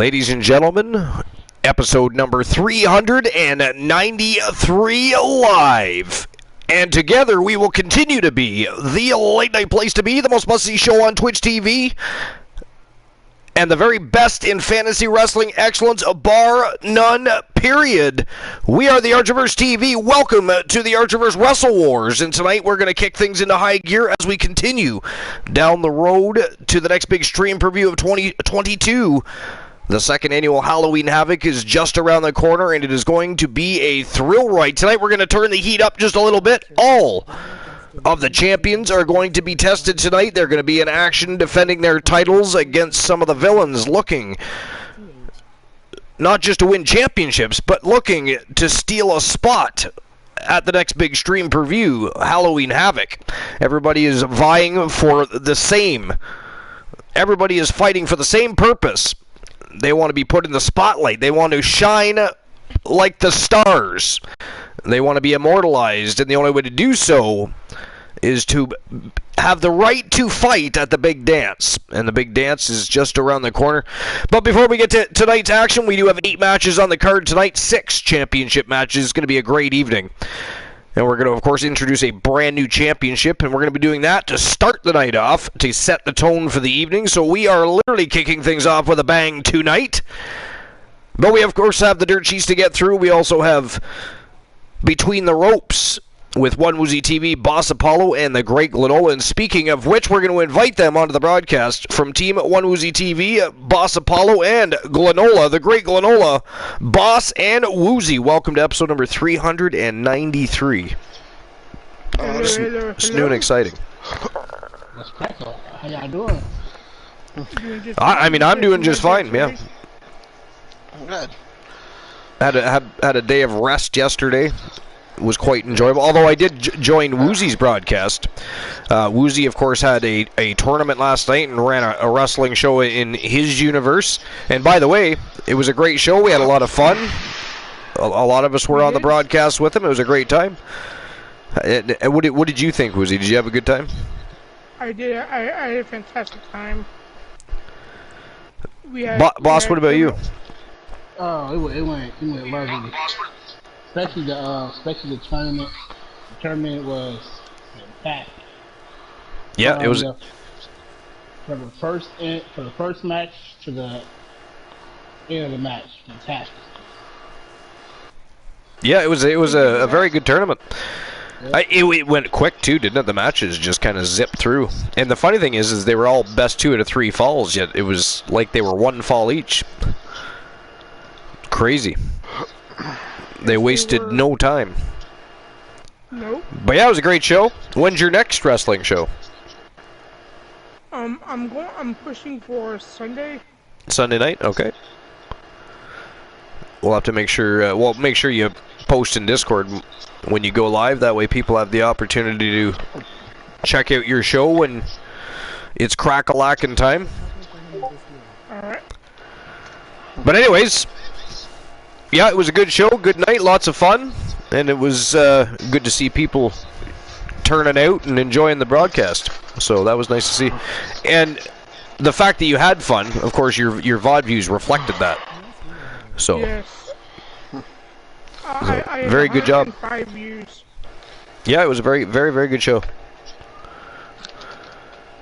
Ladies and gentlemen, episode number 393 live. And together we will continue to be the late night place to be, the most must-see show on Twitch TV, and the very best in fantasy wrestling excellence, bar none, period. We are the Archiverse TV. Welcome to the Archiverse Wrestle Wars. And tonight we're going to kick things into high gear as we continue down the road to the next big stream preview of 2022. The second annual Halloween Havoc is just around the corner, and it is going to be a thrill ride. Tonight we're going to turn the heat up just a little bit. All of the champions are going to be tested tonight. They're going to be in action defending their titles against some of the villains looking not just to win championships, but looking to steal a spot at the next big stream preview, Halloween Havoc. Everybody is vying for the same. Everybody is fighting for the same purpose. They want to be put in the spotlight. They want to shine like the stars. They want to be immortalized, and the only way to do so is to have the right to fight at the big dance. And the big dance is just around the corner. But before we get to tonight's action, we do have 8 matches on the card tonight, 6 championship matches. It's going to be a great evening. And we're going to, of course, introduce a brand new championship, and we're going to be doing that to start the night off, to set the tone for the evening. So we are literally kicking things off with a bang tonight. But we, of course, have the dirt sheets to get through. We also have Between the Ropes with One Woozy TV, Boss Apollo, and the Great Glenola. And speaking of which, we're going to invite them onto the broadcast from Team One Woozy TV, Boss Apollo, and Glenola, the Great Glenola, Boss and Woozy. Welcome to episode number 393. It's new and exciting. That's Crackle. How y'all doing? I'm doing just fine, yeah. I'm good. Had a day of rest yesterday. Was quite enjoyable, although I did join Woozy's broadcast. Woozy, of course, had a tournament last night and ran a wrestling show in his universe. And by the way, it was a great show. We had a lot of fun. A lot of us were on the broadcast with him. It was a great time. What did you think, Woozy? Did you have a good time? I did. I had a fantastic time. Boss, what about you? Oh, it went lovely. Especially the tournament. The tournament was packed. Yeah, it was. For the first match to the end of the match, fantastic. Yeah, it was a very good tournament. Yep. It went quick too, didn't it? The matches just kind of zipped through. And the funny thing is they were all best 2 out of 3 falls. Yet it was like they were 1 fall each. Crazy. They wasted no time. Nope. But yeah, it was a great show. When's your next wrestling show? I'm pushing for Sunday. Sunday night? Okay. We'll have to make sure. Make sure you post in Discord when you go live. That way, people have the opportunity to check out your show when it's crack-a-lackin' time. All right. But anyways. Yeah, it was a good show, good night, lots of fun, and it was good to see people turning out and enjoying the broadcast. So that was nice to see. And the fact that you had fun, of course, your VOD views reflected that. So, yes. I very good job. 5 views. Yeah, it was a very, very, very good show.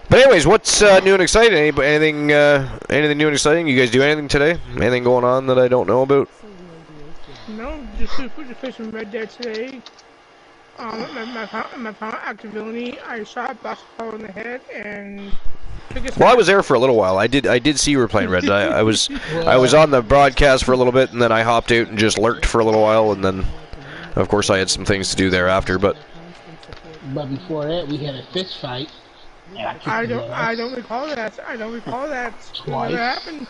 But anyways, what's new and exciting? Anything new and exciting? You guys do anything today? Anything going on that I don't know about? No, just play some Red Dead today. My final activity, I shot basketball in the head and took a Well, I was there for a little while. I did see you were playing Red Dead. I was on the broadcast for a little bit, and then I hopped out and just lurked for a little while, and then, of course, I had some things to do thereafter. But before that, we had a fist fight. I don't recall that. I don't recall that. Twice. Never happened.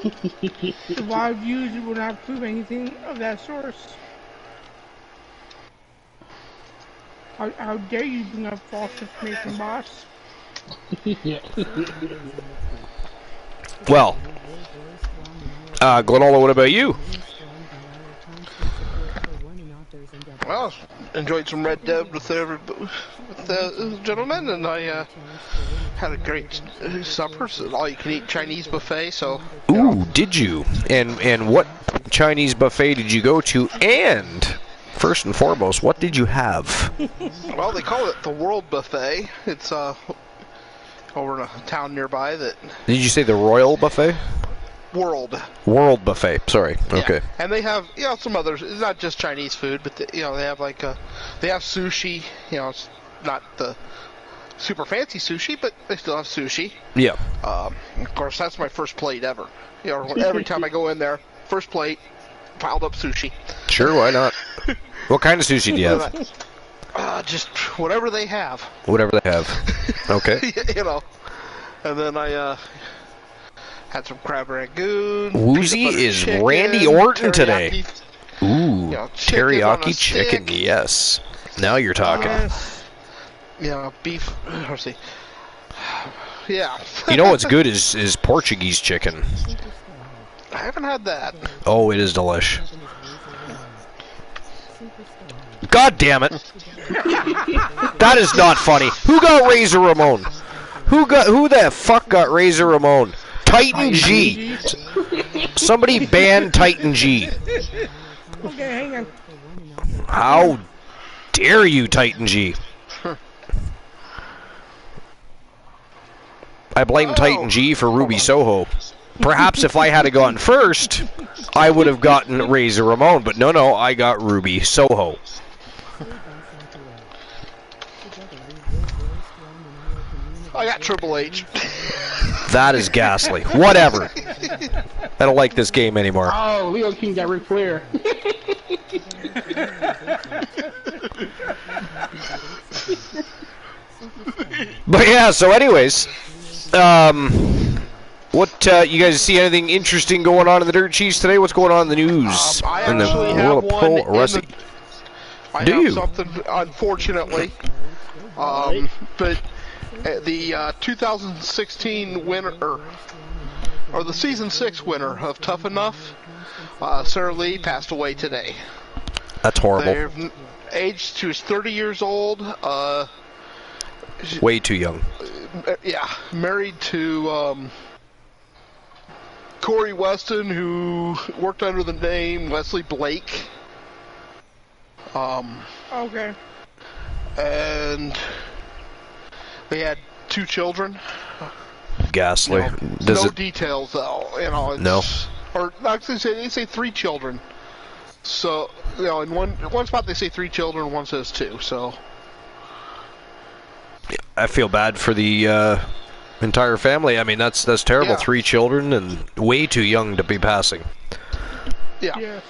The wild views will not prove anything of that source. How dare you bring up false information, boss? Well, Glenola, what about you? Well, enjoyed some Red Dead with the gentlemen, and I had a great supper, so all-you-can-eat Chinese buffet. So. Ooh, did you? And what Chinese buffet did you go to? And first and foremost, what did you have? Well, they call it the World Buffet. It's over in a town nearby that. Did you say the Royal Buffet? World Buffet. Sorry. Okay. Yeah. And they have, some others. It's not just Chinese food, but they have they have sushi. It's not the super fancy sushi, but they still have sushi. Yeah. Of course, that's my first plate ever. Every time I go in there, first plate, piled up sushi. Sure, why not? What kind of sushi do you have? Just whatever they have. Whatever they have. Okay. And then I had some crab rangoon. Woozy is chicken, Randy Orton teriyaki, today. Ooh, teriyaki chicken, stick. yes. Now you're talking. Beef. Let's see. Yeah. You know what's good is Portuguese chicken. I haven't had that. Oh, it is delish. God damn it! That is not funny. Who got Razor Ramon? Who the fuck got Razor Ramon? Titan G. Somebody ban Titan G. Okay, hang on. How dare you, Titan G? I blame Titan G for Ruby Soho. Perhaps if I had gotten first, I would have gotten Razor Ramon, but no, I got Ruby Soho. I got Triple H. That is ghastly. Whatever. I don't like this game anymore. Oh, Leo King got Ric Flair. But yeah, so anyways, what you guys see anything interesting going on in the Dirt Sheets today? What's going on in the news I in the actually have world of pro one wrestling? I Do have you? something, unfortunately. But the 2016 winner, or the season 6 winner of Tough Enough, Sarah Lee, passed away today. That's horrible. They're aged, she was 30 years old. Way too young. Yeah, married to Corey Weston, who worked under the name Wesley Blake. Okay. And they had 2 children. Ghastly. No details, though. It's, No. Or actually, they say 3 children. So, in one spot they say 3 children, one says 2. So. I feel bad for the entire family. I mean, that's terrible. Yeah. 3 children and way too young to be passing. Yeah. Yes.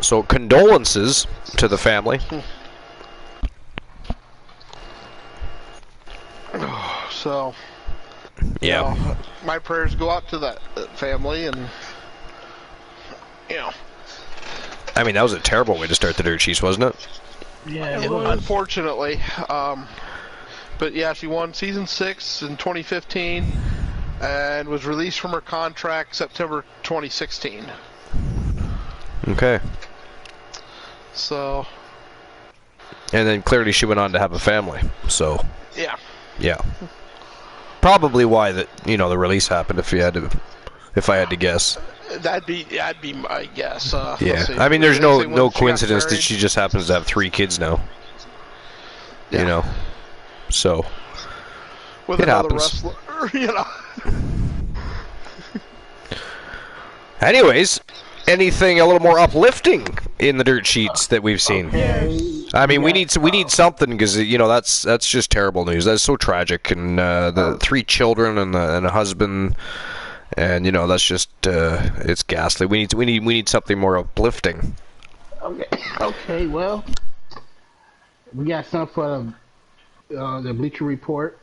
So condolences to the family. So. Yeah. My prayers go out to that family, and I mean, that was a terrible way to start the Dirt Sheets, wasn't it? Yeah, It was. unfortunately. But yeah, she won season 6 in 2015 and was released from her contract September 2016. Okay. So. And then clearly she went on to have a family. So. Yeah. Yeah. Probably why the release happened. If I had to guess. That'd be my guess. Yeah. I mean, there's no she got coincidence that married. she just happens to have 3 kids now. Yeah. So. With it another happens. wrestler, Anyways, anything a little more uplifting in the Dirt Sheets that we've seen? Okay. I mean, we need something because that's just terrible news. That's so tragic, and the 3 children and a husband, and that's just it's ghastly. We need something more uplifting. Okay. Well, we got something for the Bleacher Report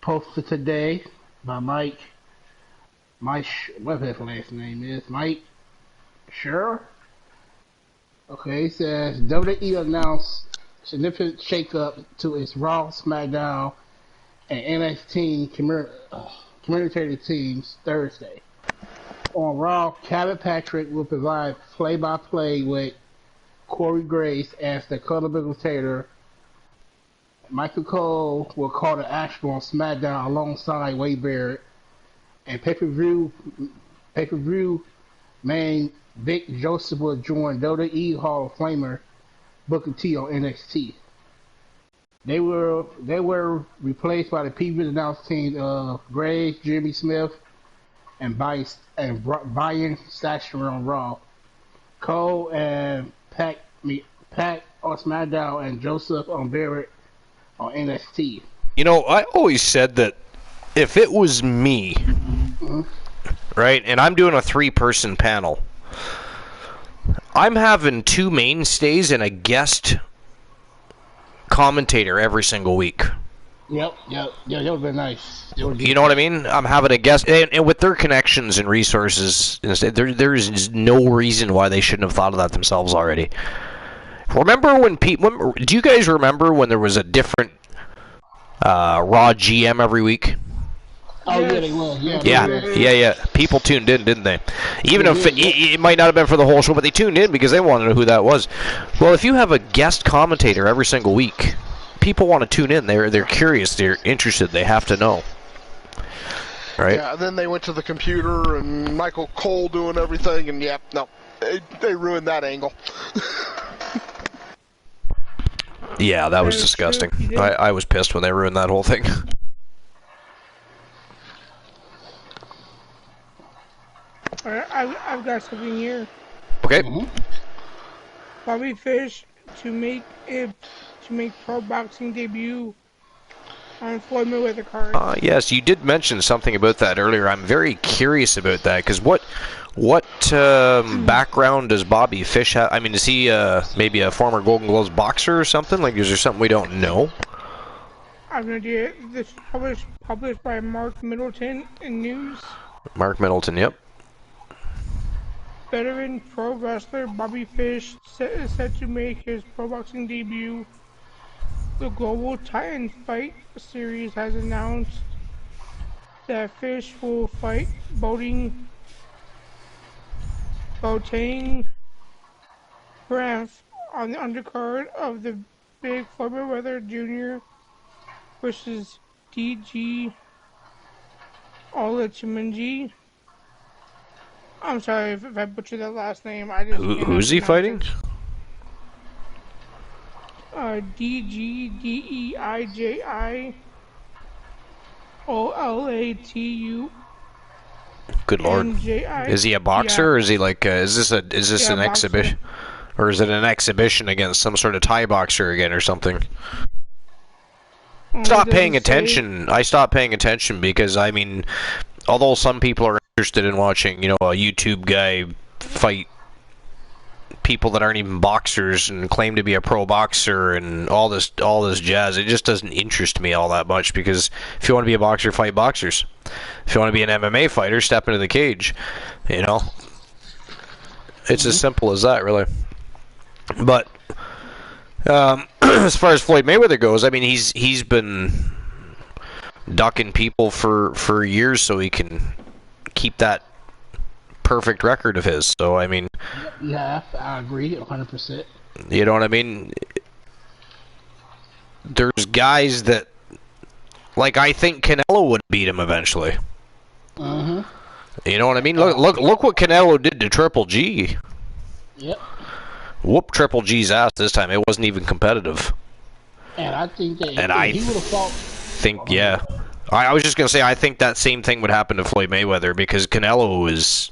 posted today by Mike. Whatever his last name is, Mike. Sure. Okay, he says WWE announced significant shakeup to its Raw, SmackDown, and NXT community teams Thursday. On Raw, Kevin Patrick will provide play-by-play with Corey Grace as the commentator Michael Cole will call the action on SmackDown alongside Wade Barrett, and pay-per-view main Vic Joseph will join WWE Hall of Famer Booker T on NXT. They were replaced by the previous announced team of Gray, Jimmy Smith, and Brian Stasher on Raw. Cole and Pat on SmackDown, and Joseph on Barrett on NXT. You know, I always said that if it was me, right, and I'm doing a 3-person panel, I'm having 2 mainstays and a guest commentator every single week. Yep, that would have been nice. You know what I mean? I'm having a guest, and with their connections and resources, there's no reason why they shouldn't have thought of that themselves already. Remember when people? Do you guys remember when there was a different Raw GM every week? Oh yeah, they will. Yeah. People tuned in, didn't they? Even if it might not have been for the whole show, but they tuned in because they wanted to know who that was. Well, if you have a guest commentator every single week, people want to tune in. They're curious. They're interested. They have to know. Right? Yeah, and then they went to the computer and Michael Cole doing everything, and they ruined that angle. Yeah, that was disgusting. I was pissed when they ruined that whole thing. Alright, I've got something here. Okay. Bobby Fish to make pro boxing debut on Floyd Mayweather card. Yes, you did mention something about that earlier. I'm very curious about that because what background does Bobby Fish have? I mean, is he maybe a former Golden Gloves boxer or something? Like, is there something we don't know? I have no idea. This is published by Mark Middleton in News. Mark Middleton, yep. Veteran pro wrestler Bobby Fish is set to make his pro boxing debut. The Global Titan Fight Series has announced that Fish will fight Boateng Graf on the undercard of the big Floyd Mayweather Jr. versus DG Olachimanji. I'm sorry if I butchered that last name. Who's he fighting? DGDEIJI OLATU. Good lord. Is he a boxer, or is he like? Is this an exhibition, or is it an exhibition against some sort of Thai boxer again, or something? Stop paying attention. I stopped paying attention because I mean, although some people are interested in watching, a YouTube guy fight people that aren't even boxers and claim to be a pro boxer and all this jazz, it just doesn't interest me all that much, because if you want to be a boxer, fight boxers. If you want to be an MMA fighter, step into the cage. It's as simple as that, really. But as far as Floyd Mayweather goes, I mean, he's been ducking people for years so he can keep that perfect record of his. So I mean, yeah, I agree 100%. You know what I mean? There's guys that, like, I think Canelo would beat him eventually. You know what I mean? Look what Canelo did to Triple G. Yep. Whoop Triple G's ass this time. It wasn't even competitive. And I think that he would have fought. I was just gonna say, I think that same thing would happen to Floyd Mayweather, because Canelo is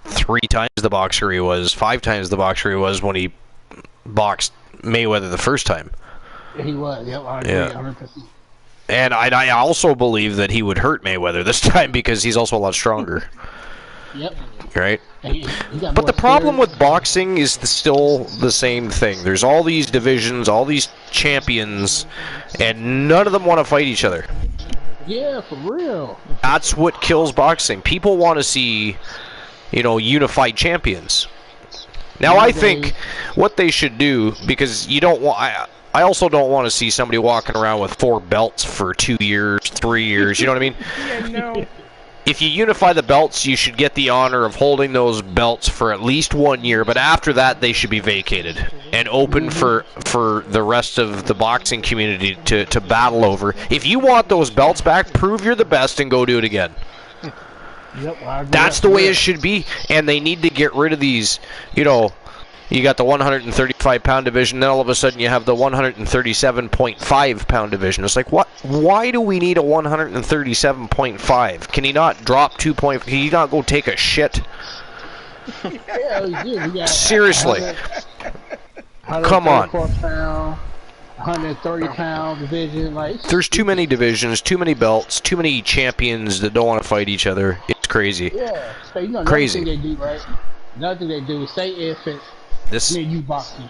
3 times the boxer he was, 5 times the boxer he was when he boxed Mayweather the first time. He was, yep, I agree, 100%. And I also believe that he would hurt Mayweather this time, because he's also a lot stronger. Yep. Right? But the problem with boxing is still the same thing. There's all these divisions, all these champions, and none of them want to fight each other. Yeah, for real. That's what kills boxing. People want to see, unified champions. Now, I think what they should do, because you don't want... I also don't want to see somebody walking around with 4 belts for 2 years, 3 years, you know what I mean? Yeah, no. if you unify the belts, you should get the honor of holding those belts for at least 1 year, but after that they should be vacated and open for the rest of the boxing community to battle over. If you want those belts back, prove you're the best and go do it again. Yep, I agree. That's the way it should be, and they need to get rid of these, you know, you got the 135-pound division, then all of a sudden you have the 137.5-pound division. It's like, what? Why do we need a 137.5? Can he not drop 2 point? Can he not go take a shit? Yeah, Seriously. Come on. 130-pound division. Like, There's too many divisions, too many belts, too many champions that don't want to fight each other. It's crazy. yeah. So, you know, Crazy. Another thing they do, right? Another thing they do is say if it's This me and you boxers.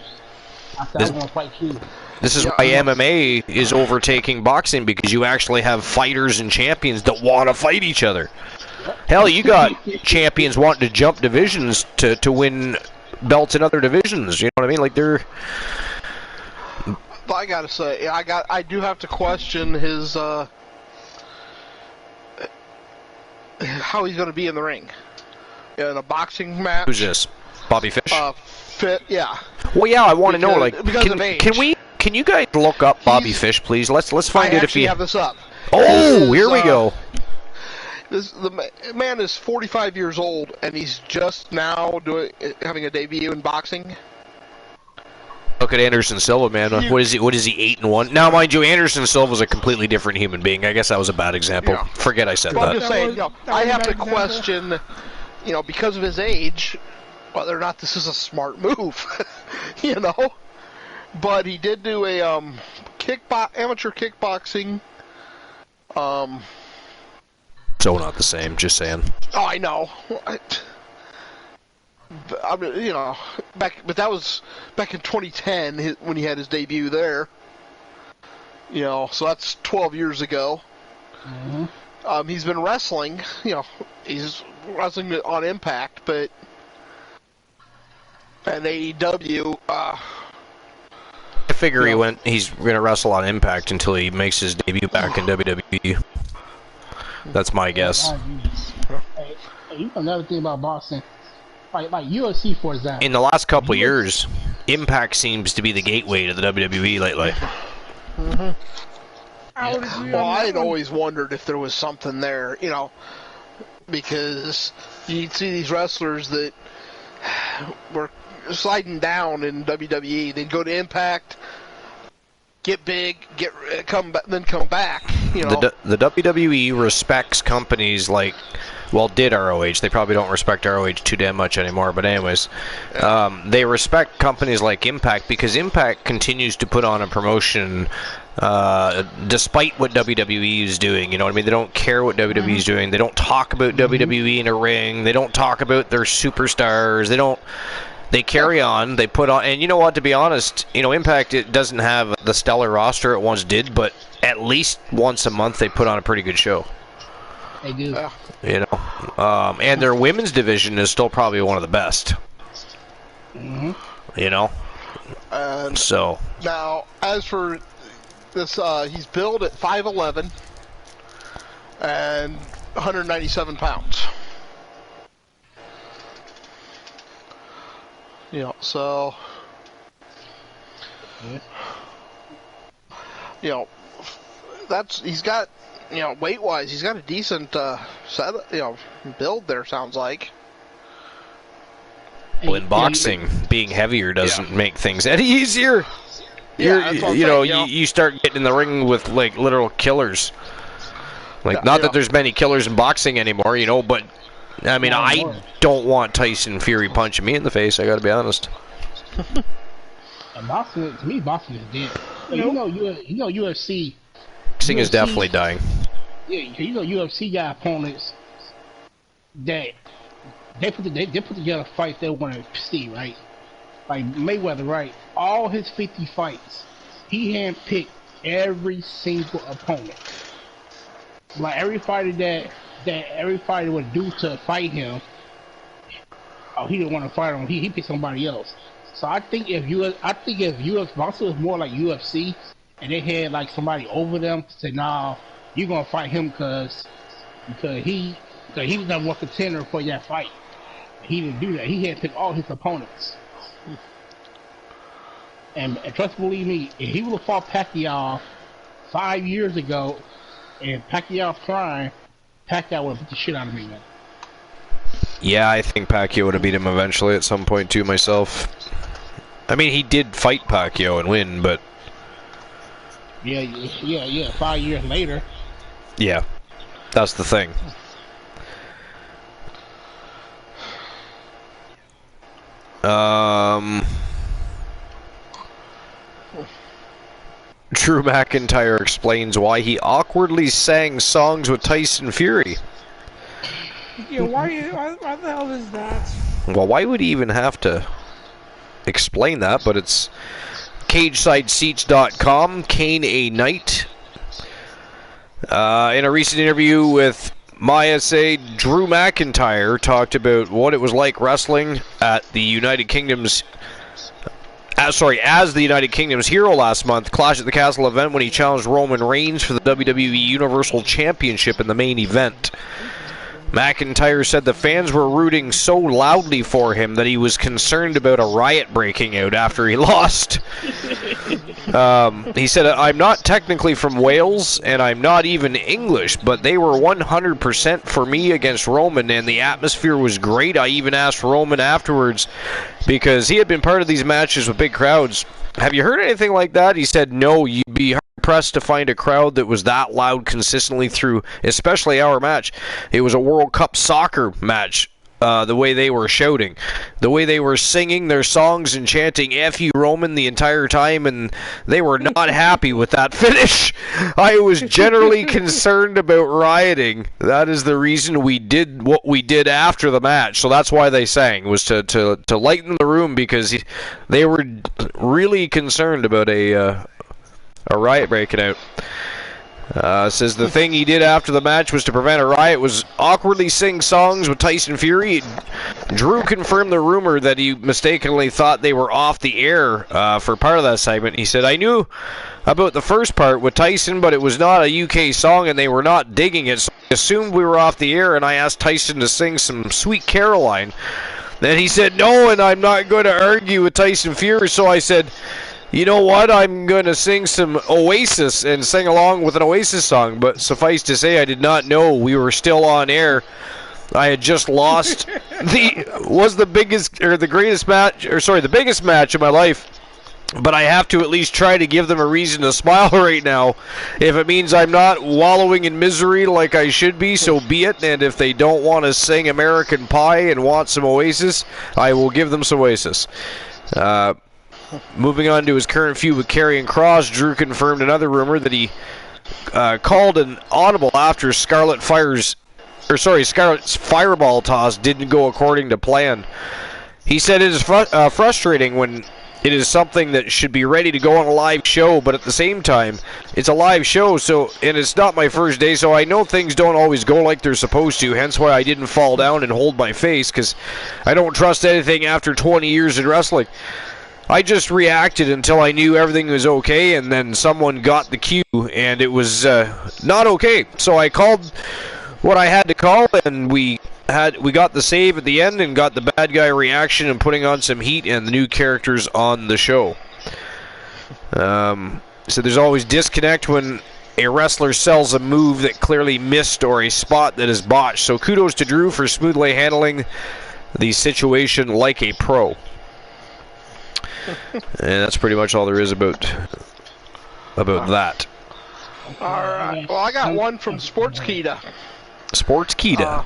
I said, I'm going to fight you. This is why MMA is overtaking boxing, because you actually have fighters and champions that want to fight each other. Hell, you got champions wanting to jump divisions to win belts in other divisions. You know what I mean? Like, they're... I gotta say, I do have to question his how he's gonna be in the ring in a boxing match. Who's this? Bobby Fish? Yeah. Well, yeah, I want to know. Like, because of age. can you guys look up Bobby Fish, please? Let's find I out if he have this up. Oh, here we go. The man is 45 years old, and he's just now having a debut in boxing. Look at Anderson Silva, man. What is he? 8-1? Now, mind you, Anderson Silva's a completely different human being. I guess that was a bad example. Yeah. Forget I said But I'm that. just saying, I have to question, because of his age, whether or not this is a smart move, But he did do a amateur kickboxing. So not the same. Just saying. Oh, I know. I mean, but that was back in 2010 when he had his debut there. So that's 12 years ago. Mm-hmm. He's been wrestling. He's wrestling on Impact, but at AEW. I figure he's going to wrestle on Impact until he makes his debut back in WWE. That's my guess. Hey, another thing about boxing, like UFC, for example. In the last couple of years, Impact seems to be the gateway to the WWE lately. Mm-hmm. I would agree Well, on that I'd one. always wondered if there was something there, because you'd see these wrestlers that were sliding down in WWE. They'd go to Impact, get big, come back. The WWE respects companies like, did ROH. They probably don't respect ROH too damn much anymore. But anyways, they respect companies like Impact because Impact continues to put on a promotion despite what WWE is doing. You know what I mean? They don't care what WWE is doing. They don't talk about WWE in a ring. They don't talk about their superstars. They carry on. They put on, and you know what? To be honest, Impact, it doesn't have the stellar roster it once did, but at least once a month they put on a pretty good show. They do. And their women's division is still probably one of the best. Mm-hmm. So Now, as for this, he's billed at 5'11" and 197 pounds. So, he's got, weight-wise, he's got a decent, build there, sounds like. well, in boxing, being heavier doesn't make things any easier. You start getting in the ring with like literal killers. Not that there's many killers in boxing anymore, but I mean, I don't want Tyson Fury punching me in the face. I got to be honest. And boxing, to me, boxing is dead. UFC. Boxing is definitely dying. Yeah, UFC got opponents that they put together fights they want to see, right? Like Mayweather, right? All his 50 fights, he handpicked every single opponent. Like every fighter that every fighter would do to fight him, he didn't want to fight him. He picked somebody else. So I think if UFC boxing was more like UFC, and they had like somebody over them say, "Nah, you're gonna fight him because he So he was number one contender for that fight. He didn't do that. He had to pick all his opponents. And trust believe me, if he would have fought Pacquiao 5 years ago, and Pacquiao's prime, Pacquiao would have beat the shit out of me, man. Yeah, I think Pacquiao would have beat him eventually at some point too myself. I mean, he did fight Pacquiao and win, but... Yeah, 5 years later. Yeah, that's the thing. Drew McIntyre explains why he awkwardly sang songs with Tyson Fury. Yeah, why the hell is that? Well, why would he even have to explain that? But it's CagesideSeats.com, Kane A. Knight. In a recent interview with Maya Say, Drew McIntyre talked about what it was like wrestling at the United Kingdom's as the United Kingdom's hero last month, Clash at the Castle event, when he challenged Roman Reigns for the WWE Universal Championship in the main event. McIntyre said the fans were rooting so loudly for him that he was concerned about a riot breaking out after he lost. He said, I'm not technically from Wales, and I'm not even English, but they were 100% for me against Roman, and the atmosphere was great. I even asked Roman afterwards, because he had been part of these matches with big crowds. Have you heard anything like that? He said, no, you'd be hard-pressed to find a crowd that was that loud consistently through, especially our match. It was a World Cup soccer match. The way they were shouting, the way they were singing their songs and chanting F you Roman the entire time, and they were not happy with that finish. I was generally concerned about rioting. That is the reason we did what we did after the match. So that's why they sang, was to lighten the room, because they were really concerned about a riot breaking out. Says the thing he did after the match was to prevent a riot was awkwardly sing songs with Tyson Fury. Drew confirmed the rumor that he mistakenly thought they were off the air for part of that segment. He said, I knew about the first part with Tyson, but it was not a UK song and they were not digging it, so I assumed we were off the air, and I asked Tyson to sing some Sweet Caroline. Then he said no, and I'm not going to argue with Tyson Fury, so I said, you know what, I'm going to sing some Oasis and sing along with an Oasis song. But suffice to say, I did not know we were still on air. I had just lost the biggest match of my life. But I have to at least try to give them a reason to smile right now. If it means I'm not wallowing in misery like I should be, so be it. And if they don't want to sing American Pie and want some Oasis, I will give them some Oasis. Moving on to his current feud with Karrion Kross, Drew confirmed another rumor that he called an audible after Scarlett's fireball toss didn't go according to plan. He said it is frustrating when it is something that should be ready to go on a live show, but at the same time, it's a live show, and it's not my first day, so I know things don't always go like they're supposed to, hence why I didn't fall down and hold my face, because I don't trust anything after 20 years in wrestling. I just reacted until I knew everything was okay, and then someone got the cue, and it was not okay. So I called what I had to call, and we got the save at the end and got the bad guy reaction and putting on some heat and the new characters on the show. So there's always disconnect when a wrestler sells a move that clearly missed or a spot that is botched. So kudos to Drew for smoothly handling the situation like a pro. And that's pretty much all there is about that. All right. Well, I got one from Sportskeeda. Sportskeeda.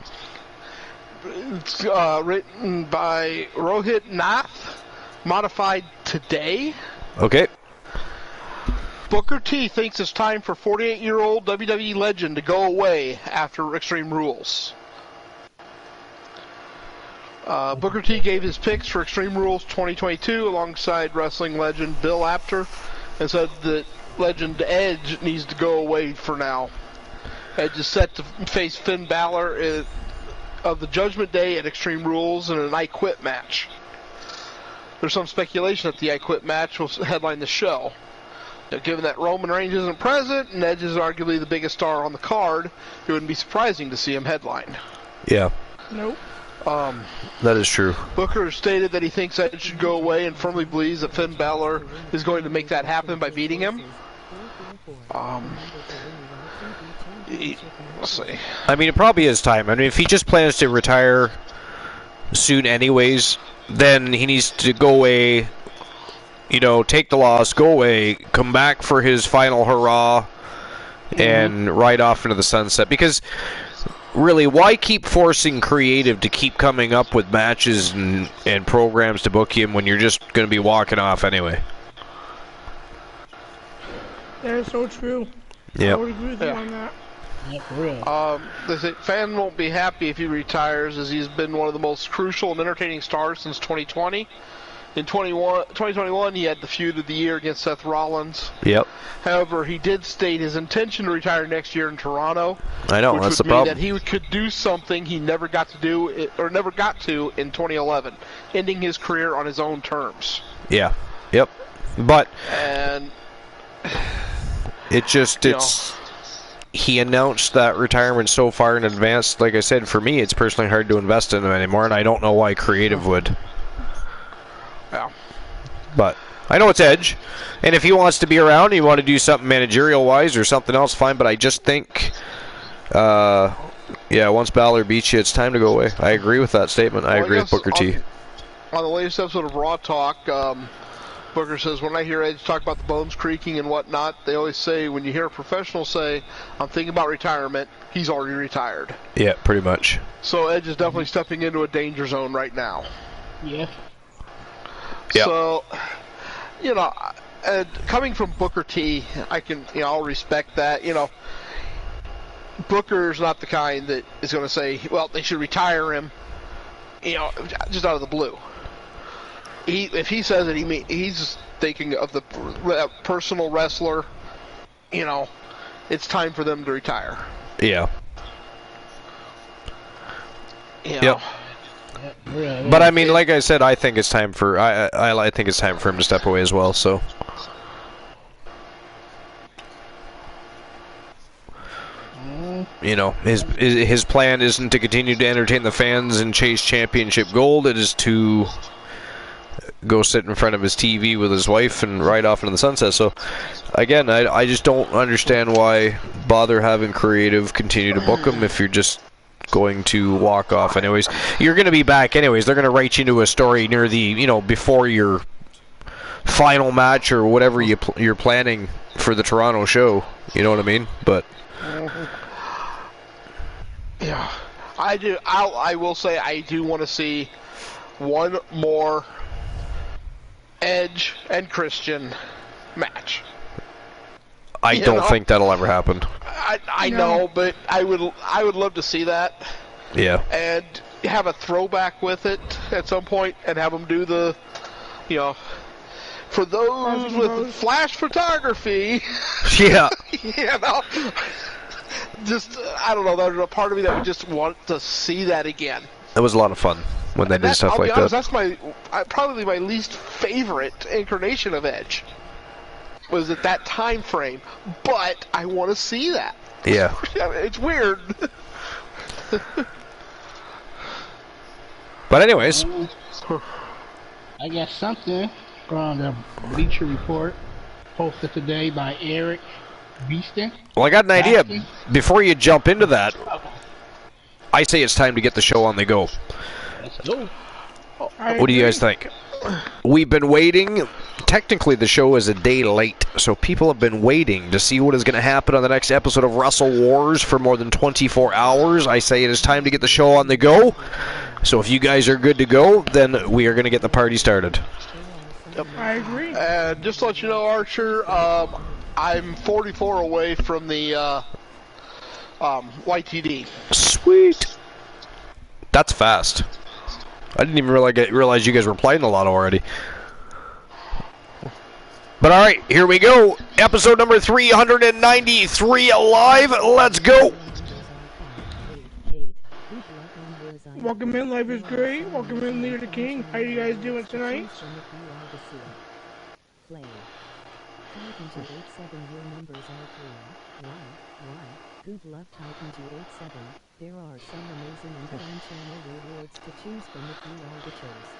It's written by Rohit Nath, modified today. Okay. Booker T thinks it's time for 48-year-old WWE legend to go away after Extreme Rules. Booker T gave his picks for Extreme Rules 2022 alongside wrestling legend Bill Apter and said that legend Edge needs to go away for now. Edge is set to face Finn Balor of the Judgment Day at Extreme Rules in an I Quit match. There's some speculation that the I Quit match will headline the show. Now, given that Roman Reigns isn't present and Edge is arguably the biggest star on the card, it wouldn't be surprising to see him headline. Yeah. Nope. That is true. Booker stated that he thinks Edge should go away and firmly believes that Finn Balor is going to make that happen by beating him. We'll see. I mean, it probably is time. I mean, if he just plans to retire soon anyways, then he needs to go away, you know, take the loss, go away, come back for his final hurrah, and ride off into the sunset. Because really, why keep forcing creative to keep coming up with matches and programs to book him when you're just going to be walking off anyway? That is so true. Yeah. I would agree with you on that. Yeah, for real. They say fan won't be happy if he retires, as he's been one of the most crucial and entertaining stars since 2020. In 2021, he had the feud of the year against Seth Rollins. Yep. However, he did state his intention to retire next year in Toronto. I know, which that's would the mean problem. that he could do something he never got to do, or never got to in 2011, ending his career on his own terms. Yeah. Yep. But And it just, he announced that retirement so far in advance. Like I said, for me, it's personally hard to invest in him anymore, and I don't know why creative would. yeah. But I know it's Edge, and if he wants to be around, he want to do something managerial-wise or something else, fine. But I just think, once Balor beats you, it's time to go away. I agree with that statement. I agree with Booker T. On the latest episode of Raw Talk, Booker says, when I hear Edge talk about the bones creaking and whatnot, they always say, when you hear a professional say, I'm thinking about retirement, he's already retired. Yeah, pretty much. So Edge is definitely stepping into a danger zone right now. Yeah. Yeah. So, and coming from Booker T, I'll respect that. Booker's not the kind that is going to say, well, they should retire him, just out of the blue. If he says it, he's thinking of the personal wrestler. It's time for them to retire. Yeah. Yep. Yeah. But I mean, like I said, I think it's time for I think it's time for him to step away as well. So. His plan isn't to continue to entertain the fans and chase championship gold. It is to go sit in front of his TV with his wife and ride off into the sunset. So, again, I just don't understand why bother having creative continue to book him if you're just going to walk off anyways. You're going to be back anyways. They're going to write you into a story near the, before your final match or whatever you're planning for the Toronto show. You know what I mean? But yeah, I do. I will say I do want to see one more Edge and Christian match. I don't think that'll ever happen. I know, but I would love to see that. Yeah. And have a throwback with it at some point, and have them do the, for those with flash photography. Yeah. Just I don't know. There's a part of me that would just want to see that again. It was a lot of fun when they did stuff like that. That's probably my least favorite incarnation of Edge. Was at that time frame, but I want to see that. Yeah. It's weird. But anyways, I got something from the Bleacher Report posted today by Eric Beeston. well, I got an idea. Before you jump into that, I say it's time to get the show on the go. Let's go. What do you guys think? We've been waiting. Technically, the show is a day late, so people have been waiting to see what is going to happen on the next episode of Wrestle Wars for more than 24 hours. I say it is time to get the show on the go. So if you guys are good to go, then we are going to get the party started. Yep. I agree. And just to let you know, Archer, I'm 44 away from the YTD. Sweet. That's fast. I didn't even realize you guys were playing a lot already. But alright, here we go. Episode number 393 live. Let's go. Welcome in, life is great. Welcome in, Leader the King. How you guys doing tonight? Titan to 87. Your numbers are 3, 1, 1. Good luck Titan to 87. There are some amazing and fun channel rewards to choose from if you are the choice.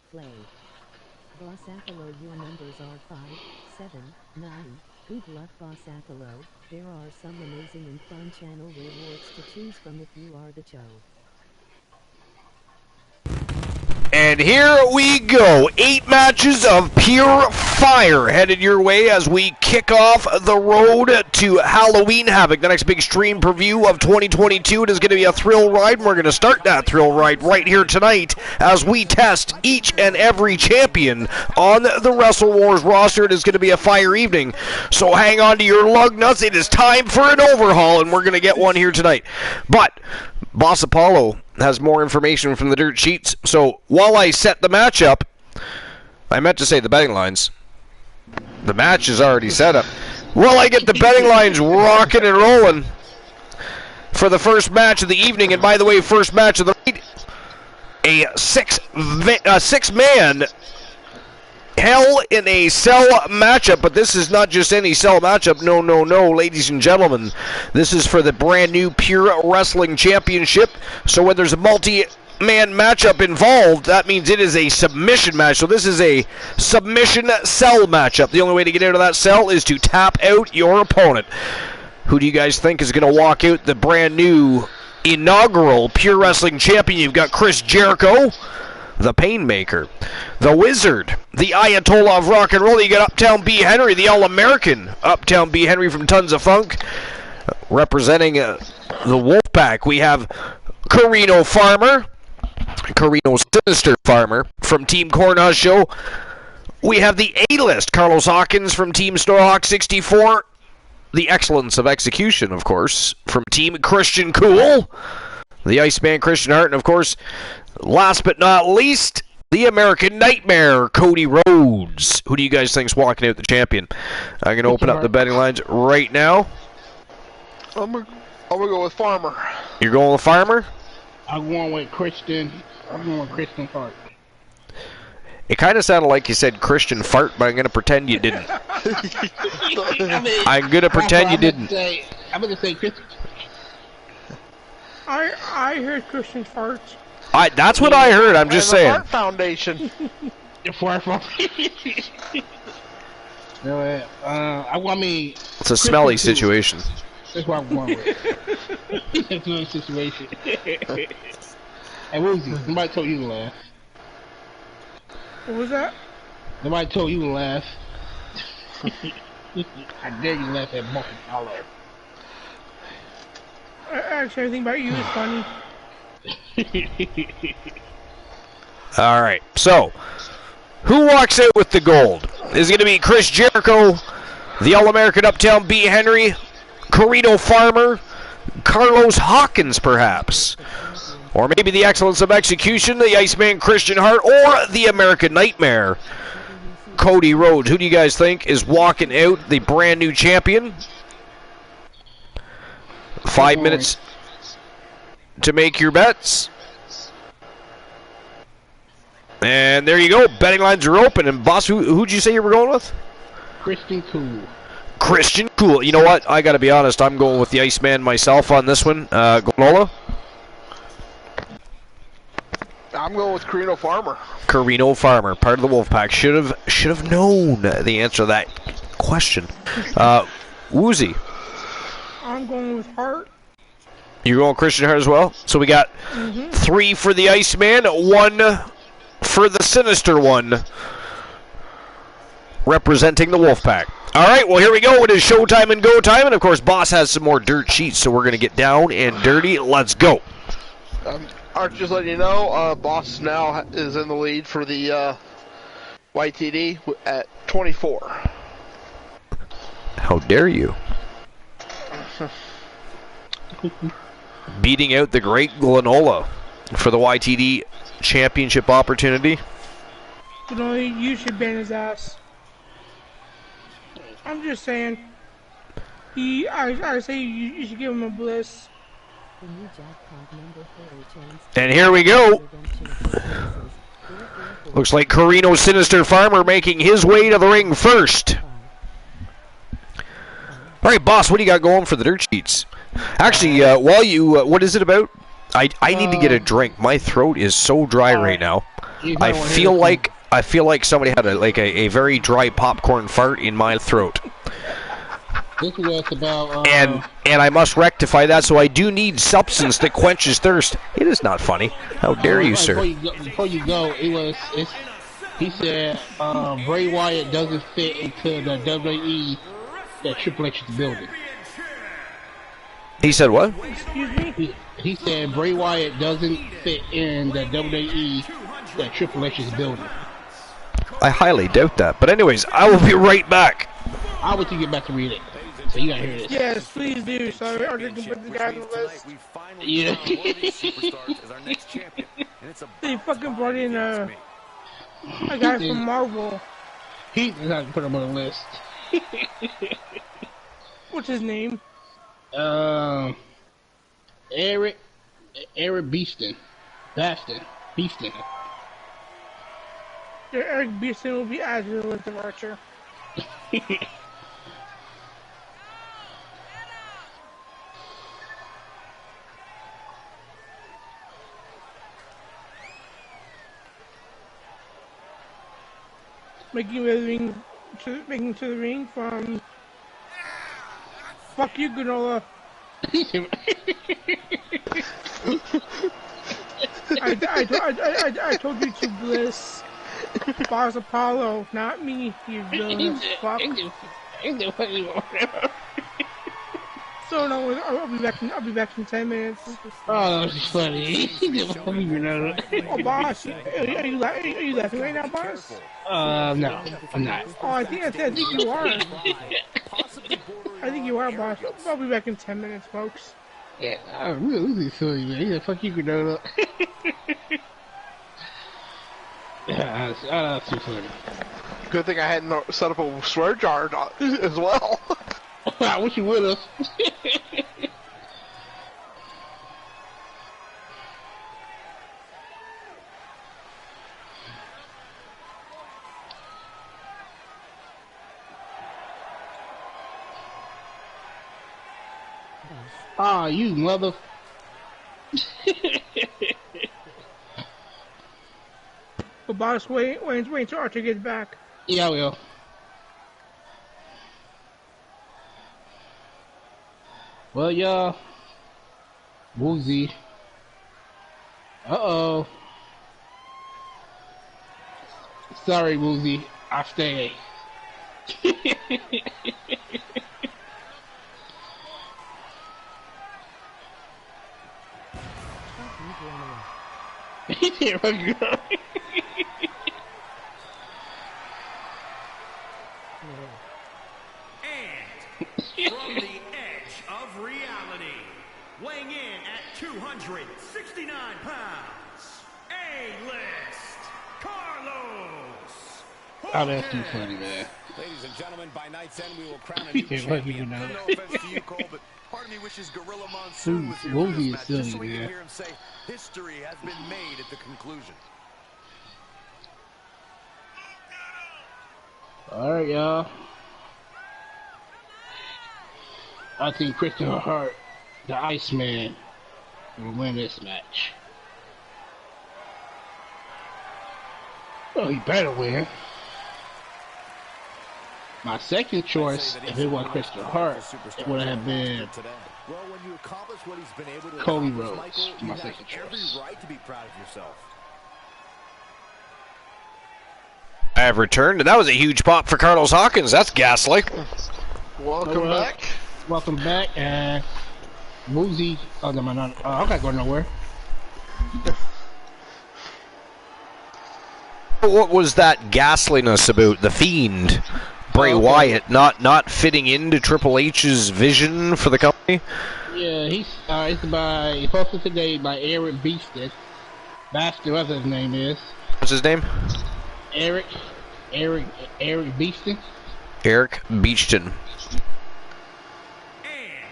Play. Boss Apollo, your numbers are 5, 7, 9. Good luck Boss Apollo. There are some amazing and fun channel rewards to choose from if you are the show. And here we go. 8 matches of pure fire headed your way as we kick off the road to Halloween Havoc. The next big stream preview of 2022. It is going to be a thrill ride. We're going to start that thrill ride right here tonight as we test each and every champion on the Wrestle Wars roster. It is going to be a fire evening. So hang on to your lug nuts. It is time for an overhaul, and we're going to get one here tonight. But Boss Apollo has more information from the dirt sheets. So while I set the match up, I meant to say the betting lines. The match is already set up. While I get the betting lines rocking and rolling for the first match of the evening, and by the way, first match of the night, a six-man Hell in a Cell matchup, but this is not just any Cell matchup. No, no, no, ladies and gentlemen. This is for the brand new Pure Wrestling Championship. So when there's a multi-man matchup involved, that means it is a submission match. So this is a submission cell matchup. The only way to get out of that cell is to tap out your opponent. Who do you guys think is going to walk out the brand new inaugural Pure Wrestling Champion? You've got Chris Jericho, the Painmaker, the Wizard, the Ayatollah of Rock and Roll. You got Uptown B. Henry, the All-American Uptown B. Henry from Tons of Funk, representing the Wolfpack. We have Carino Farmer, Carino Sinister Farmer from Team Cornhusk Show. We have the A-List, Carlos Hawkins from Team Snorhawk 64. The Excellence of Execution, of course, from Team Christian Cool. The Iceman Christian Hart, and of course, last but not least, the American Nightmare, Cody Rhodes. Who do you guys think is walking out the champion? I'm going to open up the betting lines right now. I'm gonna go with Farmer. You're going with Farmer? I'm going with Christian. I'm going with Christian Hart. It kind of sounded like you said Christian Fart, but I'm going to pretend you didn't. I'm going to pretend you didn't. I'm going to say Christian. I heard Christian farts. That's what I heard. I'm just saying. Fart Foundation. The Fart Foundation. No, it's a smelly situation. That's what I'm going with. It's a smelly situation. Hey, Woozy, somebody told you to laugh. What was that? Nobody told you to laugh. I dare you laugh at Monkey Hollow. Actually, everything about you is funny. All right, so who walks out with the gold? Is it going to be Chris Jericho, the All-American Uptown B. Henry, Carino Farmer, Carlos Hawkins, perhaps? Or maybe the Excellence of Execution, the Iceman Christian Hart, or the American Nightmare, Cody Rhodes. Who do you guys think is walking out the brand new champion? 5 minutes to make your bets. And there you go. Betting lines are open. And boss, who'd you say you were going with? Christian Cool. Christian Cool. You know what? I got to be honest. I'm going with the Iceman myself on this one. Glonola? I'm going with Carino Farmer. Carino Farmer, part of the Wolfpack. Should have known the answer to that question. Woozy. I'm going with Hart. You're going Christian Hart as well? So we got 3 for the Iceman, 1 for the Sinister One, representing the Wolfpack. All right, well, here we go. It is showtime and go time. And, of course, Boss has some more dirt sheets, so we're going to get down and dirty. Let's go. Art, just letting you know, Boss now is in the lead for the YTD at 24. How dare you? Beating out the great Glenola for the YTD championship opportunity. But only you should ban his ass. I'm just saying. I say you should give him a bliss. The new jackpot number for a chance. And here we go. Looks like Carino Sinister Farmer making his way to the ring first. All right, boss, what do you got going for the dirt sheets? Actually, while you, what is it about? I need to get a drink. My throat is so dry right now. I feel like somebody had a very dry popcorn fart in my throat. This was about. And I must rectify that, so I do need substance that quenches thirst. It is not funny. How dare you, sir? Before you go, he said Bray Wyatt doesn't fit into the WWE that Triple H is building. He said what? Excuse me? He said Bray Wyatt doesn't fit in the WWE that Triple H is building. I highly doubt that. But anyways, I will be right back. I'll wait till you get back to read it. So you gotta hear this. Yes, please do. So I can put the guy on the list. Yeah. They fucking brought in a guy from Marvel. He does not put him on the list. What's his name? Eric Beeston. Baston. Beeston. Yeah, Eric Beeston will be added to the list of Archer. Making to the ring from. Fuck you, Granola. I told you to bliss. Boss Apollo, not me, you villainous fuck. So no, I'll be back in 10 minutes. Oh, that's funny. Oh, boss, are you laughing right now, boss? No, I'm not. Oh, I think you are. I think you are, boss. I'll be back in 10 minutes, folks. Yeah, I'm really silly, man. He's a fuck you, Granola. That's too funny. Good thing I hadn't set up a swear jar as well. I wish you would have. Ah, you mother. But boss, wait till Archer gets back. Yeah, I will. Well, y'all. Woozy. Uh-oh. Sorry, Woozy. I stay. Here we go. And from the edge of reality, weighing in at 269 pounds, A-list, Carlos. Oh, that's too funny, man. Ladies and gentlemen, by night's end, we will crown a new Yeah, champion. no offense to you, Cole, but part of me wishes Gorilla Monsoon was here for Wolvie this is match, just so silly, we can man. hear him say, history has been made at the conclusion. Alright, y'all. I think Christopher Hart, the Iceman, will win this match. Oh, he better win. My second choice, if it was Christopher Hart, it would have been Well, when you accomplish what he's been able to Cody accomplish, Rhodes, Michael, my you second have every choice. right to be proud of yourself. I have returned, and that was a huge pop for Carlos Hawkins. That's ghastly. Welcome back. Welcome back, and Woozy. Oh, no, I'm not going nowhere. What was that ghastliness about the Fiend, Bray Wyatt, not fitting into Triple H's vision for the company? Yeah, it's posted today by Eric Beeston. Bastard, whatever his name is. What's his name? Eric Beeston. Eric Beechton. And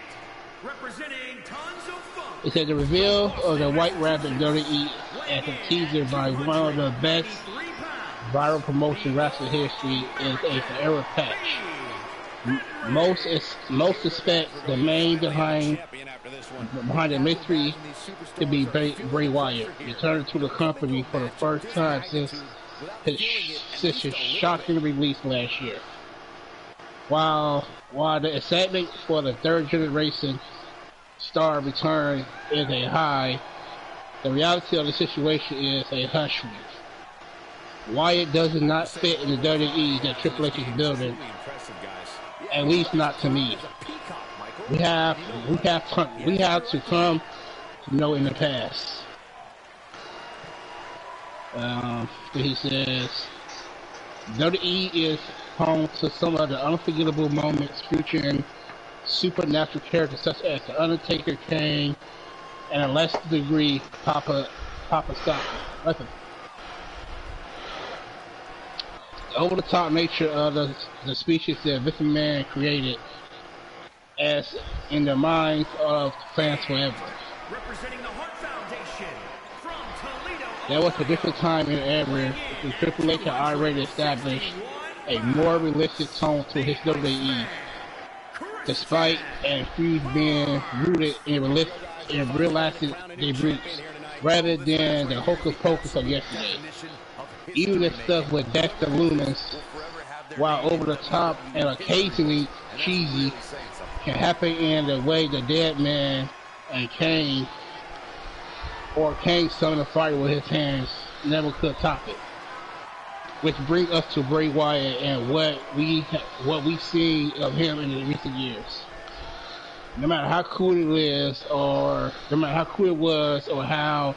representing Tons of Funk. It said the reveal of the White Rabbit WWE as a teaser by one of the best viral promotion wrestling history is a forever patch. Most suspect the main behind the mystery to be Bray Wyatt, returning to the company for the first time since his shocking release last year. While the excitement for the third generation star return is a high, the reality of the situation is a hush read. Wyatt does not fit in the WWE that Triple H is building, at least not to me. We have to come to know in the past. He says WWE is home to some of the unforgettable moments featuring supernatural characters such as The Undertaker, Kane, and a lesser degree Papa Scott. The over-the-top nature of the species that Vince McMahon created as in the minds of fans forever. Representing the Heart Foundation from Toledo. There was a different time in era when Triple H had already established a more realistic tone to his WWE, despite and feud being rooted in realistic debuts rather than the hocus pocus of yesterday. Even the stuff with Dexter Lumis, while over the top and occasionally cheesy, can happen in the way the Dead Man and Kane summoned the fire with his hands never could top it. Which brings us to Bray Wyatt and what we've seen of him in the recent years. No matter how cool it is, or no matter how cool it was, or how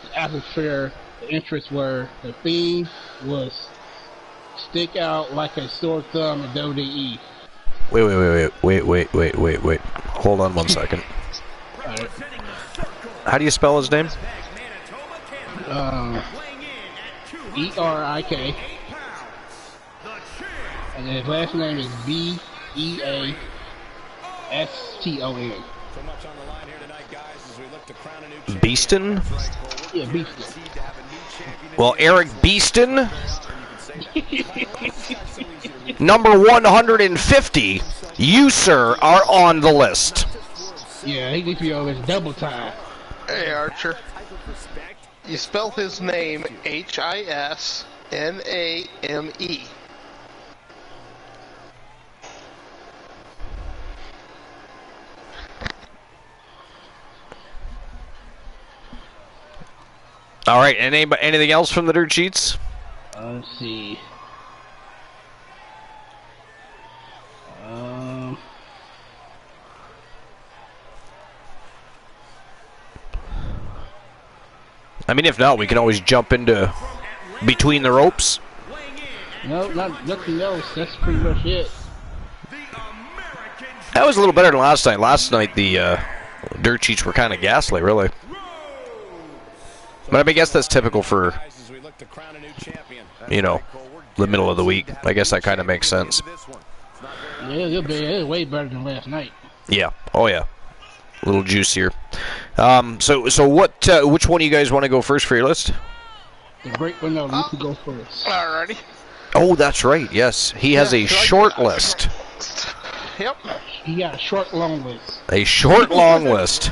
the atmosphere, the interests were, the theme was stick out like a sore thumb in WWE. Wait. Hold on 1 second. Right. How do you spell his name? E-R-I-K. And his last name is B-E-A-S-T-O-N. Beeston? Yeah, Beeston. Well, Eric Beeston, number 150, you, sir, are on the list. Yeah, he needs to be on his double time. Hey, Archer. You spell his name H-I-S-N-A-M-E. All right, anything else from the dirt sheets? Let's see. I mean, if not, we can always jump into Between the Ropes. No, nothing else. That's pretty much it. That was a little better than last night. Last night, the dirt sheets were kind of ghastly, really. But I guess that's typical for, you know, the middle of the week. I guess that kind of makes sense. Yeah, it's way better than last night. Yeah. Oh, yeah. A little juicier. So what? Which one do you guys want to go first for your list? The great one, no, you can go first. Alrighty. Oh, that's right. Yes, he has a short list. Yep. He got a short, long list. A short, long list.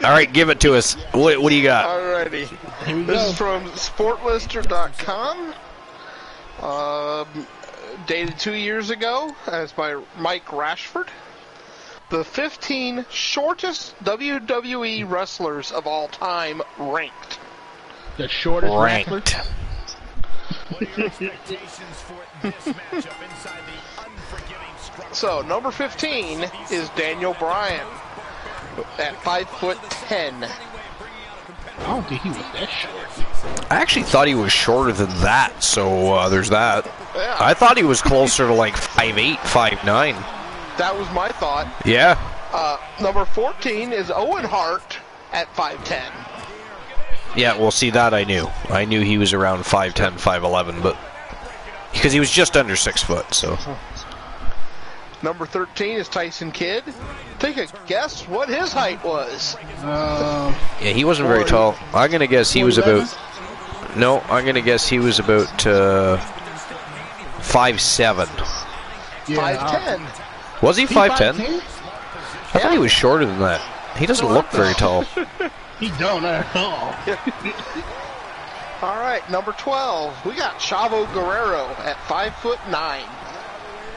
All right, give it to us. What do you got? Alrighty. Here we This go. is from Sportlister.com. Dated 2 years ago. As by Mike Rashford. The 15 shortest WWE wrestlers of all time ranked. The shortest Ranked. wrestler. So, number 15 is Daniel Bryan at 5'10". I don't think he was that short. I actually thought he was shorter than that, so there's that. Yeah. I thought he was closer to like 5'8", 5'9". That was my thought. Yeah. Number 14 is Owen Hart at 5'10". Yeah, well, see, that I knew. I knew he was around 5'10", 5'11", but because he was just under 6 foot, so. Number 13 is Tyson Kidd. Take a guess what his height was. Yeah, he wasn't very tall. I'm gonna guess he was about. No, I'm gonna guess he was about 5'7". Yeah, 5'10". Was he 5'10"? 5'10"? I thought he was shorter than that. He doesn't look very tall. He don't at all. All right, number 12. We got Chavo Guerrero at 5'9". I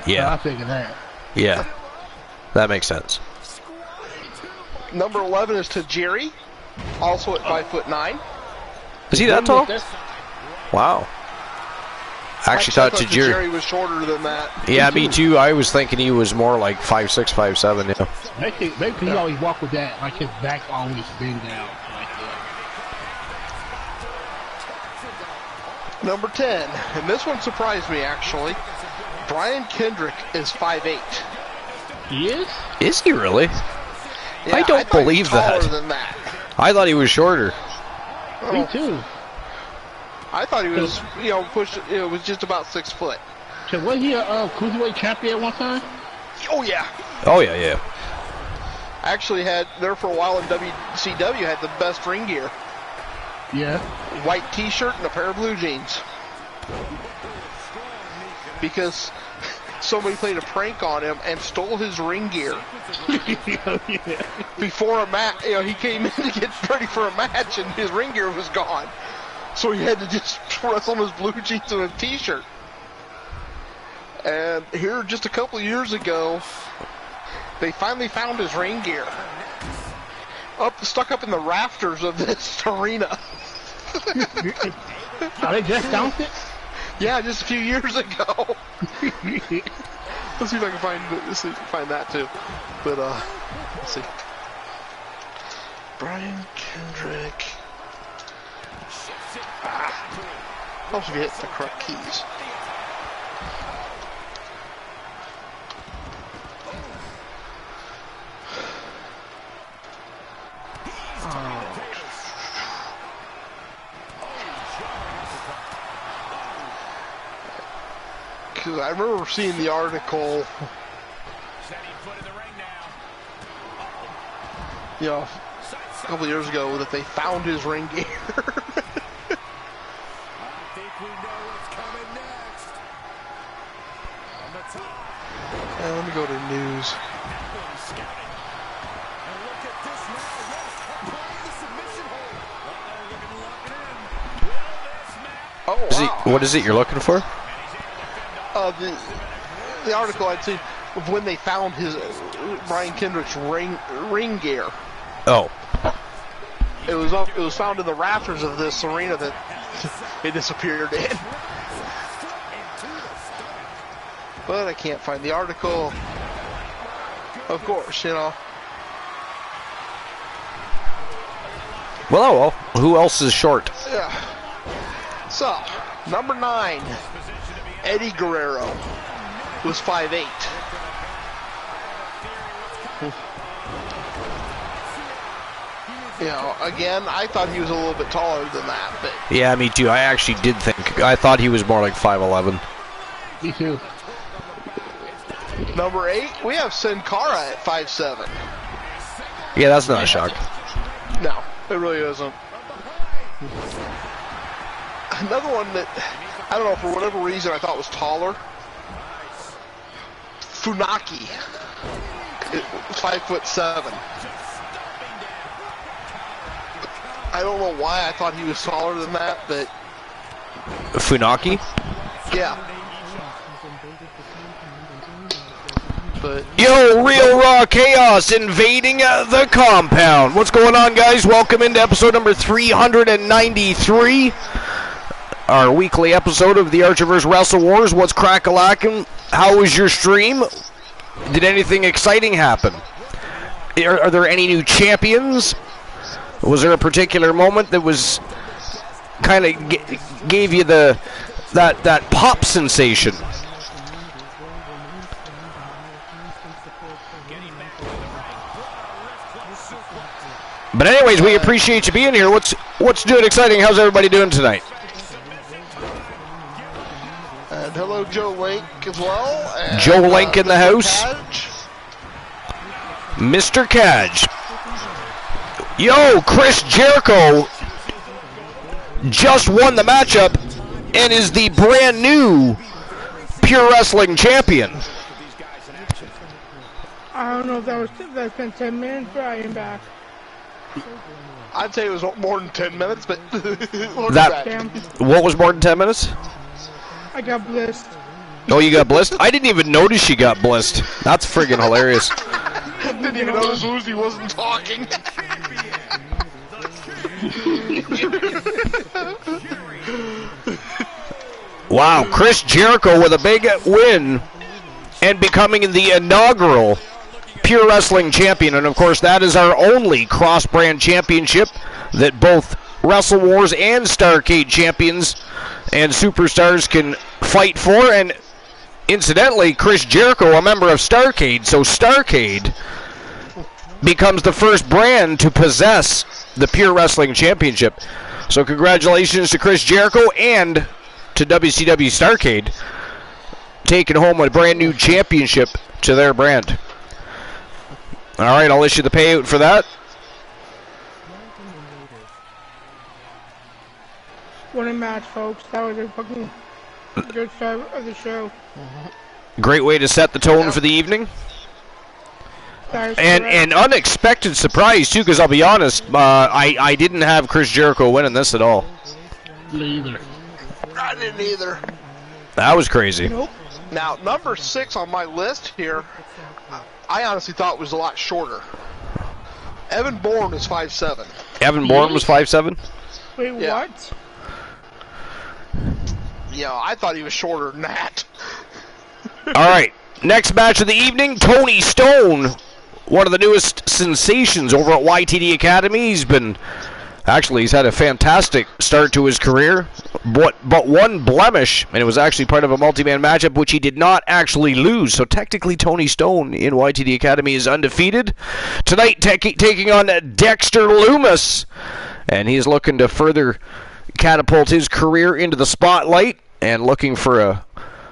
Yeah, figured that. yeah, that makes sense. Number 11 is Tajiri, also at 5'9". Is he that tall? Wow. I actually thought Tajiri Tajiri. was shorter than that. Yeah, me too. I was thinking he was more like 5'6", 5'7". Yeah. Maybe he always walk with that, like his back always bend down like that. Number 10, and this one surprised me actually. Brian Kendrick is 5'8". He is? Is he really? Yeah, I don't thought he was believe taller that. Than that. I thought he was shorter. Me too. I thought he was, was just about 6 foot. So was he a cruiserweight champion at one time? Oh yeah. Oh yeah, yeah. Actually had there for a while in WCW, had the best ring gear. Yeah. White t-shirt and a pair of blue jeans. Because somebody played a prank on him and stole his ring gear. Before a match, he came in to get ready for a match and his ring gear was gone. So he had to just wrestle in his blue jeans and a t-shirt. And here, just a couple of years ago, they finally found his ring gear. Stuck up in the rafters of this arena. Are they just found it? Yeah, just a few years ago. Let's see if I can find that too. But let's see. Brian Kendrick. Helps if you hit the correct keys. Because I remember seeing the article, a couple of years ago that they found his ring gear. Let me go to news. Oh, wow. What is it you're looking for? The article I'd seen of when they found his Brian Kendrick's ring gear. Oh. It was found in the rafters of this arena that it disappeared in. But I can't find the article. Of course, Well, oh well. Who else is short? Yeah. So, number 9, Eddie Guerrero was 5'8". Again, I thought he was a little bit taller than that. But Yeah, me too. I actually did think. I thought he was more like 5'11". Me too. number 8, we have Sin Cara at 5'7". Yeah, that's not a shock. No, it really isn't. Another one that, I don't know, for whatever reason I thought was taller. Funaki. 5'7". I don't know why I thought he was taller than that, but... Funaki? Yeah. But... Yo, Real Raw Chaos invading the compound. What's going on, guys? Welcome into episode number 393. Our weekly episode of the Archiverse Wrestle Wars. What's crack-a-lackin'? How was your stream? Did anything exciting happen? Are there any new champions? Was there a particular moment that was kind of gave you that pop sensation? But anyways, we appreciate you being here. What's new and exciting? How's everybody doing tonight? And hello, Joe Link as well. And, Joe Link in the Mr. house. Cage. Mr. Cage. Yo, Chris Jericho just won the matchup and is the brand new Pure Wrestling champion. I don't know if that's been 10 minutes, but I am back. I'd say it was more than 10 minutes, but Damn, What was more than 10 minutes? I got blissed. Oh, you got blissed? I didn't even notice you got blissed. That's friggin' hilarious. didn't even notice Woozy wasn't talking. Wow, Chris Jericho with a big win and becoming the inaugural Pure Wrestling champion. And of course, that is our only cross-brand championship that both Wrestle Wars and Starrcade champions and superstars can fight for. And incidentally, Chris Jericho, a member of Starrcade, so Starrcade becomes the first brand to possess the Pure Wrestling Championship. So congratulations to Chris Jericho and to WCW Starrcade, taking home a brand new championship to their brand. All right, I'll issue the payout for that. What a match, folks. That was a fucking good start of the show. Great way to set the tone for the evening. And unexpected surprise, too, because I'll be honest, I didn't have Chris Jericho winning this at all. Neither. I didn't either. That was crazy. Nope. Now, number 6 on my list here, I honestly thought was a lot shorter. Evan Bourne is 5'7". Evan Bourne was 5'7"? Wait, Yeah. what? Yeah, I thought he was shorter than that. All right, next match of the evening, Tony Stone, one of the newest sensations over at YTD Academy. He's had a fantastic start to his career, but one blemish, and it was actually part of a multi-man matchup, which he did not actually lose. So technically, Tony Stone in YTD Academy is undefeated. Tonight, taking on Dexter Loomis, and he's looking to further catapult his career into the spotlight and looking for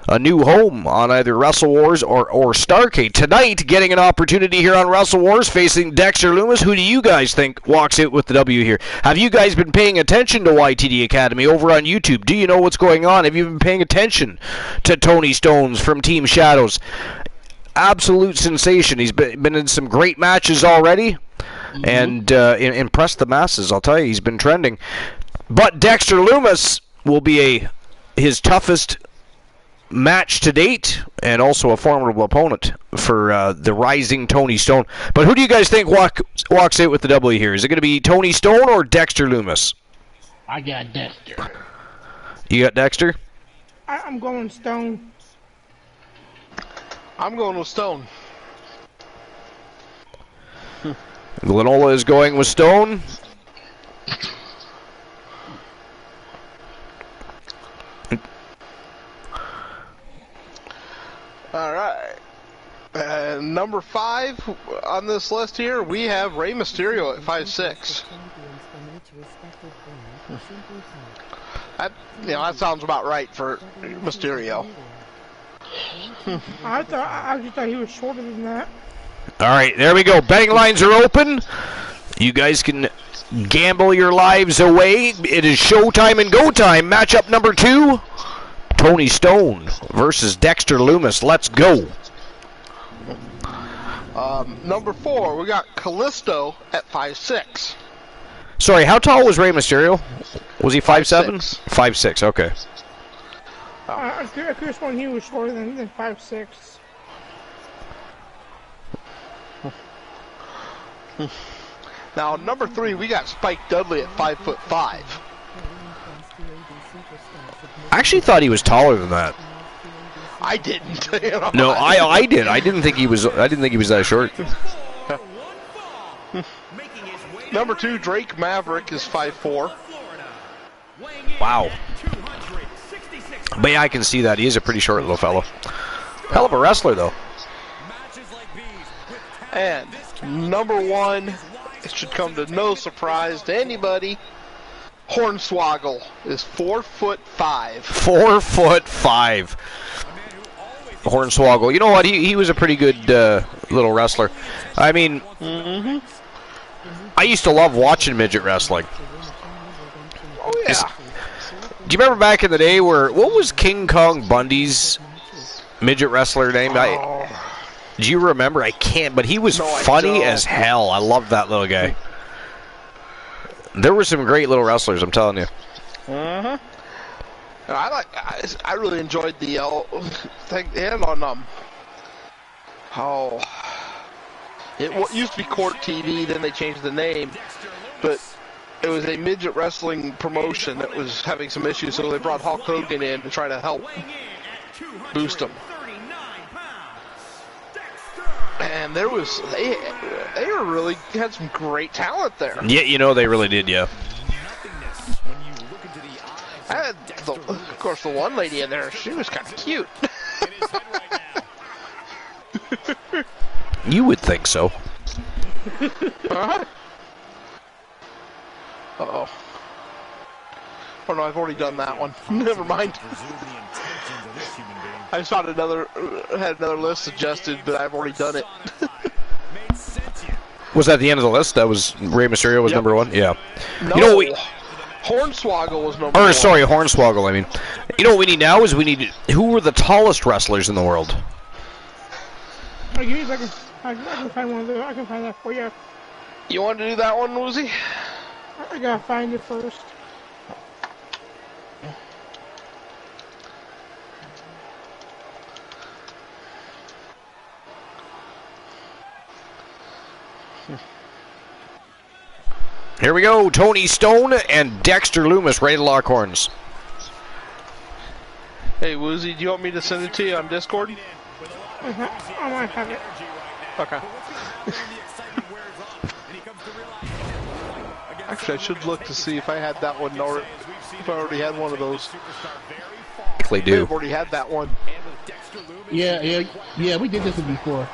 a new home on either Wrestle Wars or Starrcade. Tonight, getting an opportunity here on Wrestle Wars, facing Dexter Loomis. Who do you guys think walks out with the W here? Have you guys been paying attention to YTD Academy over on YouTube? Do you know what's going on? Have you been paying attention to Tony Stones from Team Shadows? Absolute sensation. He's been in some great matches already and impressed the masses. I'll tell you, he's been trending. But Dexter Loomis will be his toughest match to date, and also a formidable opponent for the rising Tony Stone. But who do you guys think walks out with the W here? Is it going to be Tony Stone or Dexter Loomis? I got Dexter. You got Dexter? I'm going Stone. I'm going with Stone. Glenola is going with Stone. All right. Number 5 on this list here, we have Rey Mysterio at 5'6". That sounds about right for Mysterio. I just thought he was shorter than that. All right, there we go. Betting lines are open. You guys can gamble your lives away. It is showtime and go time. Matchup number 2. Tony Stone versus Dexter Loomis. Let's go. Number 4, we got Kalisto at 5'6". Sorry, how tall was Rey Mysterio? Was he 5'7"? 5'6", okay. I could have sworn he was shorter than 5'6". Now, number 3, we got Spike Dudley at 5'5". I actually thought he was taller than that. I didn't. No, I did. I didn't think he was that short. Number 2, Drake Maverick is 5'4". Wow. But yeah, I can see that. He is a pretty short little fellow. Hell of a wrestler, though. And number 1 it should come to no surprise to anybody. Hornswoggle is 4'5". 4'5". Hornswoggle. You know what? He was a pretty good little wrestler. I mean, I used to love watching midget wrestling. Oh yeah. Do you remember back in the day what was King Kong Bundy's midget wrestler name? Do you remember? I can't, but he was funny as hell. I loved that little guy. There were some great little wrestlers, I'm telling you. I really enjoyed the thing they had on it used to be Court TV, then they changed the name, but it was a midget wrestling promotion that was having some issues, so they brought Hulk Hogan in to try to help boost them. And there was they were really had some great talent there. Yeah, you know they really did, yeah. I had of course the one lady in there, she was kind of cute. You would think so. Uh-huh. Uh-oh. Oh no, I've already done that one. Never mind. I just had another list suggested, but I've already done it. Was that the end of the list? That was Rey Mysterio was number one? Yeah. No, you know what Hornswoggle was number one. Sorry, Hornswoggle, I mean. You know what we need now is who were the tallest wrestlers in the world? Give me a second. I can find one of those. I can find that for you. You want to do that one, Woozy? I gotta find it first. Here we go, Tony Stone and Dexter Loomis ready to lock horns. Hey, Woozy, do you want me to send it to you on Discord? I might have it. Okay. Actually, I should look to see if I had that one, or if I already had one of those. Likely do. I've already had that one. Yeah, we did this one before.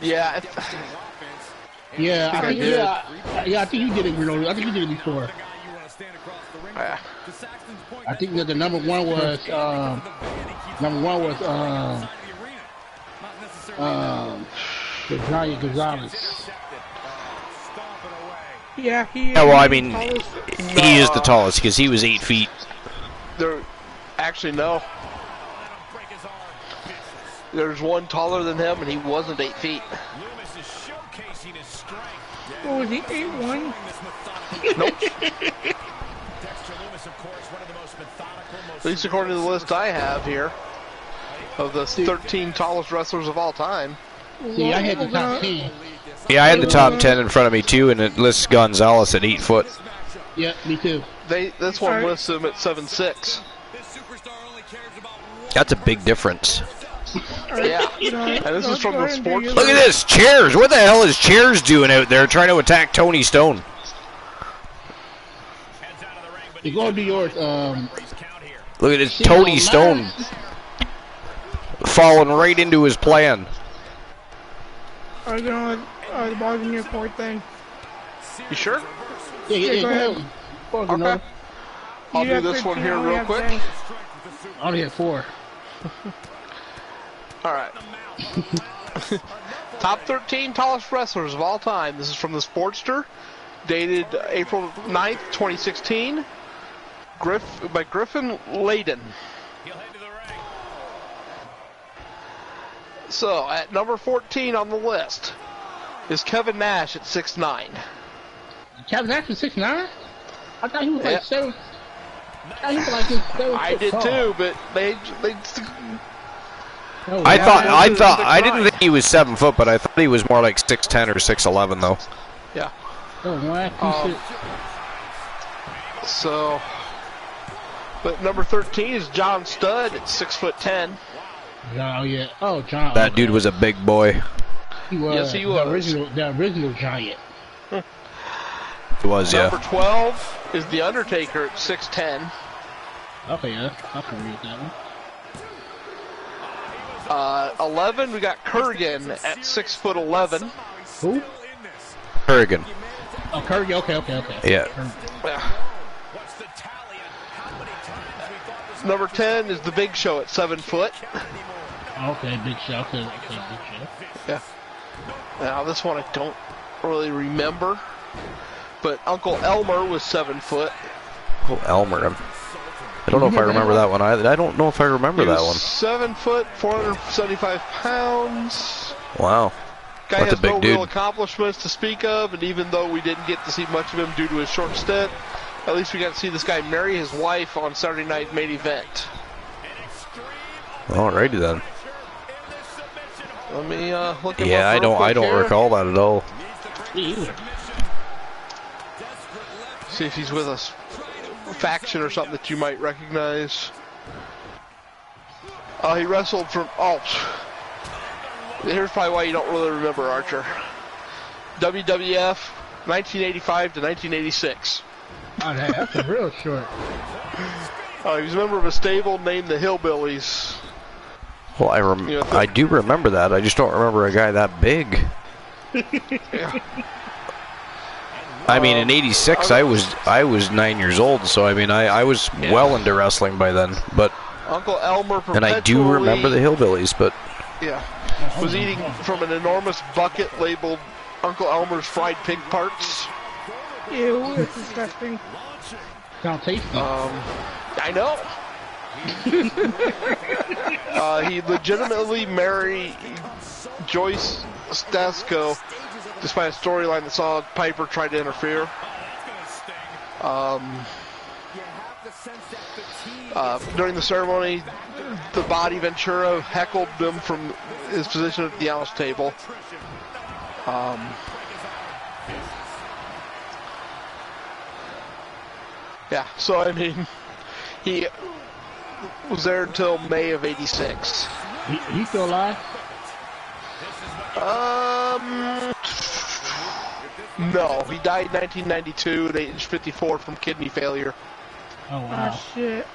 Yeah. Yeah, I think, did. I think you did it, Bruno. I think you did it before. Yeah. I think that the number one was the Giant Gonzalez. Yeah, well, I mean, he is the tallest because he was 8 feet. Actually, no. There's one taller than him, and he wasn't 8 feet. What was he, 8'1"? Nope. At least according to the list I have here of the 13 tallest wrestlers of all time. See, I had the top 10. Yeah, I had the top 10 in front of me too, and it lists Gonzalez at 8 foot. Yeah, me too. This one lists him at 7'6". That's a big difference. Yeah, and this is from the sports. Look at this, Chairs. What the hell is Chairs doing out there trying to attack Tony Stone? You're going to do yours. Look at this, Tony Stone falling right into his plan. Are you going to the balls in your court thing? You sure? Yeah, go ahead. Okay. I'll do this one here real quick. I only have 4. All right. Top 13 tallest wrestlers of all time. This is from the Sportster, dated April 9th, 2016. By Griffin Layden. So, at number 14 on the list is Kevin Nash at 6'9". Kevin Nash was 6'9"? I thought he was like 7. I did too, but they I didn't think he was 7 foot, but I thought he was more like 6'10" or 6'11" though. Yeah. Oh, so, but number 13 is John Studd at 6'10". Oh yeah. Oh, John. That dude was a big boy. He was. Yes, he was. The original Giant. He was, yeah. Number 12 is The Undertaker at 6'10". Okay, yeah. I can read that one. 11, we got Kurgan at 6'11". Who? Kurgan. Oh, Curry. Okay. Yeah. Number 10 is the Big Show at 7 foot. Okay, Big Show. Okay, Big Show. Yeah. Now this one I don't really remember, but Uncle Elmer was 7 foot. Oh, Elmer. I don't know if I remember that one either. I don't know if I remember He that was one. 7 foot, 475 pounds. Wow. Guy That's has a big no dude. real accomplishments to speak of, and even though we didn't get to see much of him due to his short stint, at least we got to see this guy marry his wife on Saturday Night Main Event. Alrighty then. Let me look him Yeah, up real I quick don't here. recall that at all. Me either. See if he's with us. Faction or something that you might recognize. He wrestled from. Oh, here's probably why you don't really remember Archer. WWF, 1985 to 1986. Oh, that's a real short. He was a member of a stable named the Hillbillies. Well, I do remember that. I just don't remember a guy that big. Yeah. I mean, in '86, I was 9 years old, so I mean, I was well into wrestling by then. But Uncle Elmer and I do remember the Hillbillies, but Yeah. Was eating from an enormous bucket labeled Uncle Elmer's fried pig parts. Ew, it's disgusting. Sounds tasty. I know. He legitimately married Joyce Stasco, despite a storyline that saw Piper try to interfere. During the ceremony, the Body Ventura heckled him from his position at the announce table. Yeah, so I mean, he was there until May of '86. He still alive? No, he died in 1992 at age 54 from kidney failure. Oh, wow. Oh, shit.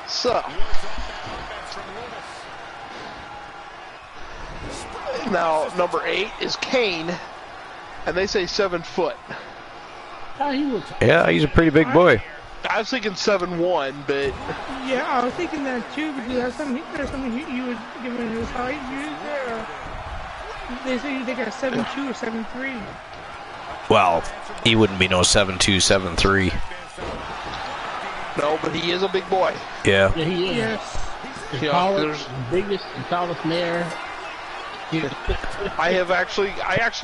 So, now number 8 is Kane, and they say 7 foot. He was. yeah, he's a pretty big boy. I was thinking 7'1", but Yeah, I was thinking that too, because there's something you would give him his height. They say you think at 7'2" or 7'3". Well, he wouldn't be no 7'2", 7'3". no, but he is a big boy. Yeah. Yeah, he is. Yes. The Yeah, tallest, there's- the biggest, the tallest mayor. I actually.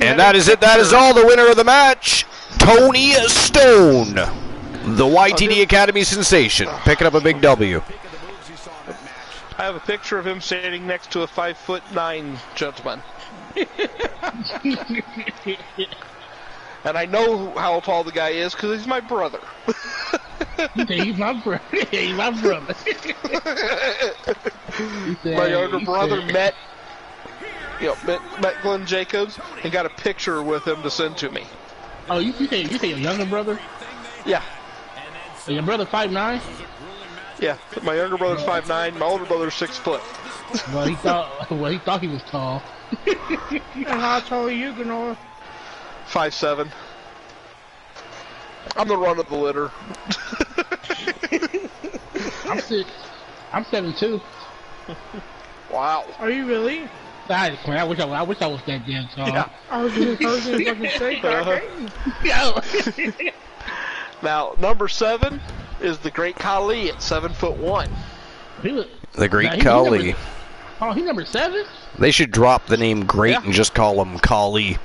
And that is it. That is all. The winner of the match, Tony Stone, the YTD Academy sensation, picking up a big W. I have a picture of him standing next to a 5'9" gentleman. And I know how tall the guy is because he's my brother. He's my brother. He's my brother. My younger brother met Glenn Jacobs and got a picture with him to send to me. Oh, you say your younger brother? Yeah, So your brother 5'9"? yeah. My younger brother's 5'9". My older brother's 6 foot. Well, he thought he was tall. And how tall are you, Ganola? 5'7". I'm the run of the litter. I'm 6. I'm 7'2". Wow. Are you really? I wish I was that damn tall. Yeah. I was gonna fucking say that. Now, number 7 is the Great Khali at 7'1". He was, The Great Nah, he Khali. he's number 7? They should drop the name Great Yeah. and just call him Khali.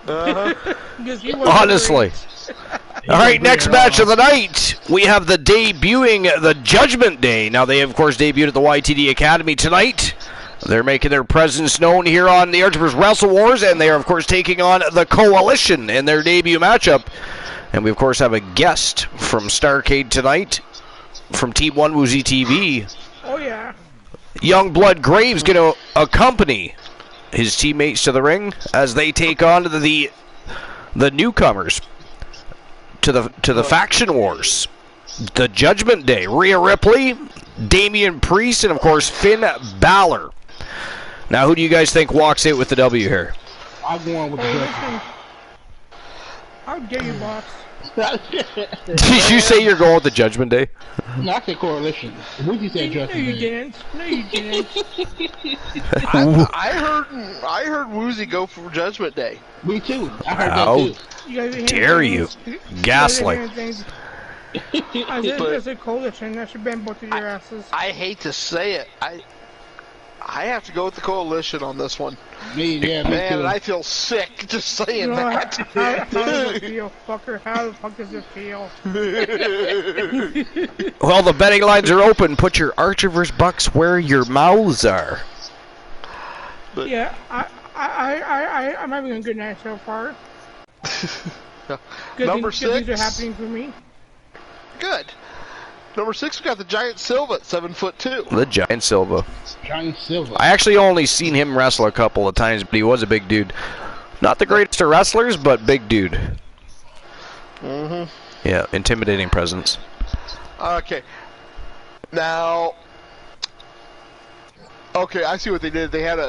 Because he was Honestly. All right, next match of the night, we have the debuting the Judgment Day. Now, they, of course, debuted at the YTD Academy tonight. They're making their presence known here on the Archibald's Wrestle Wars, and they are, of course, taking on the Coalition in their debut matchup. And we, of course, have a guest from Starrcade tonight from Team 1 Woozy TV. Oh, yeah. Youngblood Graves going to accompany his teammates to the ring as they take on the newcomers to the Faction Wars. The Judgment Day, Rhea Ripley, Damian Priest, and of course Finn Balor. Now, who do you guys think walks out with the W here? I'm going with the Listen, how dare you, boss? Did you say you're going with the Judgment Day? No, I said Coalition. Woozy said No, Judgment you Day. didn't. No, you didn't. I heard Woozy go for Judgment Day. Me too. I heard How that too. You guys are hearing dare you? things- Gaslight. you guys are hearing things. I said coalition. That should ban both of your asses. I hate to say it. I have to go with the Coalition on this one. Me Man, too. and I feel sick just saying You know, that. how does it feel, fucker? How the fuck does it feel? Well, the betting lines are open. Put your Archivers bucks where your mouths are. Yeah, I'm having a good night so far. Number Good 6. things are happening for me. Good. Number 6, we got the Giant Silva at 7'2". The Giant Silva. Giant Silver. I actually only seen him wrestle a couple of times, but he was a big dude. Not the greatest of wrestlers, but big dude. Yeah, intimidating presence. Okay. Now, okay, I see what they did. They had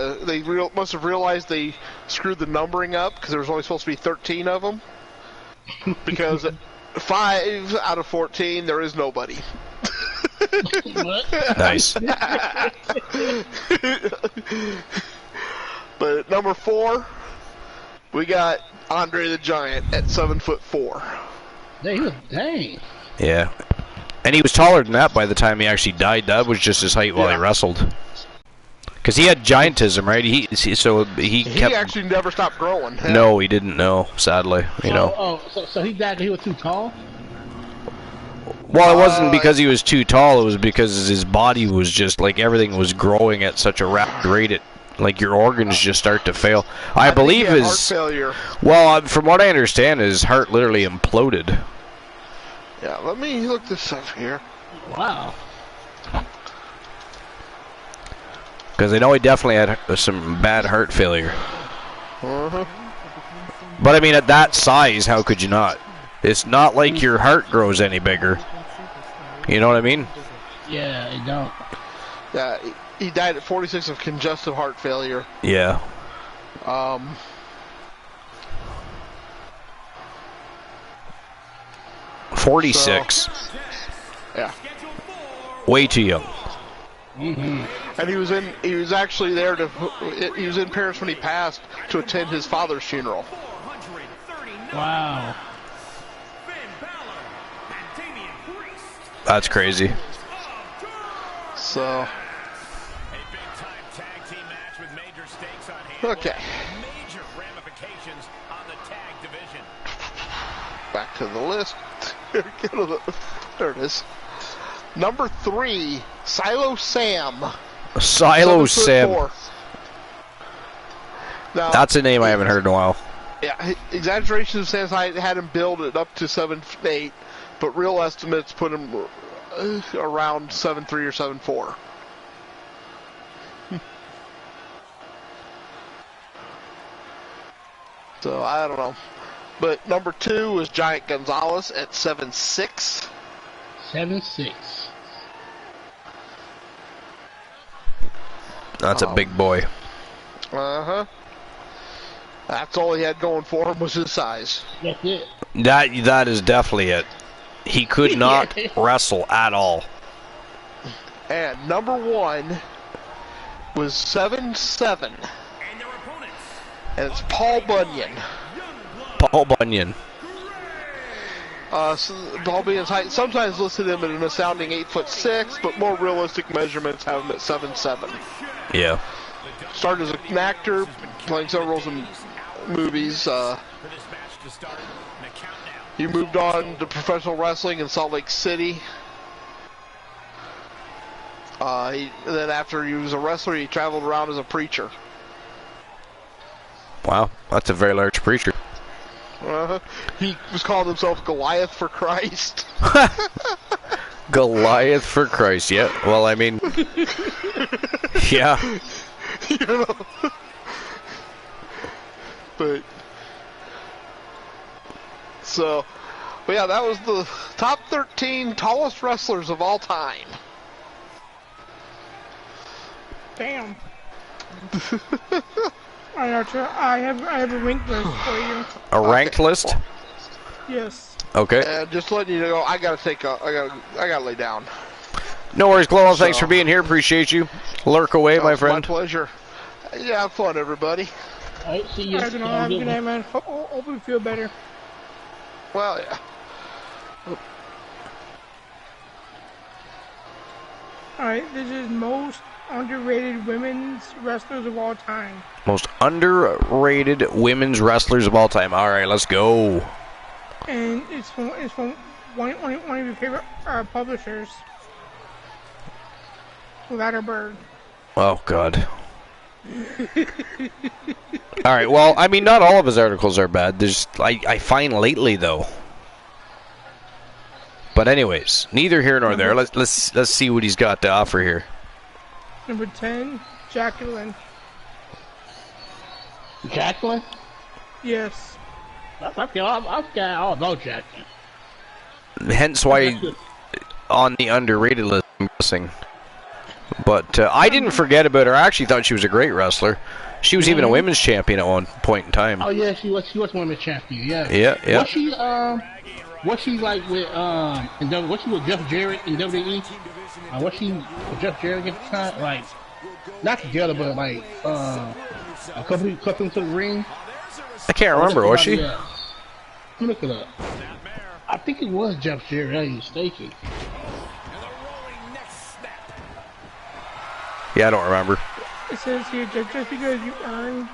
must have realized they screwed the numbering up because there was only supposed to be 13 of them. Because 5 out of 14, there is nobody. Nice. But at number 4, we got Andre the Giant at 7'4". Dang. Yeah. And he was taller than that by the time he actually died. That was just his height while he wrestled. Because he had giantism, right? He kept... actually never stopped growing. No, he didn't know, sadly. You know. So he died because he was too tall? Well, it wasn't because he was too tall. It was because his body was just, like, everything was growing at such a rapid rate. Like, your organs just start to fail. I believe he had his... heart failure. Well, from what I understand, his heart literally imploded. Yeah, let me look this up here. Wow. Because I know he definitely had some bad heart failure. Uh-huh. But, I mean, at that size, how could you not? It's not like your heart grows any bigger. You know what I mean? Yeah, it don't. Yeah, he died at 46 of congestive heart failure. Yeah. 46. Yeah. Way too young. And he was actually there he was in Paris when he passed to attend his father's funeral. Wow. That's crazy. So, okay. Major ramifications on the tag division. Back to the list. There it is. Number 3, Silo Sam. Silo Sam. 7'4". Now, That's a name I haven't heard in a while. yeah, exaggeration of Sam's height had him build it up to 7'8", but real estimates put him around 7'3" or 7'4". So, I don't know. But number 2 was Giant Gonzalez at 7'6". 7'6". That's a big boy. Uh-huh. That's all he had going for him was his size. That's it. That is definitely it. He could not wrestle at all. And number 1 was 7'7". And their opponents, And it's Paul Bunyan. Paul Bunyan. Paul Bunyan's height sometimes listed him at an astounding 8'6", but more realistic measurements have him at 7'7". Yeah. Started as an actor, playing several roles in movies. He moved on to professional wrestling in Salt Lake City. Then after he was a wrestler, he traveled around as a preacher. Wow, that's a very large preacher. He was calling himself Goliath for Christ. Goliath for Christ, yeah. Well, I mean, yeah. You know? But yeah, that was the top 13 tallest wrestlers of all time. Damn. I have a ranked list for you. A ranked list? Yes. Okay. Just letting you know, I gotta lay down. No worries, Glow. Thanks for being here. Appreciate you. Lurk away, my friend. My pleasure. Yeah, have fun, everybody. All right, see you. Have a good night, man. Hope you feel better. Well, yeah. Alright, this is most underrated women's wrestlers of all time. Most underrated women's wrestlers of all time. All right, let's go. And it's from one of your favorite publishers, Ladderberg. Oh, God. All right, well, I mean, not all of his articles are bad. There's, I find lately, though. But anyways, neither here nor there. Let's see what he's got to offer here. Number 10, Jacqueline. Jacqueline? Yes. I've got all about Jacqueline. Hence why on the underrated list, I'm guessing. But I didn't forget about her. I actually thought she was a great wrestler. She was even a women's champion at one point in time. Oh yeah, she was women's champion. Yeah. Yeah. Was she like with was she with Jeff Jarrett in WWE? Was she with Jeff Jarrett at the time? Like not together, but like a couple into the ring. I can't remember. Was she? Let me look it up. I think it was Jeff Jarrett. I ain't mistaken. Yeah, I don't remember. It says here, just because you earned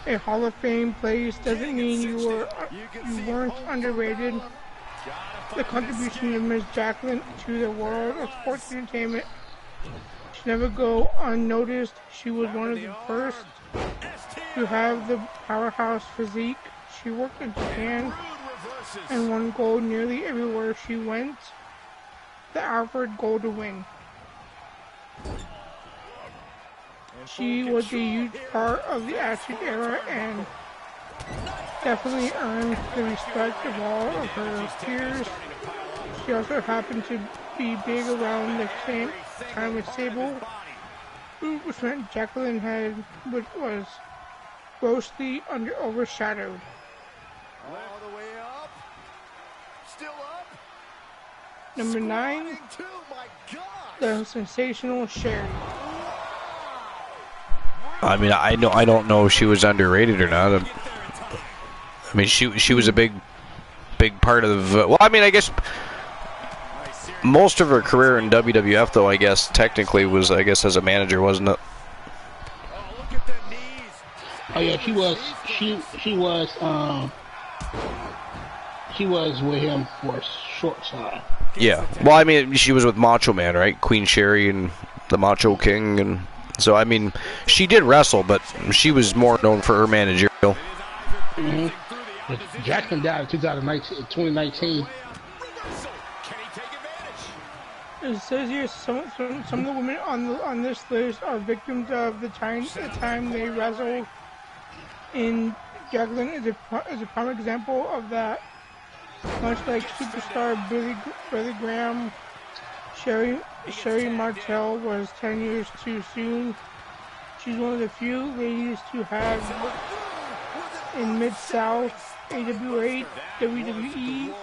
a Hall of Fame place doesn't mean you weren't underrated. The contribution of Ms. Jacqueline to the world of sports entertainment should never go unnoticed. She was one of the first to have the powerhouse physique. She worked in Japan and won gold nearly everywhere she went. The Alfred Gold to win. She was a huge part of the Attitude Era and definitely earned the respect of all of her peers. She also happened to be big around the same time as Sable, which meant Jacqueline was grossly overshadowed. All the way up. Still up. Number 9, the sensational Sherry. I mean, I don't know if she was underrated or not. I mean, she was a big part of. Well, I mean, I guess most of her career in WWF, though, I guess technically was, I guess, as a manager, wasn't it? Oh yeah, she was with him for a short time. Yeah. Well, I mean, she was with Macho Man, right? Queen Sherry and the Macho King, and so I mean, she did wrestle, but she was more known for her managerial. Jackson died in 2019. It says here some of the women on this list are victims of the time they wrestled. And Jacqueline is a prime example of that. Much like superstar Billy Graham, Sherry Martel was 10 years too soon. She's one of the few ladies to have in Mid-South, AWA, WWE,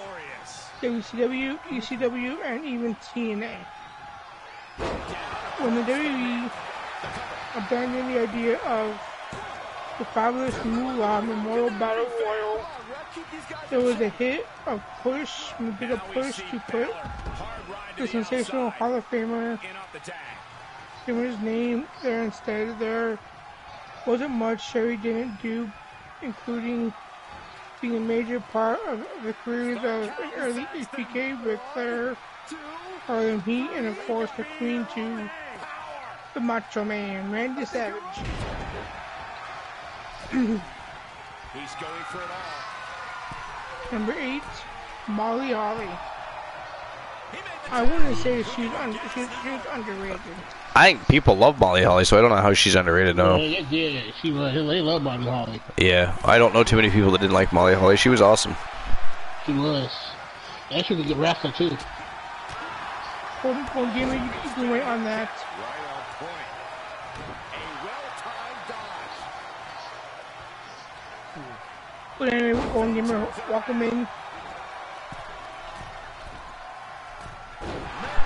WCW, ECW, and even TNA. When the WWE abandoned the idea of the fabulous Moolah Memorial Battle Royal, there was a push to put the sensational Hall of Famer's name there instead. There wasn't much Sherry didn't do, including being a major part of the careers of early HBK, Ric Flair, Harlem Heat, and of course the Queen to the Macho Man, Randy Savage. He's going for it all. Number 8, Molly Holly. I wouldn't say she's underrated. I think people love Molly Holly, so I don't know how she's underrated. No. Yeah, she was. They love Molly Holly. Yeah, I don't know too many people that didn't like Molly Holly. She was awesome. She was. And she was a good wrestler too. Hold Jimmy, you can wait on that. But anyway, Golden Gamer, welcome in.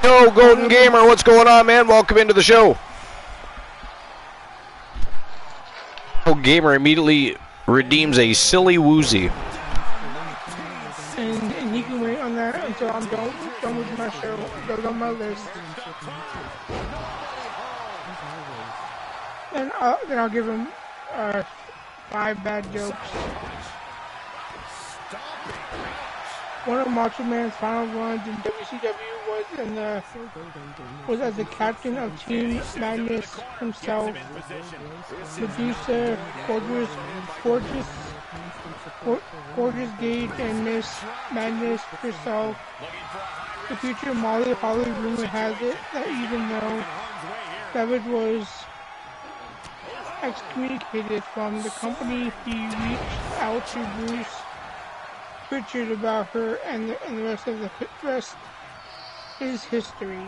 Yo, Golden Gamer, what's going on, man? Welcome into the show. Golden Gamer immediately redeems a silly woozy. And you can wait on that until I'm done with my show. Goes on my list. And then I'll give him 5 bad jokes. One of Macho Man's final runs in WCW was as the captain of Team Madness himself. Medusa, Gorgeous Gage, and Miss Madness herself. The future Molly Holly rumor has it that even though Savage was excommunicated from the company, he reached out to Bruce Pritchard about her, and the rest is history.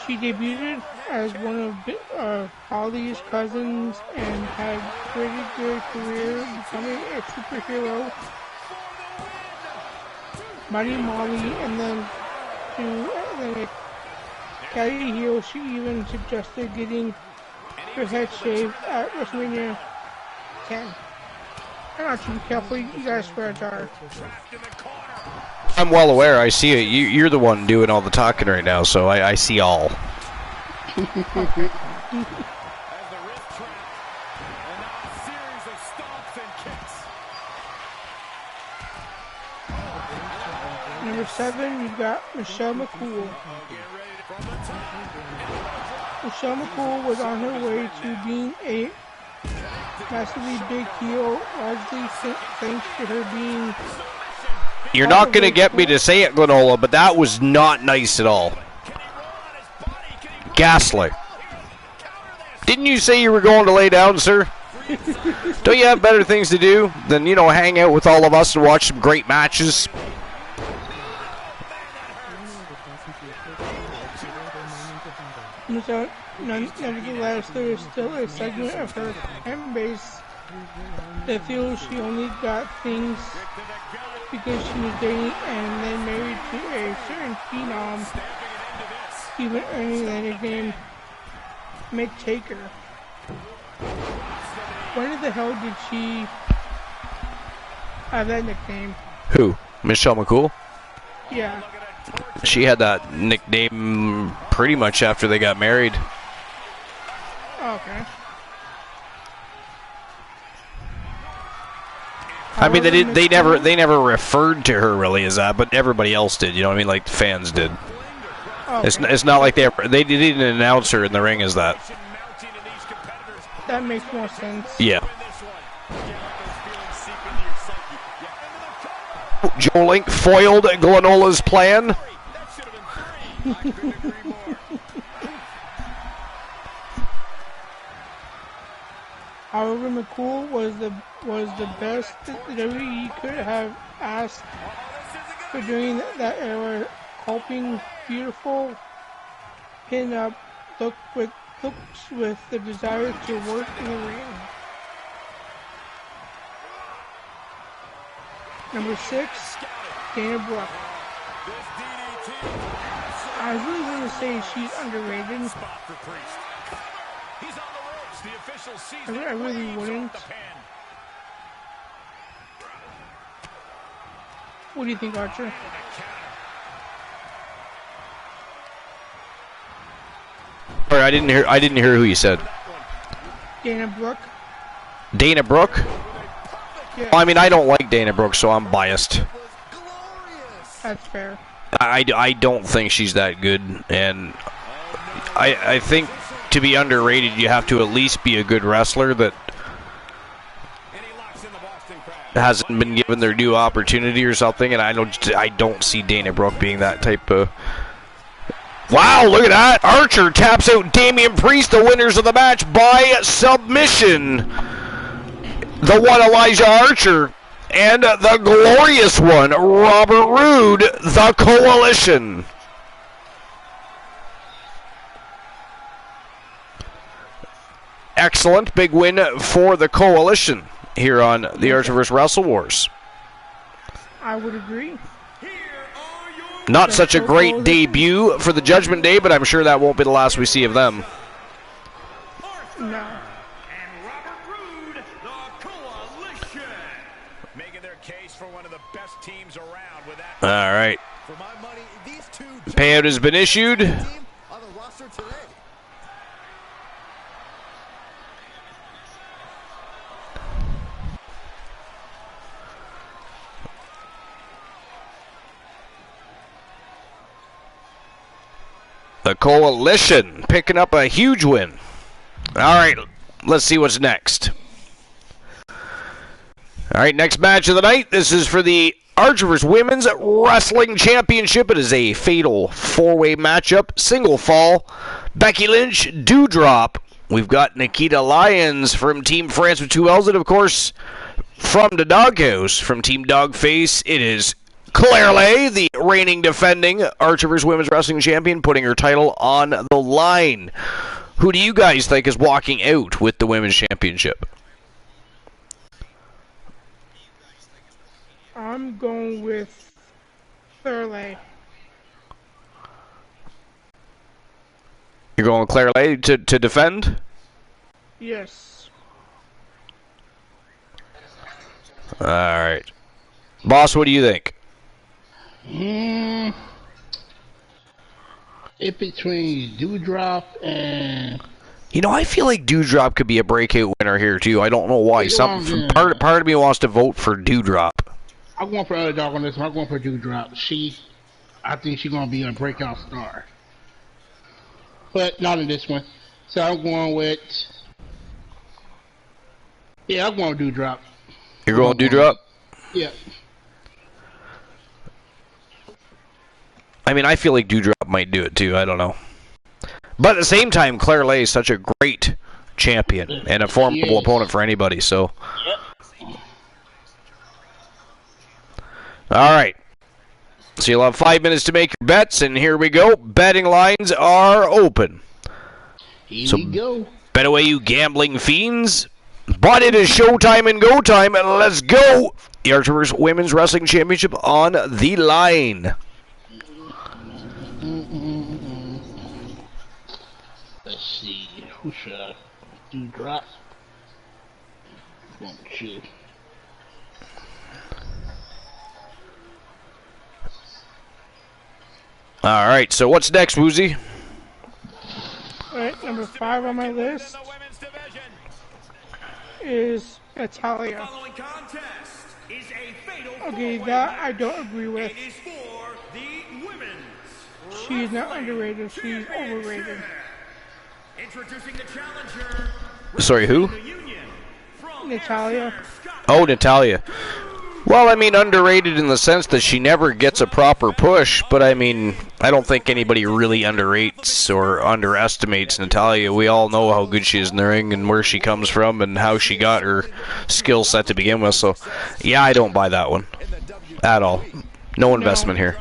She debuted as one of Holly's cousins and had a pretty good career, becoming a superhero, Mighty Molly, and then a catty heel. She even suggested getting her head shaved at WrestleMania 10. I'm not too careful, you guys swear jar. I'm well aware, I see it. You're the one doing all the talking right now, so I see all. Number 7, you've got Michelle McCool. Michelle McCool was on her way to being a massively big heel, largely thanks to her being... You're not going to get me to say it, Glenola, but that was not nice at all. Ghastly. Didn't you say you were going to lay down, sir? Don't you have better things to do than, hang out with all of us and watch some great matches? Nevertheless, there is still a segment of her fan base that feels she only got things because she was dating and then married to a certain phenom, even earning the nickname McTaker. When the hell did she have that nickname? Who? Michelle McCool? Yeah. She had that nickname pretty much after they got married. Okay. I mean, they never referred to her really as that, but everybody else did. You know what I mean? Like the fans did. Oh, It's not like they didn't announce her in the ring as that. That makes more sense. Yeah. Joe Link foiled Glenola's plan. However, McCool was the best that WWE could have asked for during that era, helping beautiful pin-up looks with the desire to work in the ring. Number 6, Dana Brooke. I was really going to say she's underrated. I really wouldn't. What do you think, Archer? Sorry, I didn't hear who you said. Dana Brooke. Dana Brooke? Yeah. Well, I mean, I don't like Dana Brooke, so I'm biased. That's fair. I don't think she's that good, and I think to be underrated, you have to at least be a good wrestler that hasn't been given their due opportunity or something, and I don't see Dana Brooke being that type of... Wow, look at that! Archer taps out Damian Priest, the winners of the match by submission. The one, Elijah Archer, and the glorious one, Robert Roode, the Coalition. Excellent, big win for the Coalition here on the Archer vs. Wrestle Wars. I would agree. Not such a great debut for the Judgment Day, but I'm sure that won't be the last we see of them. No. All right. Payout has been issued. The Coalition picking up a huge win. All right, let's see what's next. All right, next match of the night. This is for the Archer vs. Women's Wrestling Championship. It is a fatal four-way matchup. Single fall. Becky Lynch, Dewdrop. We've got Nikita Lyons from Team France with 2 L's. And, of course, from the Doghouse, from Team Dogface, it is Claire Lay, the reigning defending Archer vs. Women's Wrestling Champion, putting her title on the line. Who do you guys think is walking out with the Women's Championship? I'm going with Claire Lay. You're going with Claire Lay to defend? Yes. All right. Boss, what do you think? It's between Dewdrop and... You know, I feel like Dewdrop could be a breakout winner here, too. I don't know why. Part of me wants to vote for Dewdrop. I'm going for underdog on this one. I'm going for Dewdrop. I think she's going to be a breakout star. But not in this one. So I'm going with... Yeah, I'm going with Dewdrop. You're going Dewdrop? Yeah. I mean, I feel like Dewdrop might do it, too. I don't know. But at the same time, Claire Lay is such a great champion and a formidable opponent for anybody, so... Yep. All right. So you'll have 5 minutes to make your bets, and here we go. Betting lines are open. Here we go. Bet away, you gambling fiends. But it is showtime and go time, and let's go. The Archer vs. Women's Wrestling Championship on the line. Let's see. Who should I do drop? Going with you. All right, so what's next, Woozy? Alright, number 5 on my list is Natalia. Okay, that I don't agree with. She's not underrated, she's overrated. Sorry, who? Natalia. Oh, Natalia. Well, I mean, underrated in the sense that she never gets a proper push, but I mean, I don't think anybody really underrates or underestimates Natalia. We all know how good she is in the ring and where she comes from and how she got her skill set to begin with, so yeah, I don't buy that one at all. No investment here.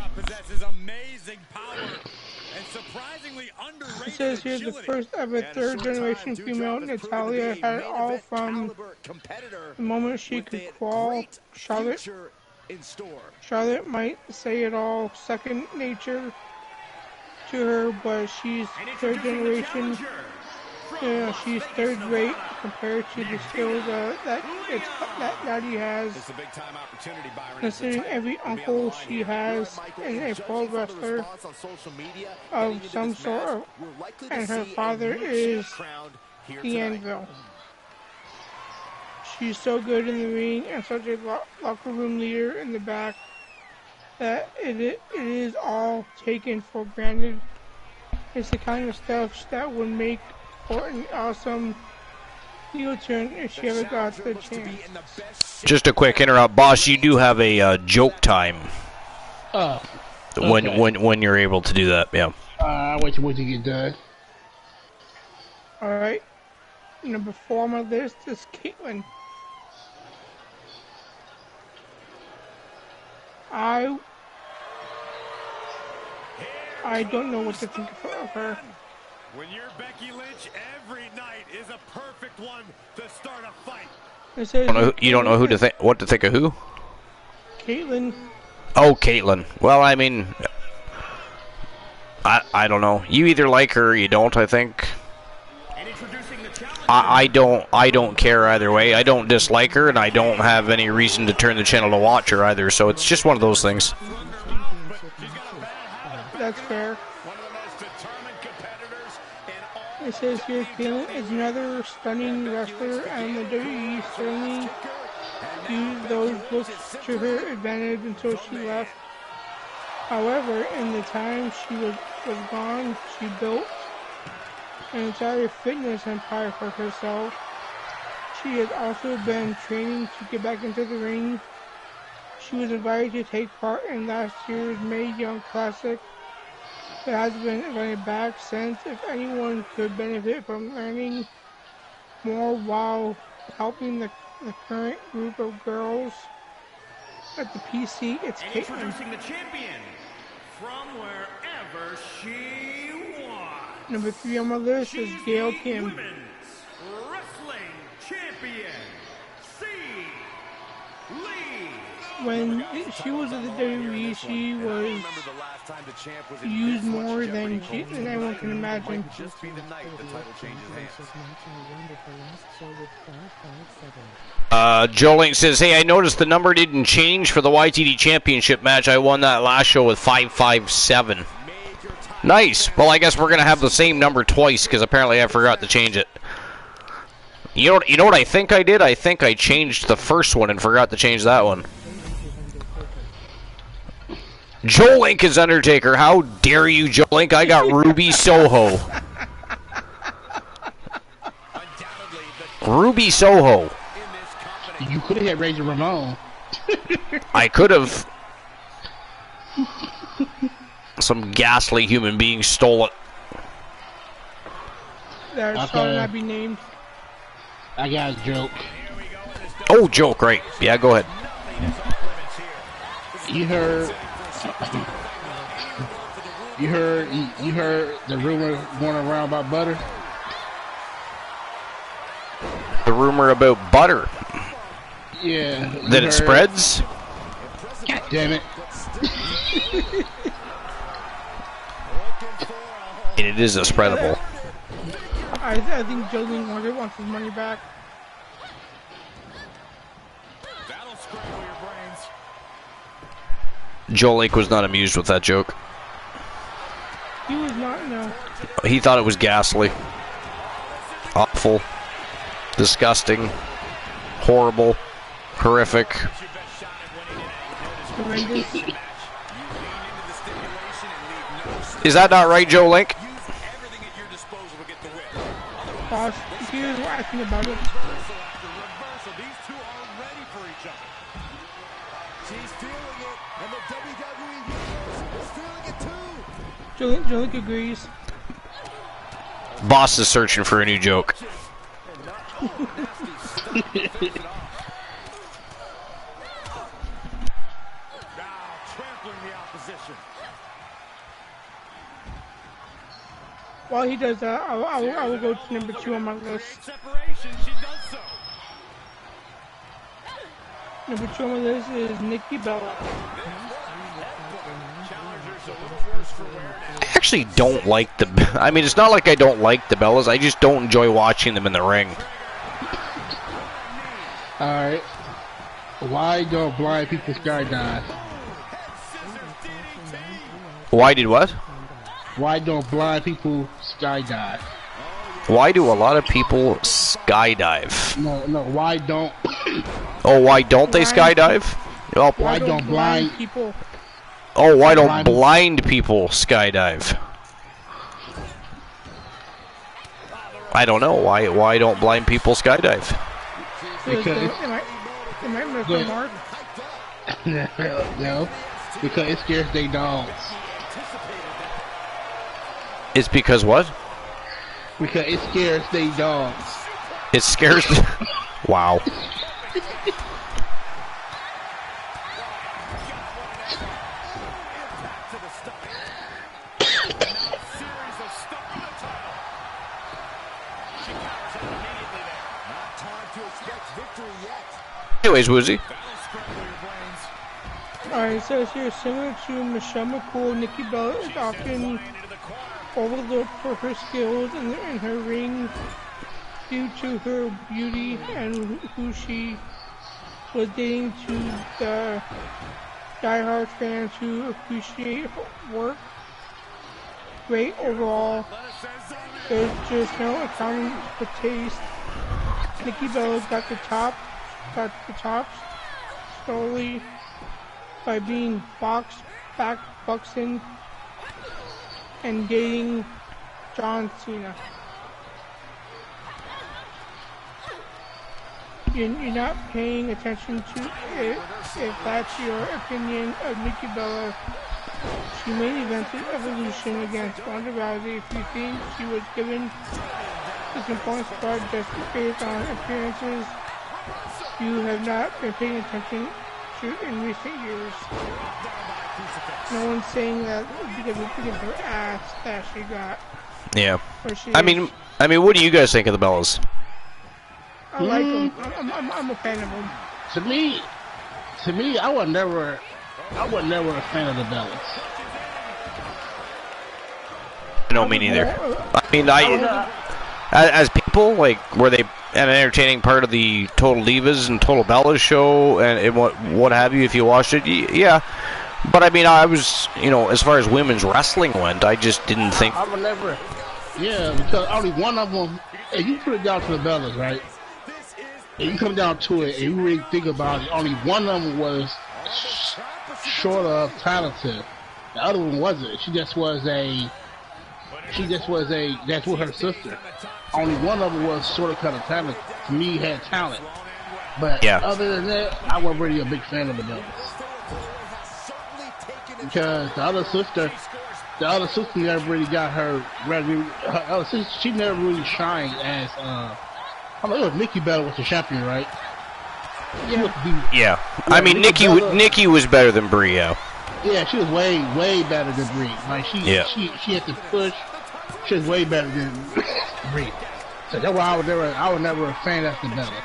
It says here the first ever third-generation female, Natalia had it all from the moment she could crawl. Charlotte might say it all second nature to her, but she's third generation. She's third rate compared to the skills that Daddy has. Considering every uncle she has in a pro wrestler of some sort, and her father is the Anvil. She's so good in the ring and such a locker room leader in the back that it is all taken for granted. It's the kind of stuff that would make for an awesome heel turn if she ever got the chance. Just a quick interrupt, boss. You do have a joke time. Oh. Okay. When you're able to do that, yeah. I'll wait till you get done. All right. Number 4 on my list is Caitlyn. I don't know what to think of her. When you're Becky Lynch, every night is a perfect one to start a fight. It says You don't know who to think, what to think of who? Caitlyn. Oh, Caitlyn. Well, I mean, I don't know. You either like her or you don't, I think. I don't care either way. I don't dislike her, and I don't have any reason to turn the channel to watch her either. So it's just one of those things. That's fair. It says here, Caitlyn is another stunning wrestler, and the WWE certainly used those looks to her advantage until she left. However, in the time she was gone, she built an entire fitness empire for herself. She has also been training to get back into the ring. She was invited to take part in last year's Mae Young Classic, but has been invited back since. If anyone could benefit from learning more while helping the current group of girls at the PC, it's Caitlyn. Introducing the champion from wherever she was. Number 3 on my list is Gail Kim. Women's Wrestling Champion, C. Lee. When she was at the WWE, she was used more than anyone can imagine. Just be the night the title changes hands. Joe Link says, hey, I noticed the number didn't change for the YTD Championship match. I won that last show with 557. Nice. Well, I guess we're going to have the same number twice, because apparently I forgot to change it. You know what I think I did? I think I changed the first one and forgot to change that one. Joe Link is Undertaker. How dare you, Joe Link? I got Ruby Soho. Ruby Soho. You could have had Razor Ramon. I could have. Some ghastly human being stole it. That shall not be named. I got a joke. Oh, joke, right. Yeah, go ahead. You heard the rumor going around about butter? The rumor about butter. Yeah. That it spreads? God damn it. And it is a spreadable. I think Jolene Morgan wants his money back. That'll scramble your brains. Joe Link was not amused with that joke. He was not, no. He thought it was ghastly. Awful. Disgusting. Horrible. Horrific. Horrendous. Is that not right, Joe Link? Boss, here's what I think about it. Joe Link agrees. Boss is searching for a new joke. While he does that, I will go to number 2 on my list. Number 2 on my list is Nikki Bella. I actually don't like the... I mean, it's not like I don't like the Bellas. I just don't enjoy watching them in the ring. Alright. Why don't blind people skydive? Why did what? Why don't blind people skydive? Why do a lot of people skydive? No, why don't... Oh, why don't they skydive? Well, Why don't blind people? oh, why don't blind people skydive? I don't know. Why don't blind people skydive? Because Am I missing Mark? no, because it scares they dogs. It's because what? Because it scares they dogs. It scares... Wow. Anyways, Woozy. Alright, so here, similar to Michelle McCool, Nikki Bella is often overlooked for her skills in her ring due to her beauty and who she was dating to the diehard fans who appreciate her work. Great overall. There's just no accounting for taste. Nikki Bella got the tops slowly by being boxing and dating John Cena. You're not paying attention to it if that's your opinion of Nikki Bella. She main evented Evolution against Ronda Rousey. If you think she was given this important spot just based on appearances, you have not been paying attention to in recent years. No one's saying that because of her ass that she got. Yeah. I mean, what do you guys think of the Bellas? I like them. I'm a fan of them. To me, I was never a fan of the Bellas. No, me neither. I mean, as people, like, were they an entertaining part of the Total Divas and Total Bellas show and what have you if you watched it? Yeah. But I mean, I was, as far as women's wrestling went, I just didn't think. I would never. Yeah, because only one of them. If you put it down to the Bellas, right? And you come down to it, and you really think about it, only one of them was short of talented. The other one wasn't. That's with her sister. Only one of them was sort of kind of talented. To me, had talent. But other than that, I wasn't really a big fan of the Bellas. Because the other sister never really got her she never really shined as I mean, it was Nikki Bella was the champion, right? Yeah. I mean, Nikki was better than Brie. Yeah, she was way better than Brie. Like she had to push. She was way better than Brie. So that's why I was never a fan of the Bellas.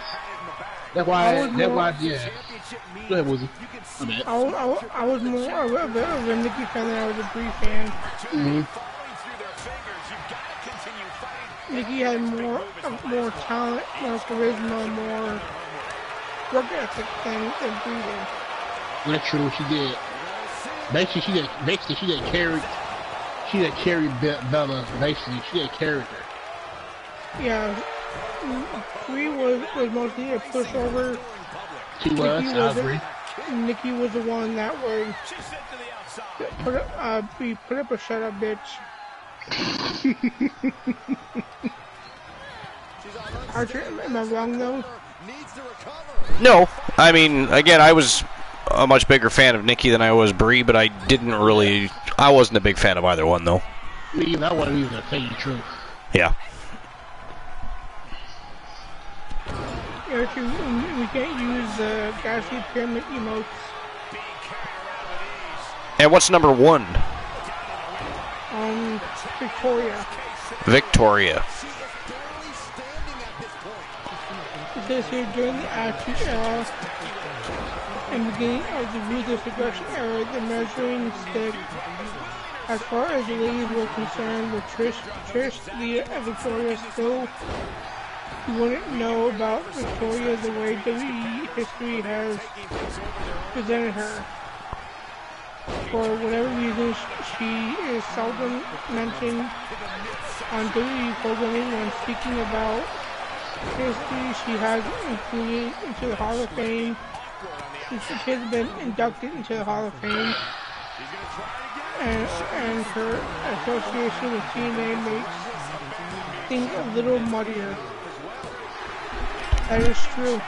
That's why. Yeah. Go ahead, Woozy. I was more of a Nikki fan than I was a Brie fan. Mm-hmm. Nikki had more talent, more charisma, more work ethic than Brie did. That's true. She did. Basically, she did carry Bella. Basically, she had carried her. Yeah, Brie was mostly a pushover. She was. I agree. Nikki was the one that would put up a shut up, bitch. Archer, am I wrong though? No, I mean, again, I was a much bigger fan of Nikki than I was Brie, but I wasn't a big fan of either one though. Me either. I wasn't even gonna tell you the truth. Yeah. Archer, we can't use the Ghastly Pyramid emotes. And what's number 1? Victoria. It says here during the Attitude Era and beginning of the Ruthless Aggression Era, the measuring stick, as far as the ladies were concerned, with Trish, Leah, and Victoria still. You wouldn't know about Victoria the way WWE history has presented her. For whatever reason, she is seldom mentioned on WWE programming when speaking about history. She has included into the Hall of Fame. She has been inducted into the Hall of Fame. And her association with TNA makes things a little muddier. That is true.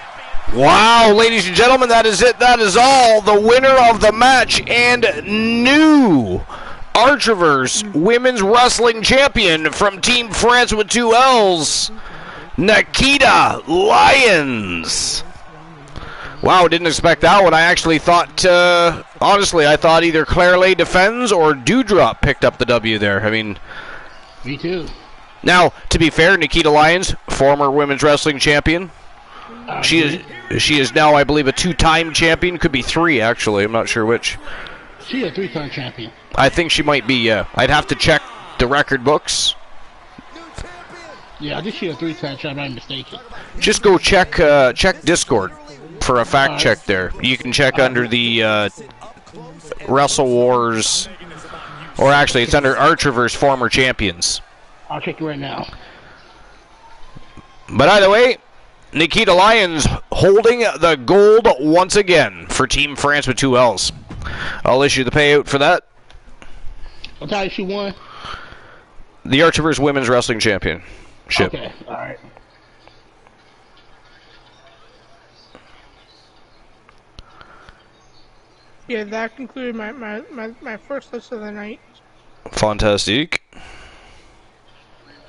Wow, ladies and gentlemen, that is it. That is all. The winner of the match and new Archerverse Women's Wrestling Champion from Team France with 2 L's, Nikita Lyons. Wow, didn't expect that one. I actually thought, honestly, I thought either Claire Lay Defends or Doudrop picked up the W there. I mean... Me too. Now, to be fair, Nikita Lyons, former Women's Wrestling Champion, she She is now, I believe, a 2-time champion. Could be 3, actually. I'm not sure which. She's a 3-time champion. I think she might be, yeah. I'd have to check the record books. Yeah, I think she's a 3-time champion, if I'm not mistaken. Just go check Discord for a fact check there. You can check under the Wrestle Wars, or actually it's under Archerverse former champions. I'll check it right now. But either way, Nikita Lyons holding the gold once again for Team France with 2 L's. I'll issue the payout for that. What time she won? The Archerverse Women's Wrestling Championship. Okay, alright. Yeah, that concluded my first list of the night. Fantastic.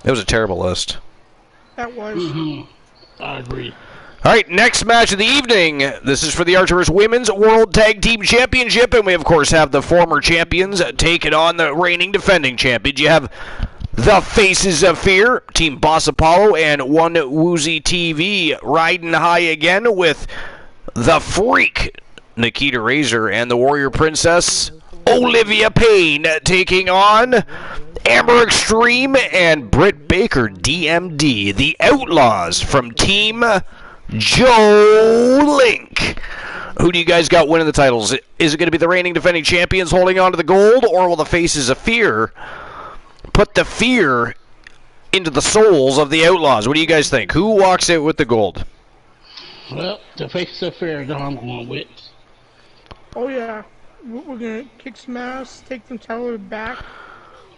It was a terrible list. That was. I agree. All right, next match of the evening. This is for the Archerverse Women's World Tag Team Championship, and we, of course, have the former champions taking on the reigning defending champions. You have the Faces of Fear, Team Boss Apollo, and One Woozy TV riding high again with the Freak, Nikita Razor, and the Warrior Princess, Olivia Payne, taking on Amber Extreme and Britt Baker, DMD, the Outlaws from Team Joe Link. Who do you guys got winning the titles? Is it going to be the reigning defending champions holding on to the gold, or will the Faces of Fear put the fear into the souls of the Outlaws? What do you guys think? Who walks out with the gold? Well, the Faces of Fear is what I'm going with. Oh yeah, we're gonna kick some ass, take them titles back,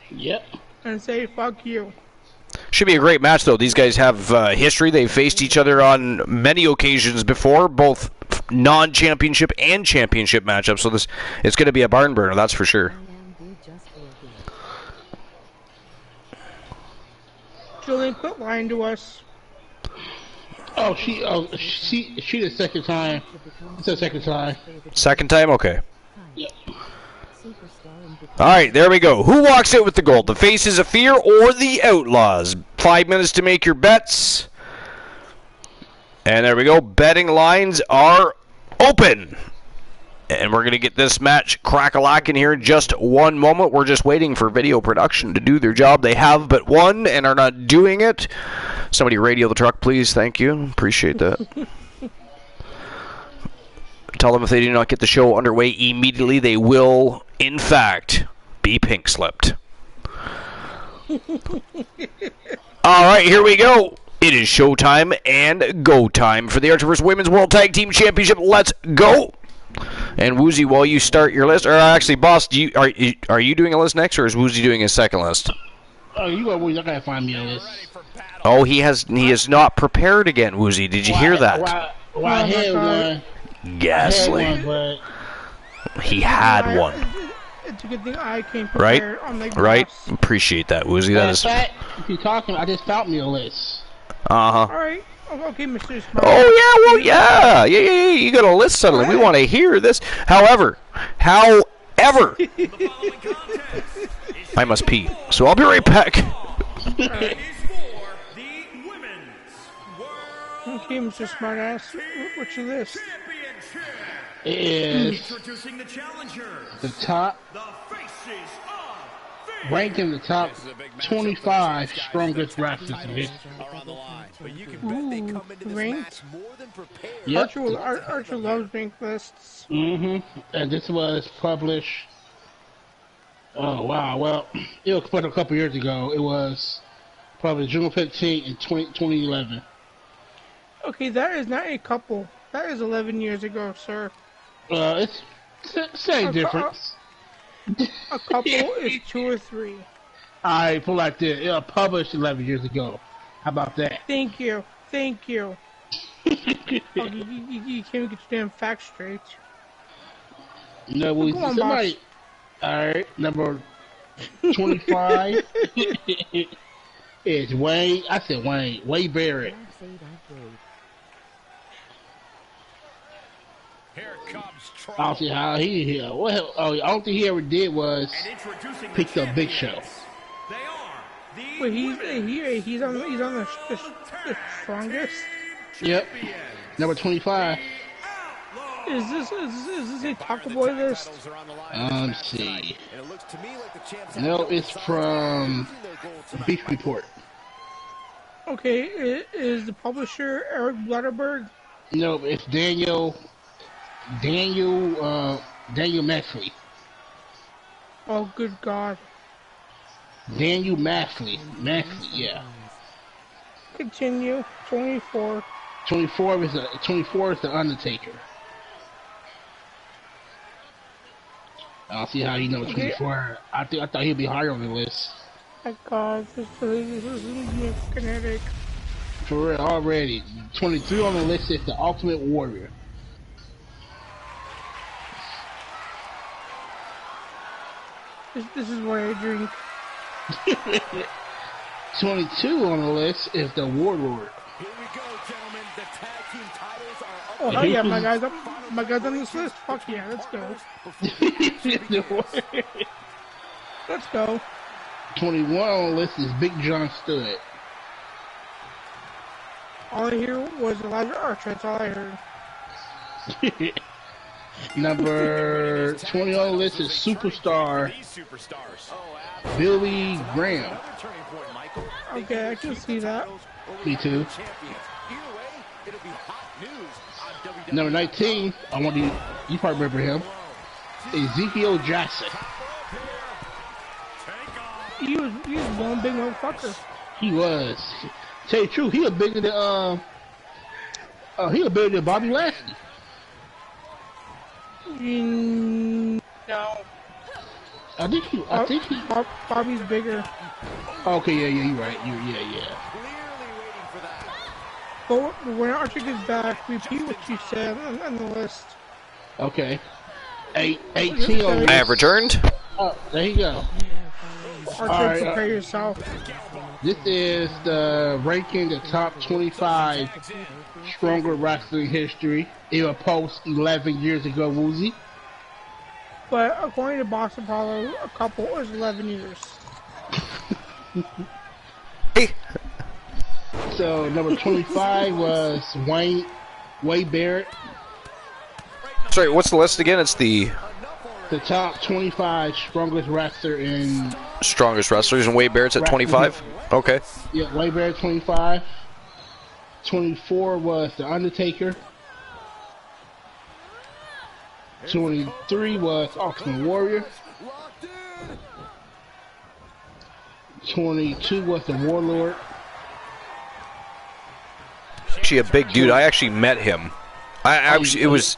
Yep. and say fuck you. Should be a great match, though. These guys have history. They've faced each other on many occasions before, both non-championship and championship matchups. So it's going to be a barn burner, that's for sure. Julian, quit lying to us. Oh, she the second time. It's the second time. Second time? Okay. Yep. All right, there we go. Who walks out with the gold? The Faces of Fear or the Outlaws? 5 minutes to make your bets. And there we go. Betting lines are open. And we're going to get this match crack-a-lacking here in just one moment. We're just waiting for video production to do their job. They have but one and are not doing it. Somebody radio the truck, please. Thank you. Appreciate that. Tell them if they do not get the show underway immediately, they will, in fact, be pink-slipped. All right, here we go. It is showtime and go time for the Archerverse Women's World Tag Team Championship. Let's go. And Woozy, while you start your list, or actually, Boss, are you doing a list next, or is Woozy doing his second list? Oh, you got Woozy. I gotta find me a list. Oh, he is not prepared again, Woozy. Did you hear that? I had one. Ghastly. He had one. It's a good thing I came prepared on the Right? graphs. Appreciate that, Woozy. That is. Fact, if you're talking, I just found me a list. Alright. Okay, Mr. Smart. Oh, yeah, well, yeah. Yeah. You got a list suddenly. We want to hear this. However, I must pee. So I'll be right back. Okay, Mr. Smartass. What's your list? It is Introducing the challenger, the top, the Faces of Fear. ranked in the top 25 strongest wrestlers in history. Ooh, ranked? Yep. Archer loves ranked lists. And this was published. Oh wow! Well, it was put a couple years ago. It was probably June 15th in 2011. Okay, that is not a couple. That is 11 years ago, sir. It's same difference. A couple is 2 or 3. I put like this. It was published 11 years ago. How about that? Thank you. Oh, you can't get your damn facts straight. No, we Come on, somebody. All right, number 25 is Wayne. I said Wayne Barrett. Here comes I don't see how he here. Well, I don't think he ever did was pick up Big Show. They are the Wait, he's on the strongest. Yep. Number 25. Is this a Taco Boy list? Let's see. No, it's from Beef Report. Okay, is the publisher Eric Blatterberg? No, it's Daniel Maxley. Oh, good God. Daniel Maxley, yeah. Continue. 24. 24 is the Undertaker. I don't see how you know 24. I thought he'd be higher on the list. My God, this is kinetic. For real, already. 23 on the list is the Ultimate Warrior. This is what I drink. 22 on the list is the Warlord. Here we go, gentlemen. The tag team titles are up. Oh hell yeah, my guys on this list. Fuck yeah, let's go. Let's go. 21 on the list is Big John Studd. All I hear was Elijah Archer. That's all I heard. Number 20 on the list is Superstar Billy Graham. Okay, I can see that. Me too. Number 19, I want you probably remember him. Ezekiel Jackson. He was one big motherfucker. He was. Tell you the truth, he was bigger than Bobby Lashley. No. I think he. Bobby's bigger. Okay, yeah, you're right. Yeah. But when Archer gets back, repeat what you said on the list. Okay. 18 on the list. I have returned. Oh, there you go. Archer, right, prepare yourself. This is the ranking the top 25 stronger wrestling history. It was post 11 years ago, Woozy. But according to Box Apollo, a couple is 11 years. Hey. So number 25 was Wade Barrett. Sorry, what's the list again? It's the top 25 strongest wrestler in strongest wrestlers, and Wade Barrett's at 25. Okay. Yeah, Wade Barrett 25. 24 was The Undertaker. 23 was Ultimate Warrior. 22 was the Warlord. Actually, a big dude. I actually met him. It was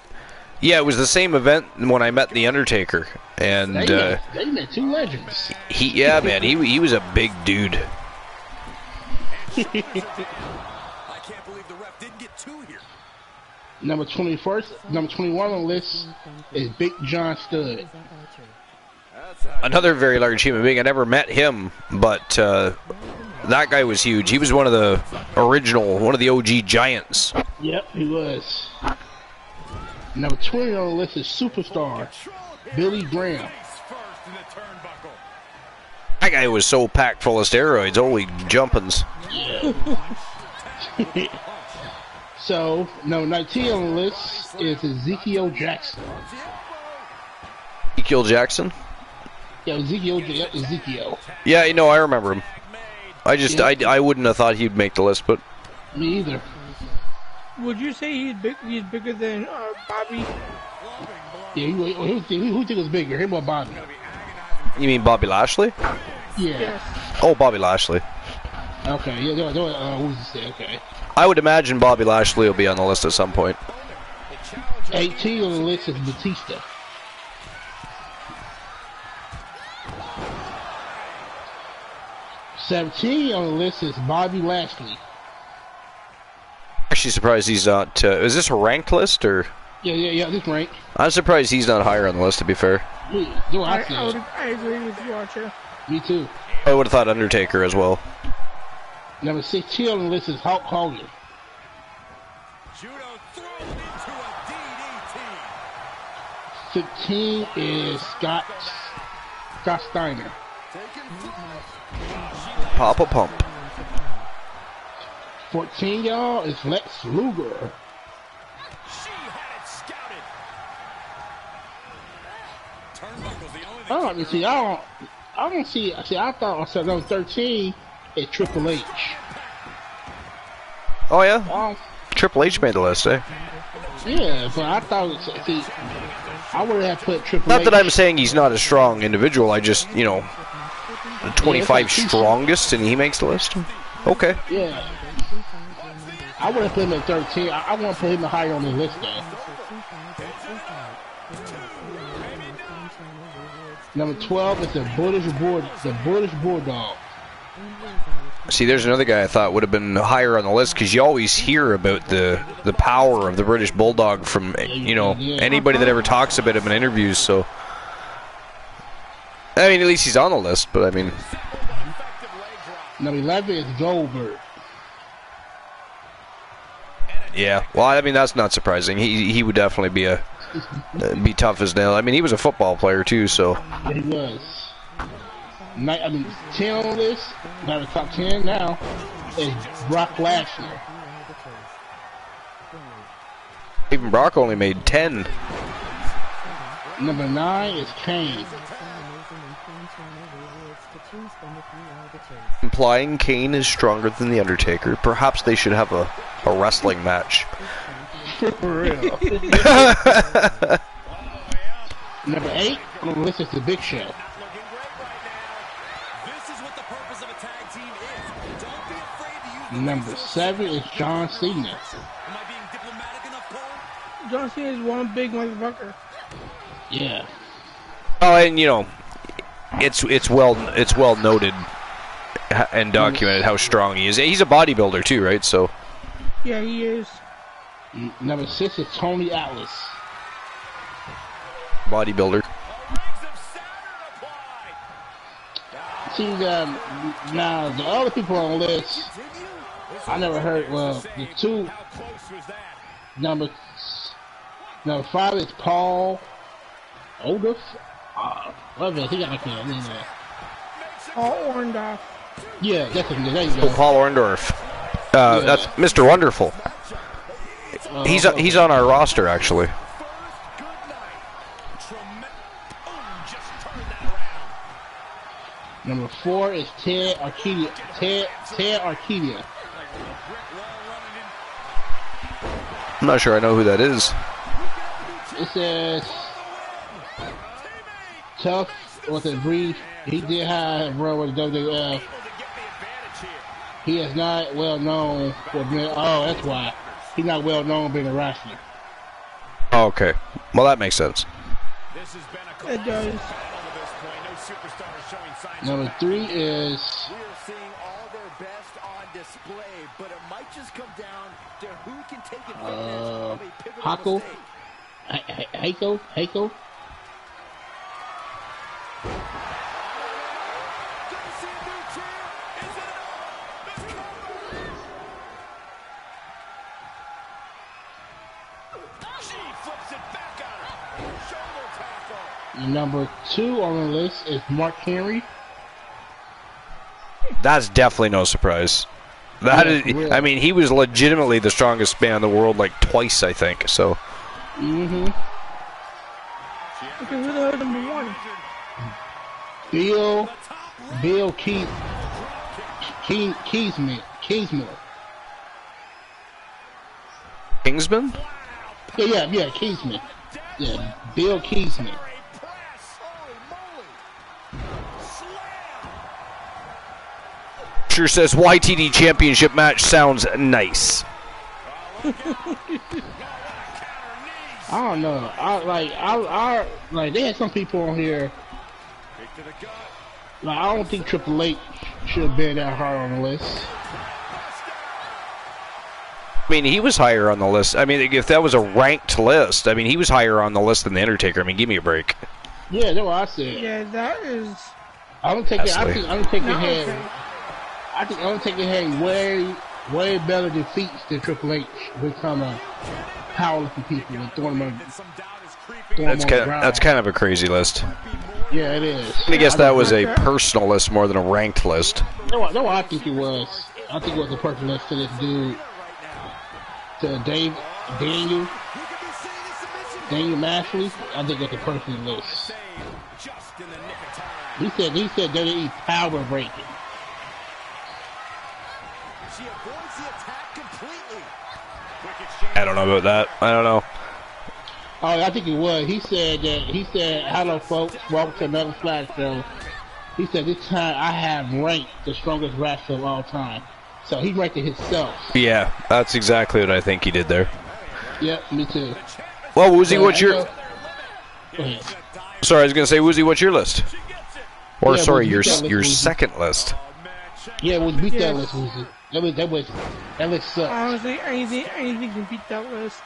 the same event when I met the Undertaker, and they met two legends. He was a big dude. I can't believe the ref didn't get two here. Number 21 on the list is Big John Studd. Another very large human being. I never met him, but that guy was huge. He was one of the OG giants. Yep, he was. Number 20 on the list is Superstar Billy Graham. That guy was so packed full of steroids. Holy jumpins'. Yeah. So, number 19 on the list is Ezekiel Jackson. Ezekiel Jackson? Yeah, Ezekiel. Yeah, I remember him. I wouldn't have thought he'd make the list, but me either. Would you say he's bigger than Bobby? Yeah, who think was bigger, him or Bobby? You mean Bobby Lashley? Yeah. Yes. Oh, Bobby Lashley. Okay, yeah, who's this say? Okay. I would imagine Bobby Lashley will be on the list at some point. 18 on the list is Batista. $17 on the list is Bobby Lashley. Actually surprised he's not. Is this a ranked list or? Yeah, this ranked. I'm surprised he's not higher on the list. To be fair. I agree with you, Archer. Me too. I would have thought Undertaker as well. Number 16 on the list is Hulk Hogan. Judo thrown into a DDT. 15 is Scott Steiner. Papa Pump. 14, y'all, is Lex Luger. Oh, you see, I don't see. See, I thought on number 13 is Triple H. Oh yeah, Triple H made the list, eh? Yeah, but I thought. See, I would have put Triple H. Not that I'm saying he's not a strong individual. I just, you know, the 25 strongest, and he makes the list. Okay. Yeah. I would have put him at 13. I want to put him higher on the list, though. Number 12 is the British Bulldog. See, there's another guy I thought would have been higher on the list because you always hear about the power of the British Bulldog from, you know, anybody that ever talks about him in interviews. So, I mean, at least he's on the list. But I mean, number 11 is Goldberg. Yeah, well, I mean, that's not surprising. He would definitely be tough as nail. I mean, he was a football player too, so. Yeah, he was. 10 on the list, not the top 10 now, is Brock Lesnar. Even Brock only made 10. Number 9 is Kane. Implying Kane is stronger than The Undertaker. Perhaps they should have a wrestling match. For real. Number 8 on the list is The Big Show. Number 7 is John Cena. John Cena is one big motherfucker. Yeah. Oh, and you know, it's well noted and documented how strong he is. He's a bodybuilder too, right? So. Yeah, he is. Number 6 is Tony Atlas. Bodybuilder. See, now the other people on the list, I never heard. Well, the two. Number 5 is Paul Oldham. What is it? He got like a Paul Orndorff. Yeah, that's it. There you go. Oh, Paul Orndorff. That's Mr. Wonderful. He's on our roster actually. Number 4 is Ted Arcadia. Ted Arcadia. I'm not sure I know who that is. It says tough with a brief. He did have a run with the WWF. He is not well known for being. Oh, that's why he's not well known being a wrestler. Oh, okay, well that makes sense. It does. Number 3 is. We are seeing all their best on display, but it might just come down to who can take advantage of a pivotal mistake. Heiko. Number 2 on the list is Mark Henry. That's definitely no surprise. That is, really. I mean, he was legitimately the strongest man in the world like twice, I think. So. Mm-hmm. Okay, who the hell is number 1? Bill Kingsman. Kingsman? Yeah, Kingsman. Yeah, Bill Kingsman. Sure says YTD Championship match sounds nice. I don't know. I like they had some people on here. Like I don't think Triple H should have been that high on the list. I mean, he was higher on the list. I mean, if that was a ranked list, I mean, he was higher on the list than The Undertaker. I mean, give me a break. Yeah, that's what I said. Yeah, that is. I think Undertaker had way better defeats than Triple H with kind of powerlifting people and throwing them That's kind of a crazy list. Yeah, it is. I guess that was a personal list more than a ranked list. No, I think it was. I think it was a personal list to this dude, to Daniel Mashley. I think it was a personal list. He said WWE power breaking. She avoids the attack completely. I don't know about that. I don't know. Oh, I think it was. He said, hello folks, welcome to another Flash show. He said, this time I have ranked the strongest wrestler of all time. So he ranked it himself. Yeah, that's exactly what I think he did there. Yep, me too. Well, Woozy, So, what's your... Go ahead. Sorry, I was going to say, Woozy, what's your list? Or, Yeah, sorry, Woozy, your that list, your Woozy. second list. Yeah, it was beat Yes. that list, Woozy. That list sucked. Honestly, anything can beat that list.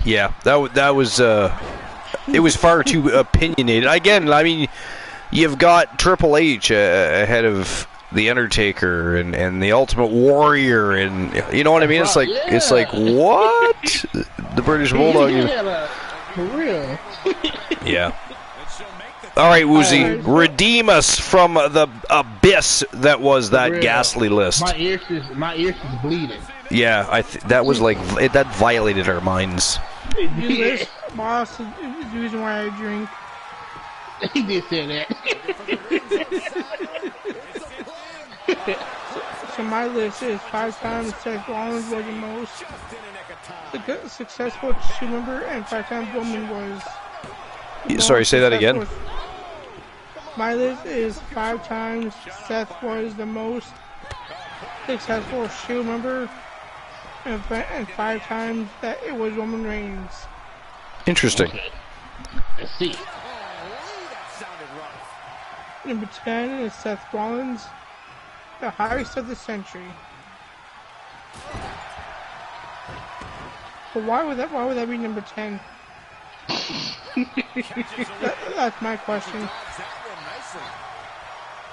Yeah, that was... it was far too opinionated. Again, I mean, you've got Triple H ahead of The Undertaker and the Ultimate Warrior, and you know what I mean? It's like what? The British Bulldog. Yeah, for real. Yeah. All right, Woozy, redeem us from the abyss that was that real. ghastly list. My ears is bleeding. Yeah, that was like that violated our minds. Your list, boss, is the reason why I drink. He did say that. So my list is 5 times Seth Rollins was the most successful two member, and 5 times Roman was. Sorry, say that again. My list is 5 times Seth was the most successful Shield member, and 5 times that it was Roman Reigns. Interesting. Okay. Let's see. Number 10 is Seth Rollins, the highest of the century. But why would that be number 10? That's my question.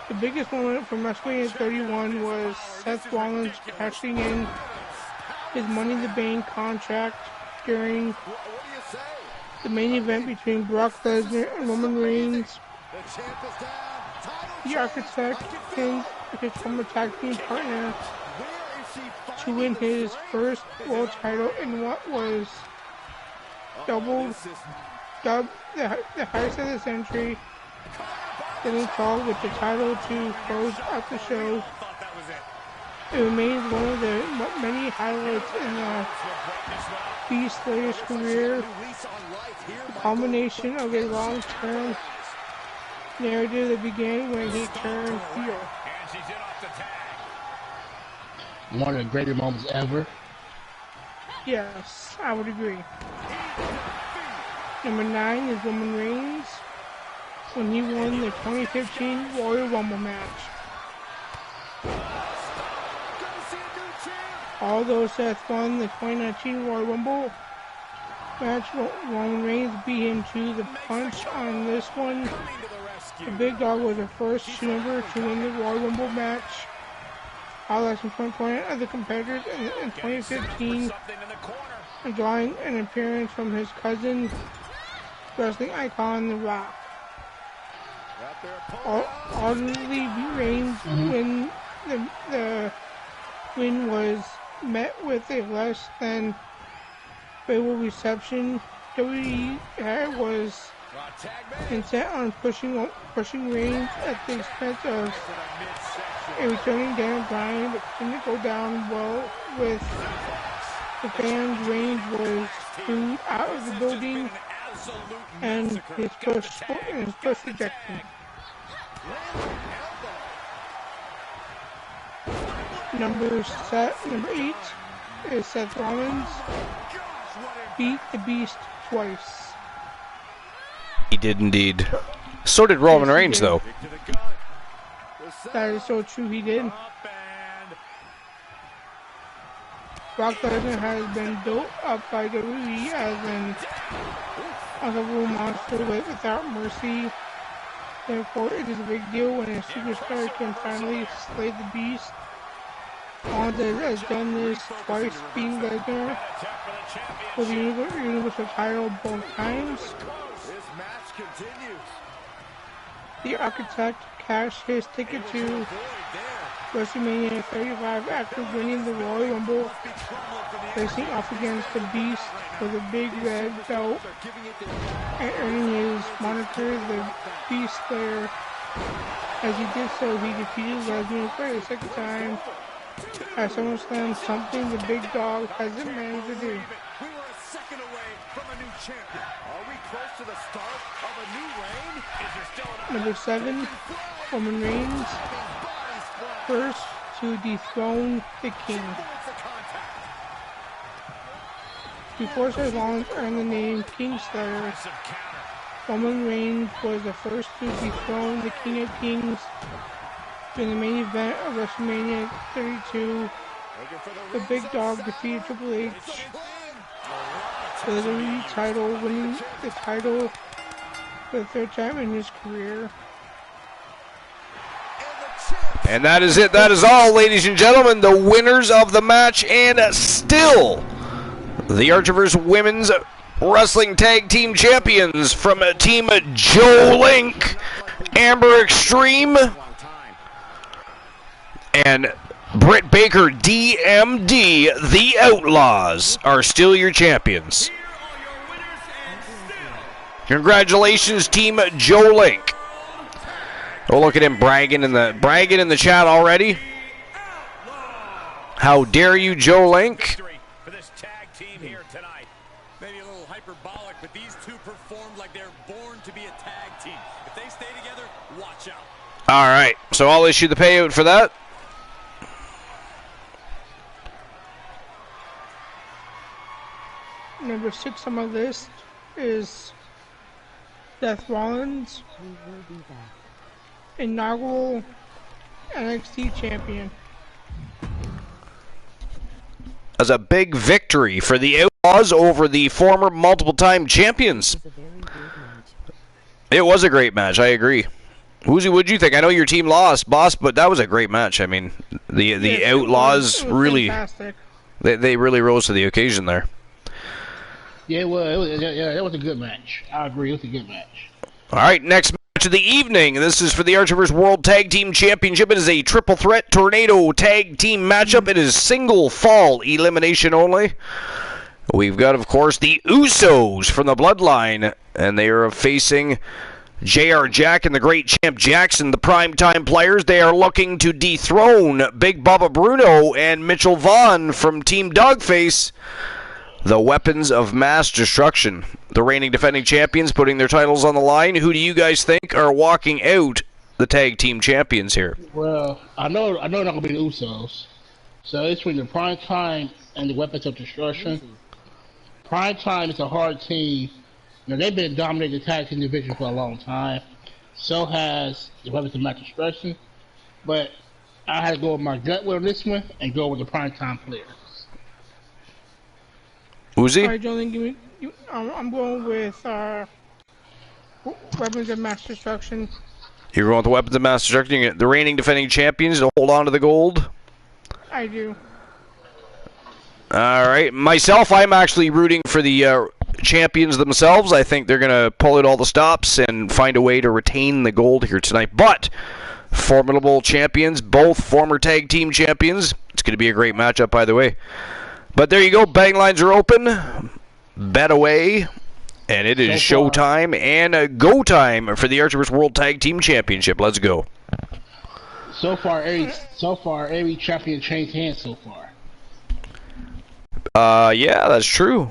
The biggest moment from WrestleMania 31 was Seth Rollins cashing in his Money in the Bank contract during the main event between Brock Lesnar and Roman Reigns. The Architect pinned his former tag team partner to win his first world title in what was dubbed the highest of the century. Then called with the title to close out the show. It remains one of the many highlights in the Beast Slayer's career. The culmination of a long-term narrative that began when he turned heel. One of the greatest moments ever. Yes, I would agree. Number 9 is Roman Reigns when he won the 2015 Royal Rumble match. Although Seth won the 2019 Royal Rumble match, Roman Reigns beat him to the punch on this one. The Big Dog was the first member to win the Royal Rumble match. Highlights from 2020 other competitors in 2015, and drawing an appearance from his cousin, wrestling icon The Rock. Ultimately, Reigns when the win was met with a less than favorable reception. WWE was intent on pushing Reigns at the expense of a returning Daniel Bryan, but didn't go down well with the fans. Reigns was booed out of the building and his push rejected. Number 8 is Seth Rollins beat the Beast twice. He did indeed. So did Roman Reigns, though. That is so true, he did. Brock Lesnar has been built up by WWE as an unstoppable monster without mercy. Therefore, it is a big deal when a superstar can finally slay the Beast. Rollins has done this twice, beating Lesnar for the Universal title both times. The Architect cashed his ticket to WrestleMania 35 after winning the Royal Rumble, facing off against the Beast for the big red belt and earning his moniker the Beast Slayer. As he did so, he defeated Lesnar for the second time at SummerSlam, something the big dog hasn't managed to do. We were a second away from a new champion. Are we close to the start of a new reign? Is there still Number 7, Roman Reigns, first to dethrone the King. Before Seth Rollins earned the name King Slayer, Roman Reigns was the first to dethrone the King of Kings during the main event of WrestleMania 32. The Big Dog defeated Triple H for the WWE title, winning the title for the third time in his career. And that is it. That is all, ladies and gentlemen. The winners of the match, and still the Archiverse Women's Wrestling Tag Team Champions from Team Joe Link, Amber Extreme, and Britt Baker, DMD, the Outlaws, are still your champions. Congratulations, Team Joe Link. Oh, look at him bragging in the chat already. How dare you, Joe Link? For this tag team here tonight. Maybe a little hyperbolic, but these two performed like they're born to be a tag team. If they stay together, watch out. All right, so I'll issue the payout for that. Number 6 on my list is Seth Rollins, We will be back. inaugural NXT champion. As a big victory for the Outlaws over the former multiple-time champions. It was a very good match. It was a great match, I agree. Woozy, what'd you think? I know your team lost, boss, but that was a great match. I mean, the Yes, Outlaws it was really, fantastic. they really rose to the occasion there. Yeah, well, that was a good match. I agree, it was a good match. All right, next match of the evening. This is for the Archiverse World Tag Team Championship. It is a triple threat tornado tag team matchup. It is single fall elimination only. We've got, of course, the Usos from the Bloodline, and they are facing J.R. Jack and the Great Champ Jackson, the primetime players. They are looking to dethrone Big Bubba Bruno and Mitchell Vaughn from Team Dogface, the weapons of mass destruction. The reigning defending champions putting their titles on the line. Who do you guys think are walking out the tag team champions here? Well, I know it's not gonna be the Usos. So it's between the Prime Time and the Weapons of Destruction. Prime Time is a hard team. Now they've been dominating the tag team division for a long time. So has the Weapons of Mass Destruction. But I had to go with my gut with this one and go with the Prime Time players. Uzi? All right, Jolene, I'm going with Weapons of Mass Destruction. You're going with the weapons of mass destruction. You get the reigning defending champions to hold on to the gold. I do. All right. Myself, I'm actually rooting for the champions themselves. I think they're going to pull out all the stops and find a way to retain the gold here tonight. But formidable champions, both former tag team champions. It's going to be a great matchup either way. But there you go. Betting lines are open. Bet away. And it is showtime and go time for the Archiverse World Tag Team Championship. Let's go. So far, every champion changed hands so far. Yeah, that's true.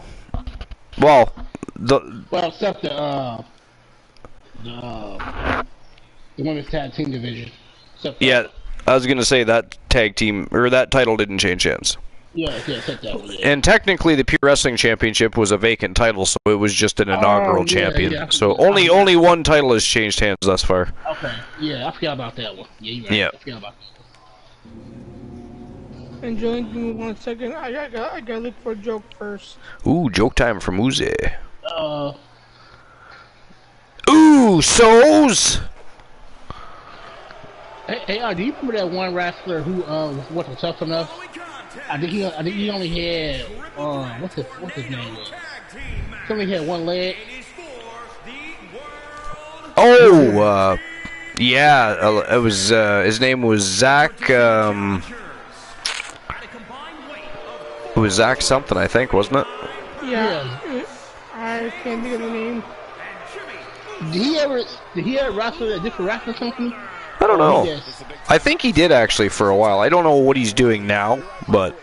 Well, Except the women's tag team division. Yeah, I was gonna say that tag team or that title didn't change hands. Yeah, except that one. Yeah. And technically, the Pure Wrestling Championship was a vacant title, so it was just an inaugural champion. Yeah. So only one title has changed hands thus far. Okay. Yeah, I forgot about that one. Yeah, you're right. Yeah. I forgot about that. And Jolene, give me 1 second. I gotta look for a joke first. Ooh, joke time from Uzi. Ooh, so's. Hey, do you remember that one wrestler who wasn't tough enough? I think he only had what's his name was? He only had one leg. Oh, yeah, it was his name was Zach. It was Zach something, I think, wasn't it? Yeah. I can't think of the name. Did he ever wrestle at a different wrestling company? I don't know. Yes. I think he did actually for a while. I don't know what he's doing now, but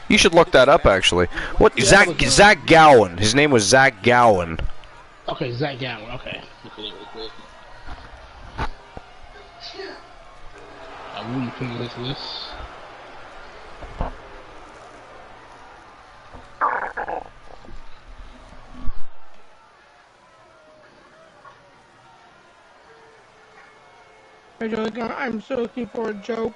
you should look that up actually. What Zach Gowen? His name was Zach Gowen. Okay, Zach Gowen. Okay. Look at it real quick. I wouldn't put this list. I'm still looking for a joke.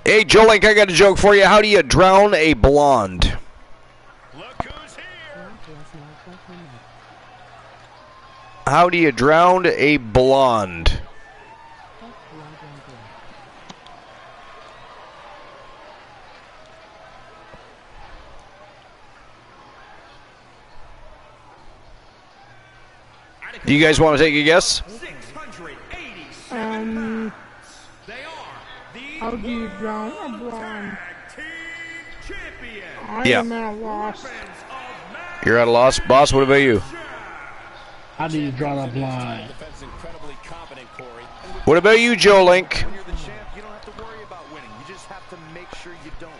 Hey, Joe Link, I got a joke for you. How do you drown a blonde? Look who's here. How do you drown a blonde? Do you guys want to take a guess? How do you drown a blonde? I Yeah. am at a loss. You're at a loss. Boss, what about you? How do you draw a blind? What about you, Joe Link?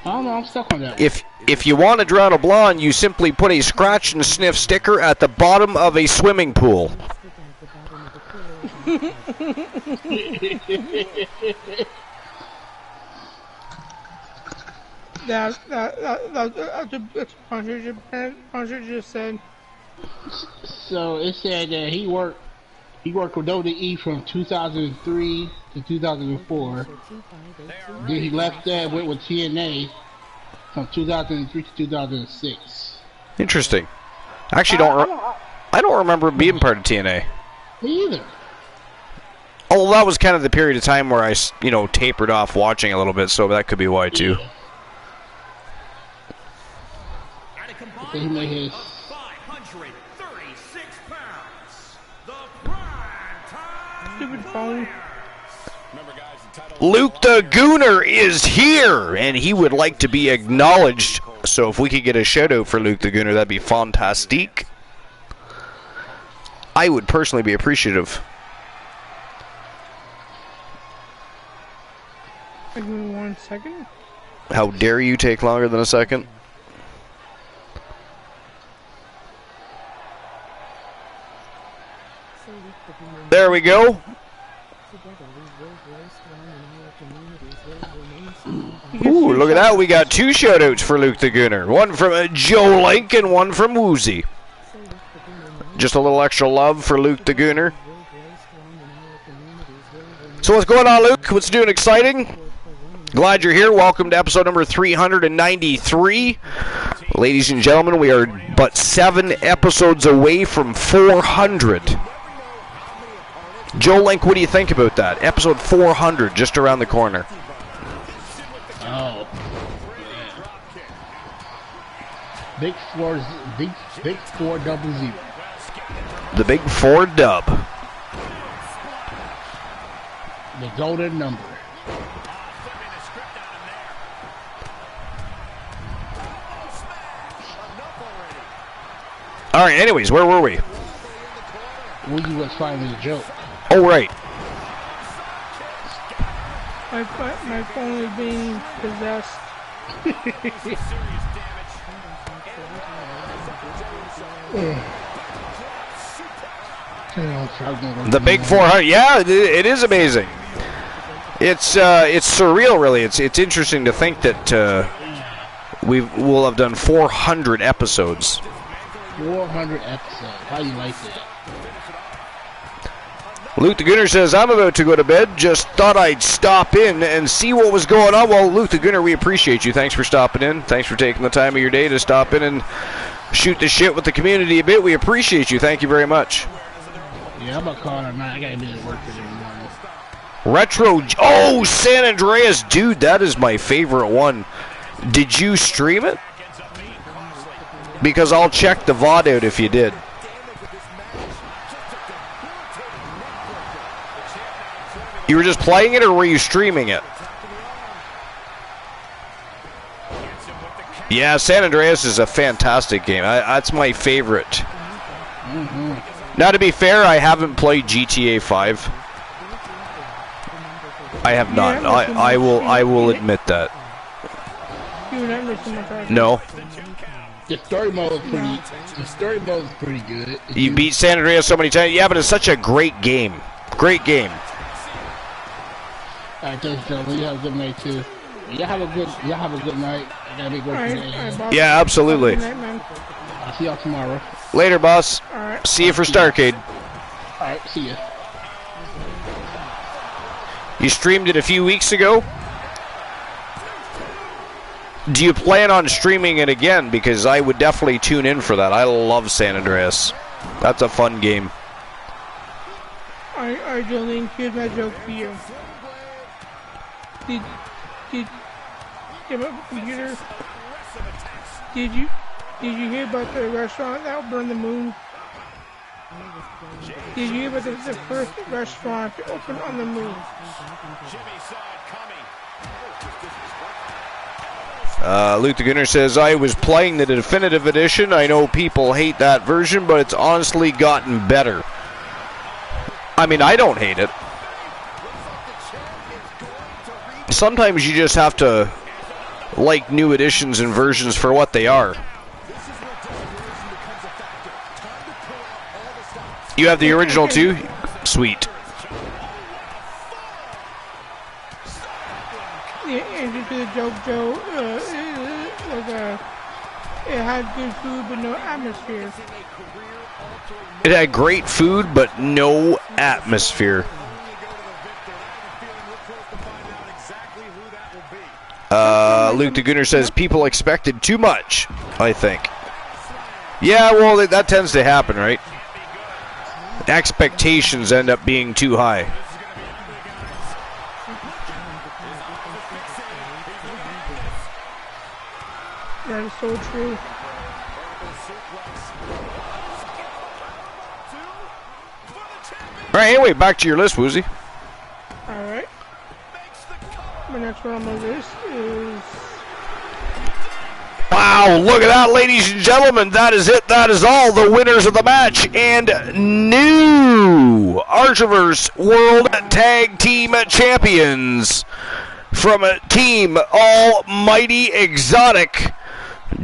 I don't know, I'm stuck on that one. If you want to drown a blonde, you simply put a scratch and sniff sticker at the bottom of a swimming pool. That's what Puncher just said. So it said that he worked with WWE from 2003 to 2004. Then he left that went with TNA from 2003 to 2006. Interesting. I actually I don't remember being part of TNA. Me either. Oh, well, that was kind of the period of time where I, tapered off watching a little bit, so that could be why too. So he made his. 536 pounds. The prime time. Stupid phone. Luke the Gooner is here, and he would like to be acknowledged. So if we could get a shout out for Luke the Gooner, that'd be fantastic. I would personally be appreciative. Give me 1 second. How dare you take longer than a second? There we go. Ooh, look at that. We got 2 shoutouts for Luke the Gooner. One from Joe Link and one from Woozy. Just a little extra love for Luke the Gooner. So what's going on, Luke? What's doing exciting? Glad you're here. Welcome to episode number 393. Ladies and gentlemen, we are but 7 episodes away from 400. Joe Link, what do you think about that? Episode 400, just around the corner. Oh. Big 400. The big 4 dub. The golden number. All right, anyways, where were we? Woozy was finding a joke. Oh, right. My phone is being possessed. The big 400. Yeah, it is amazing. It's surreal, really. It's interesting to think that we'll have done 400 episodes. 400 episodes. How you like that? Luke the Gooner says, I'm about to go to bed. Just thought I'd stop in and see what was going on. Well, Luke the Gooner, we appreciate you. Thanks for stopping in. Thanks for taking the time of your day to stop in and shoot the shit with the community a bit. We appreciate you. Thank you very much. Yeah, I'm about to call it tonight. I got to be at work today morning. Retro. Oh, San Andreas. Dude, that is my favorite one. Did you stream it? Because I'll check the VOD out if you did. You were just playing it, or were you streaming it? Yeah, San Andreas is a fantastic game. That's my favorite. Now, to be fair, I haven't played GTA 5. I have not. I will admit that. No. The story mode is pretty good. You beat San Andreas so many times. Yeah, but it's such a great game. Great game. Alright, thanks, gentlemen. You have a good night too. Y'all have a good night. I gotta be working today. Yeah, absolutely. I'll see y'all tomorrow. Later, boss. Alright. See you for Starcade. Alright, see ya. You streamed it a few weeks ago. Do you plan on streaming it again? Because I would definitely tune in for that. I love San Andreas. That's a fun game. Alright, Jolene, here's my joke for you. Did you have a computer? Did you hear about the restaurant that will burn the moon? Did you hear about the first restaurant to open on the moon? Luke the Gunner says, I was playing the definitive edition. I know people hate that version, but it's honestly gotten better. I mean, I don't hate it. Sometimes you just have to like new editions and versions for what they are. You have the original too? Sweet. Yeah, and to the joke, Joe, it had good food but no atmosphere. It had great food but no atmosphere. Luke the Gunner says people expected too much, I think. Yeah, well, that tends to happen, right? Expectations end up being too high. That is so true. Alright, anyway, back to your list, Woozy. Alright. My next one on my list is... Wow, look at that, ladies and gentlemen. That is it. That is all. The winners of the match and new Archiverse World Tag Team Champions from Team Almighty Exotic,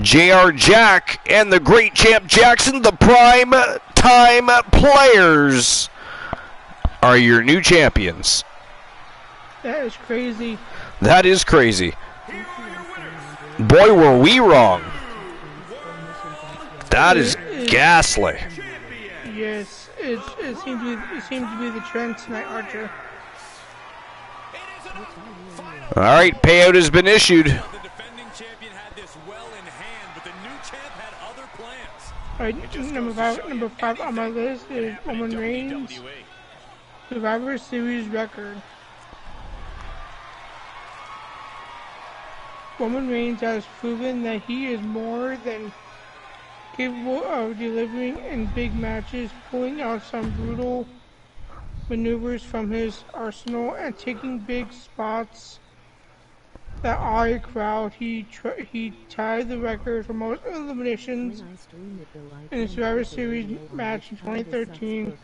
JR Jack and the Great Champ Jackson, the Prime Time Players, are your new champions. That is crazy. That is crazy. Boy, were we wrong. That is ghastly. Yes, it seems to be the trend tonight, Archer. All right, payout has been issued. The defending champion had this well in hand, but the new champ had other plans. Alright, number five on my list is Roman Reigns' Survivor Series record. Roman Reigns has proven that he is more than capable of delivering in big matches, pulling out some brutal maneuvers from his arsenal and taking big spots that awe a crowd. He tied the record for most eliminations in the Survivor Series match in 2013,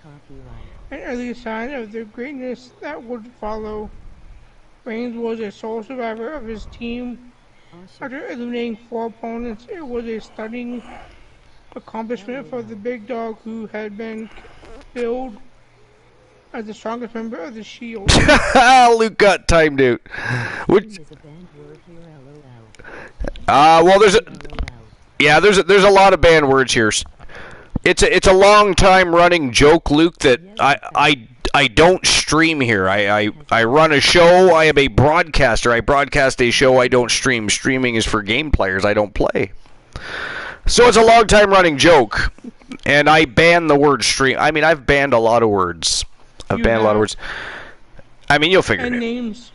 an early sign of the greatness that would follow. Reigns was a sole survivor of his team. After eliminating 4 opponents, it was a stunning accomplishment for the big dog, who had been billed as the strongest member of the Shield. Luke got timed out. Which, well, there's a lot of banned words here. It's a long time running joke, Luke, that I don't stream here. I run a show. I am a broadcaster. I broadcast a show. I don't stream. Streaming is for game players. I don't play. So it's a long time running joke, and I ban the word stream. I mean, I've banned a lot of words. I've banned a lot of words. I mean, you'll figure it out. And names.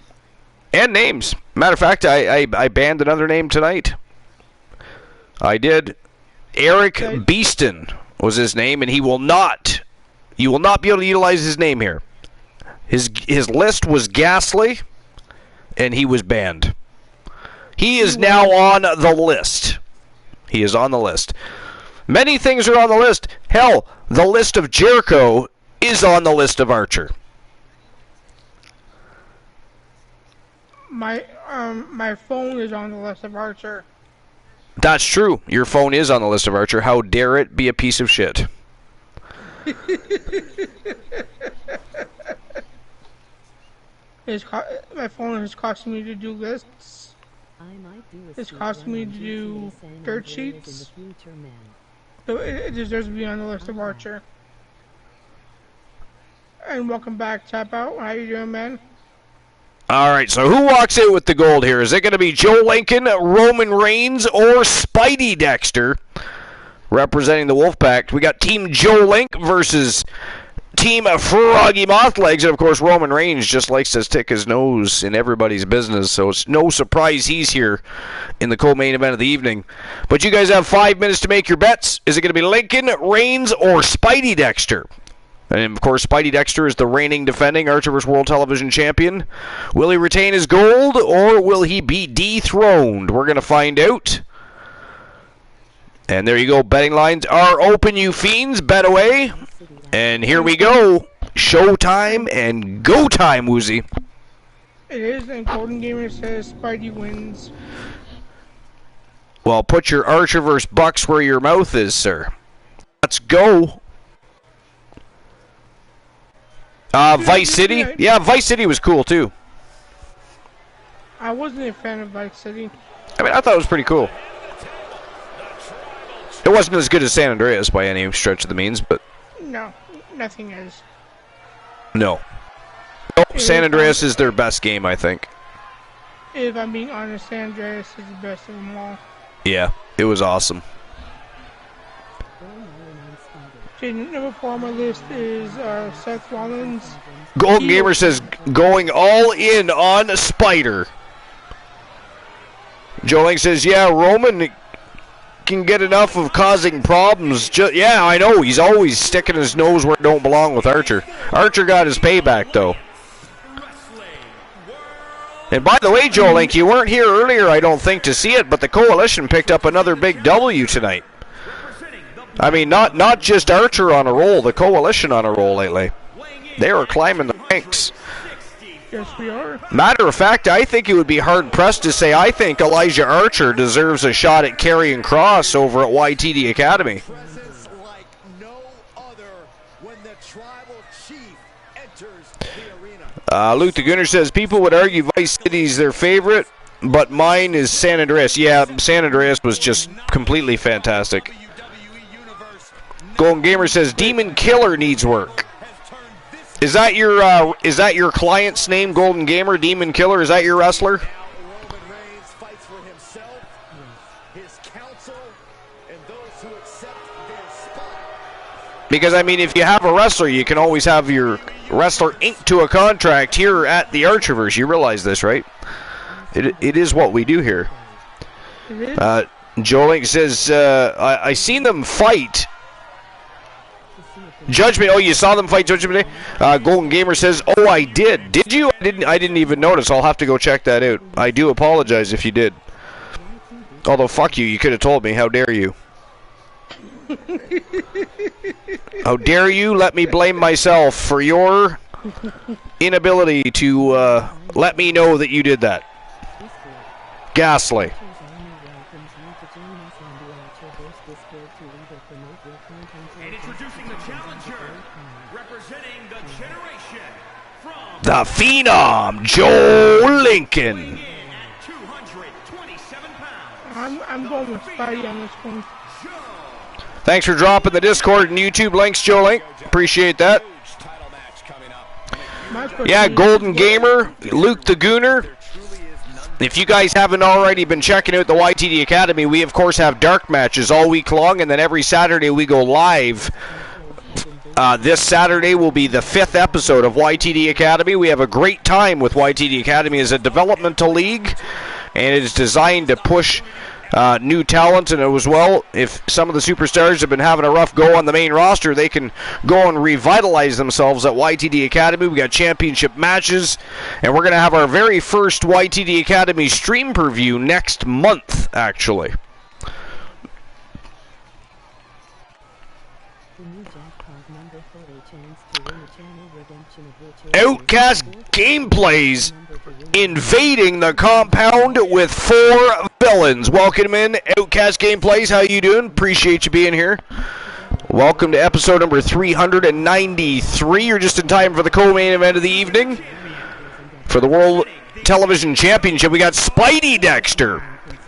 And names. Matter of fact, I banned another name tonight. I did. Eric Beeston was his name, and you will not be able to utilize his name here. His list was Ghastly, and he was banned. He is now on the list. He is on the list. Many things are on the list. Hell, the list of Jericho is on the list of Archer. My phone is on the list of Archer. That's true. Your phone is on the list of Archer. How dare it be a piece of shit? My phone is costing me to do lists. It's costing me to do dirt sheets. So it deserves to be on the list of Archer. And welcome back, Tap Out. How you doing, man? All right, so who walks in with the gold here? Is it going to be Joe Lincoln, Roman Reigns, or Spidey Dexter representing the Wolfpack? We got Team Joe Link versus Team Froggy Mothlegs, and of course Roman Reigns just likes to stick his nose in everybody's business, so it's no surprise he's here in the co-main event of the evening. But you guys have 5 minutes to make your bets. Is it going to be Lincoln, Reigns, or Spidey Dexter? And of course, Spidey Dexter is the reigning defending Archerverse World Television Champion. Will he retain his gold, or will he be dethroned? We're going to find out. And there you go. Betting lines are open, you fiends. Bet away. And here we go. Showtime and go time, Woozy. It is, and Golden Gamer says Spidey wins. Well, put your Archerverse bucks where your mouth is, sir. Let's go. Vice City? Yeah, Vice City was cool, too. I wasn't a fan of Vice City. I mean, I thought it was pretty cool. It wasn't as good as San Andreas by any stretch of the means, but... No, nothing is. No. San Andreas is their best game, I think. If I'm being honest, San Andreas is the best of them all. Yeah, it was awesome. Okay, number 4 on my list is Seth Rollins. Golden Gamer says going all in on Spider. Joe Link says, yeah, Roman can get enough of causing problems. Yeah, I know. He's always sticking his nose where it don't belong with Archer. Archer got his payback, though. And by the way, Joe Link, you weren't here earlier, I don't think, to see it, but the Coalition picked up another big W tonight. I mean, not just Archer on a roll, the Coalition on a roll lately. They are climbing the ranks. Yes, we are. Matter of fact, I think it would be hard-pressed to say I think Elijah Archer deserves a shot at carrying Cross over at YTD Academy. Luke the Gunner says, people would argue Vice City's their favorite, but mine is San Andreas. Yeah, San Andreas was just completely fantastic. Golden Gamer says, Demon Killer needs work. Is that your client's name, Golden Gamer? Demon Killer? Is that your wrestler? Because I mean, if you have a wrestler, you can always have your wrestler inked to a contract here at the Archerverse. You realize this, right? It is what we do here. Joe Link says, I seen them fight. Judgment. Oh, you saw them fight Judgment Day? Golden Gamer says, oh, I did. Did you? I didn't even notice. I'll have to go check that out. I do apologize if you did. Although, fuck you. You could have told me. How dare you? How dare you let me blame myself for your inability to let me know that you did that. Ghastly. And introducing the challenger, representing the generation from the Phenom, Joe Lincoln. at 227 pounds. I'm going with Spidey on this one. Thanks for dropping the Discord and YouTube links, Joe Link. Appreciate that. Yeah, Golden Gamer, Luke the Gooner. If you guys haven't already been checking out the YTD Academy, we of course have dark matches all week long, and then every Saturday we go live. This Saturday will be the 5th episode of YTD Academy. We have a great time with YTD Academy as a developmental league, and it is designed to push new talent, and as well, if some of the superstars have been having a rough go on the main roster, they can go and revitalize themselves at YTD Academy. We got championship matches, and we're going to have our very first YTD Academy stream preview next month, actually. Outcast Gameplays invading the compound with 4 villains. Welcome in, Outcast Gameplays. How you doing? Appreciate you being here. Welcome to episode number 393. You're just in time for the co-main event of the evening. For the World Television Championship, we got Spidey Dexter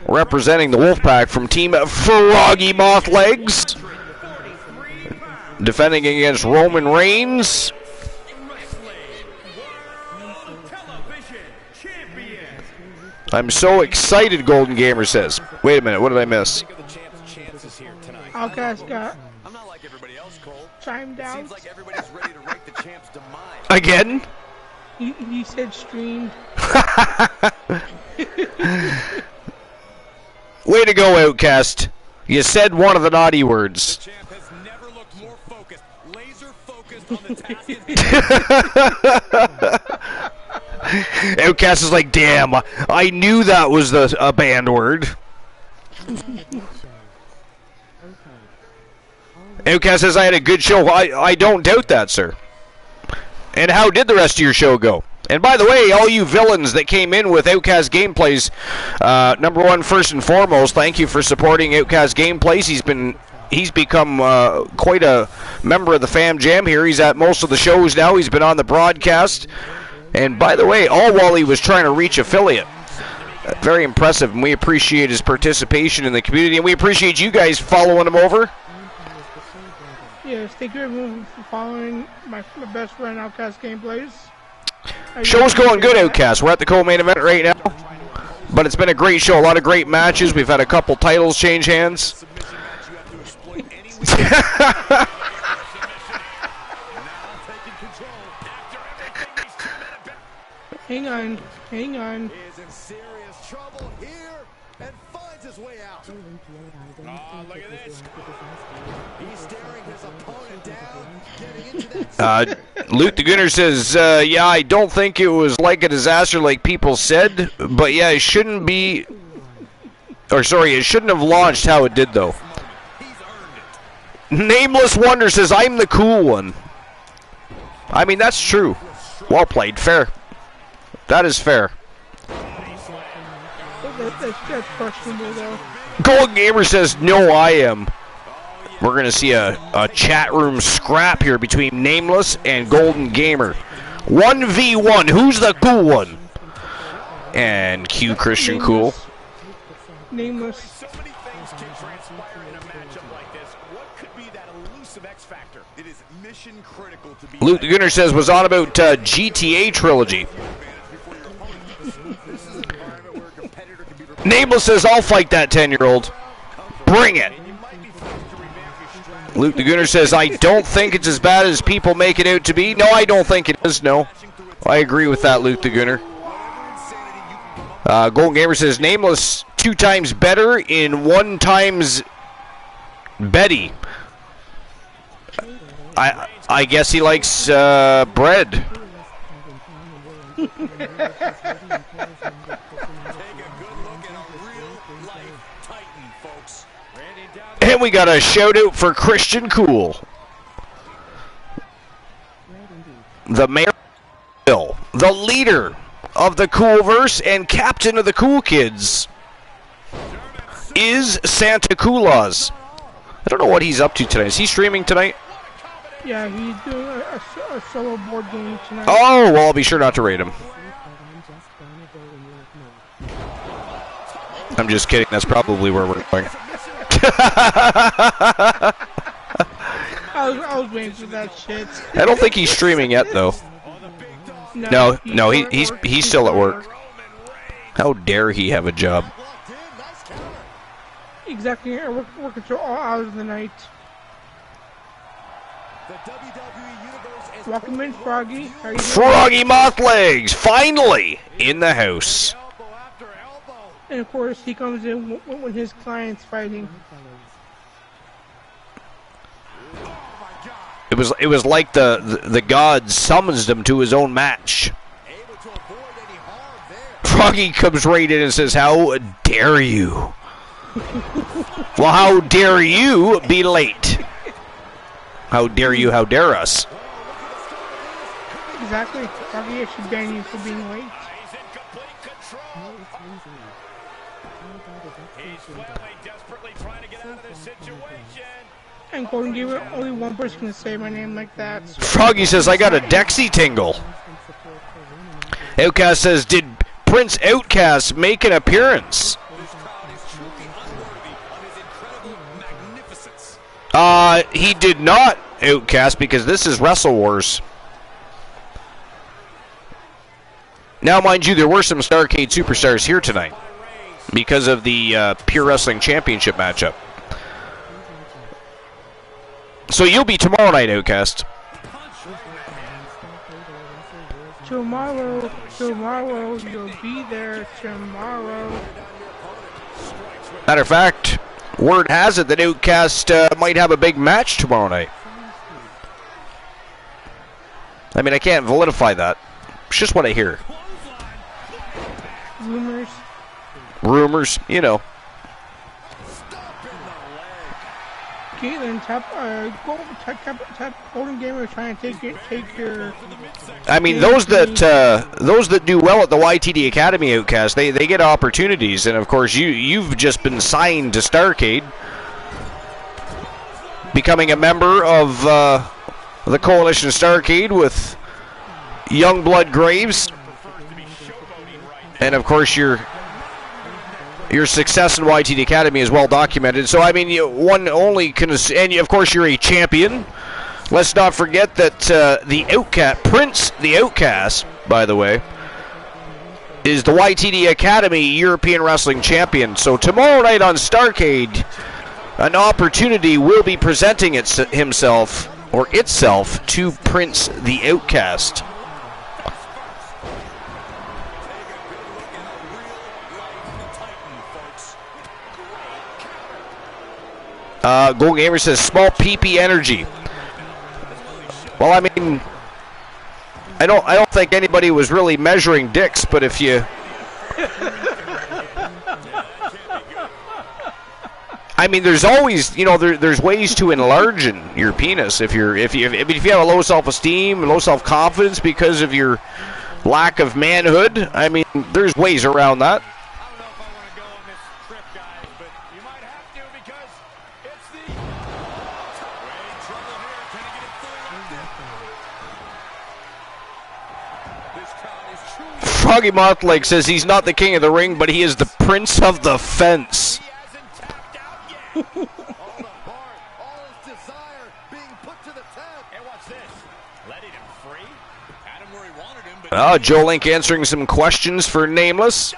representing the Wolfpack from Team Froggy Mothlegs, defending against Roman Reigns. I'm so excited, Golden Gamer says. Wait a minute, what did I miss? Outcast got chimed out. Again? He said streamed. Way to go, Outcast. You said one of the naughty words. Outcast is like, damn, I knew that was a banned word. Outcast says I had a good show. I don't doubt that, sir. And how did the rest of your show go? And by the way, all you villains that came in with Outcast Gameplays, number one, first and foremost, thank you for supporting Outcast Gameplays. He's become quite a member of the Fam Jam here. He's at most of the shows now. He's been on the broadcast. And by the way, all while he was trying to reach affiliate. Very impressive, and we appreciate his participation in the community, and we appreciate you guys following him over. Yes, thank you everyone for following my best friend Outcast Gameplays. Show's going good, Outcast. We're at the co-main event right now. But it's been a great show, a lot of great matches. We've had a couple titles change hands. Hang on. He is in serious trouble here and finds his way out. Oh, look at this. He's staring his opponent down, getting into that. Luke the Gunner says, yeah, I don't think it was like a disaster like people said, but yeah, it shouldn't be, or sorry, it shouldn't have launched how it did though. Nameless Wonder says, I'm the cool one. I mean, that's true. Well played, fair. That is fair. That's questionable, though. Golden Gamer says, no, I am. We're going to see a chat room scrap here between Nameless and Golden Gamer. 1v1. Who's the cool one? And Q Christian Cool. Nameless. So many things can transpire in a matchup like this. What could be that elusive X factor? It is mission critical to be. Luke the Gunner says, was on about GTA trilogy. Nameless says, I'll fight that 10-year-old. Bring it. Luke the Gunner says, I don't think it's as bad as people make it out to be. No, I don't think it is, no. I agree with that, Luke the Gunner. Golden Gamer says, Nameless 2 times better in 1 times Betty. I guess he likes bread. And we got a shout out for Christian Cool. The mayor, the leader of the Coolverse and captain of the Cool Kids is Santa Coolaws. I don't know what he's up to tonight. Is he streaming tonight? Yeah, he's doing a solo board game tonight. Oh, well, I'll be sure not to raid him. I'm just kidding. That's probably where we're going. I was waiting for that shit. I don't think he's streaming yet, though. No, he's still at work. How dare he have a job? Exactly, working till all hours of the night. Welcome in, Froggy. How you doing? Froggy Mothlegs, finally in the house. And of course, he comes in when his client's fighting. It was like the god summons him to his own match. Froggy comes right in and says, "How dare you?" Well, how dare you be late? How dare you? How dare us? Exactly. Froggy actually banned you for being late. And Golden Gamer, only one person can say my name like that. So. Froggy says, "I got a Dexy tingle." Outcast says, "Did Prince Outcast make an appearance?" He did not, Outcast, because this is Wrestle Wars. Now, mind you, there were some Starrcade superstars here tonight because of the Pure Wrestling Championship matchup. So you'll be tomorrow night, Outcast. Tomorrow, you'll be there tomorrow. Matter of fact, word has it that Outcast might have a big match tomorrow night. I mean, I can't validify that. It's just what I hear. Rumors, you know. Caitlin, tap Golden Gamer trying to take your. I mean, those that do well at the YTD Academy, Outcast, they get opportunities, and of course you've just been signed to Starrcade, becoming a member of the Coalition Starrcade with Youngblood Graves, and of course your success in YTD Academy is well documented. So I mean, one only can, and of course you're a champion. Let's not forget that the Outcast, Prince the Outcast, by the way, is the YTD Academy European Wrestling Champion. So tomorrow night on Starrcade, an opportunity will be presenting itself to Prince the Outcast. Gold Gamer says small PP energy. Well, I mean, I don't think anybody was really measuring dicks, but if you, I mean, there's always, there's ways to enlarge your penis if you have a low self-esteem, low self-confidence because of your lack of manhood. I mean, there's ways around that. Froggy Mothleg says he's not the king of the ring, but he is the prince of the fence. Joe Link answering some questions for Nameless.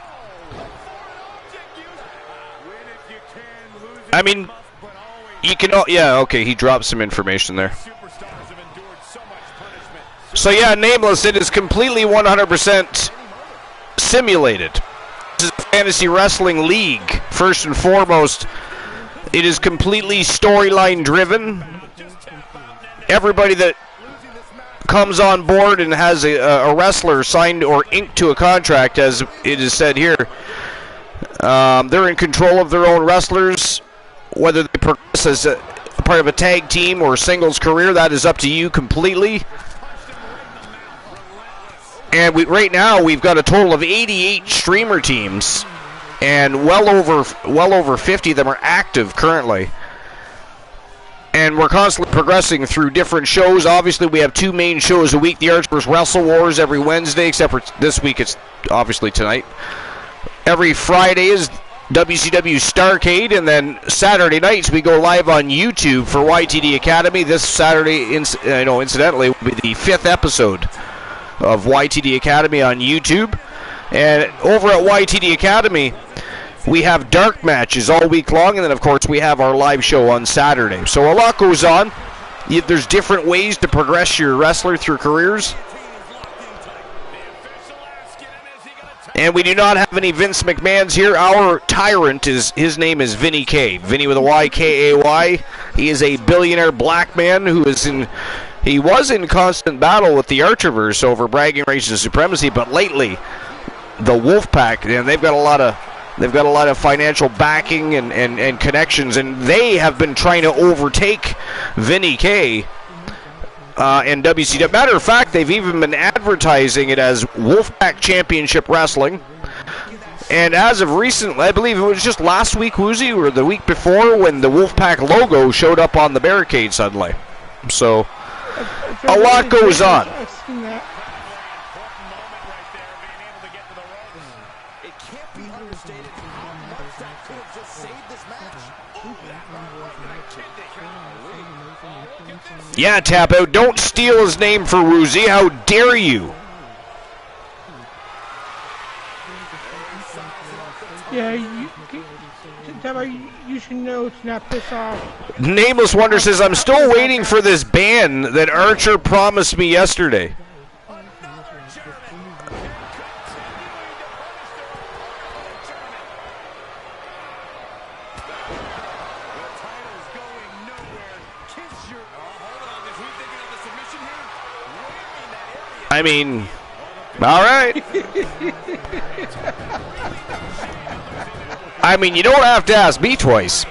I mean, you can, yeah, okay, he dropped some information there. So yeah, Nameless, it is completely 100% simulated. This is a fantasy wrestling league. First and foremost, it is completely storyline driven. Everybody that comes on board and has a wrestler signed or inked to a contract, as it is said here, they're in control of their own wrestlers. Whether they progress as a part of a tag team or singles career, that is up to you completely. And right now we've got a total of 88 streamer teams, and well over 50 of them are active currently. And we're constantly progressing through different shows. Obviously, we have two main shows a week: the Archers Wrestle Wars every Wednesday, except for this week it's obviously tonight. Every Friday is WCW Starrcade, and then Saturday nights we go live on YouTube for YTD Academy. This Saturday, incidentally, will be the 5th episode of YTD Academy on YouTube. And over at YTD Academy, we have dark matches all week long, and then of course we have our live show on Saturday. So a lot goes on. There's different ways to progress your wrestler through careers. And we do not have any Vince McMahons here. Our tyrant his name is Vinny K. Vinny with a Y, K-A-Y. He is a billionaire black man who is he was in constant battle with the Archerverse over bragging rights and supremacy, but lately the Wolfpack, and they've got a lot of financial backing and connections, and they have been trying to overtake Vinny K. And WCW. Matter of fact, they've even been advertising it as Wolfpack Championship Wrestling. And as of recent, I believe it was just last week, Woozy, or the week before, when the Wolfpack logo showed up on the barricade suddenly. So, a lot goes on. I've seen that. It can't be understated how much that could have just saved this match. Yeah, Tap Out, don't steal his name for Woozy. How dare you? Yeah, you should know to not piss off. Nameless Wonder says, I'm still waiting for this band that Archer promised me yesterday. I mean, all right. I mean, you don't have to ask me twice.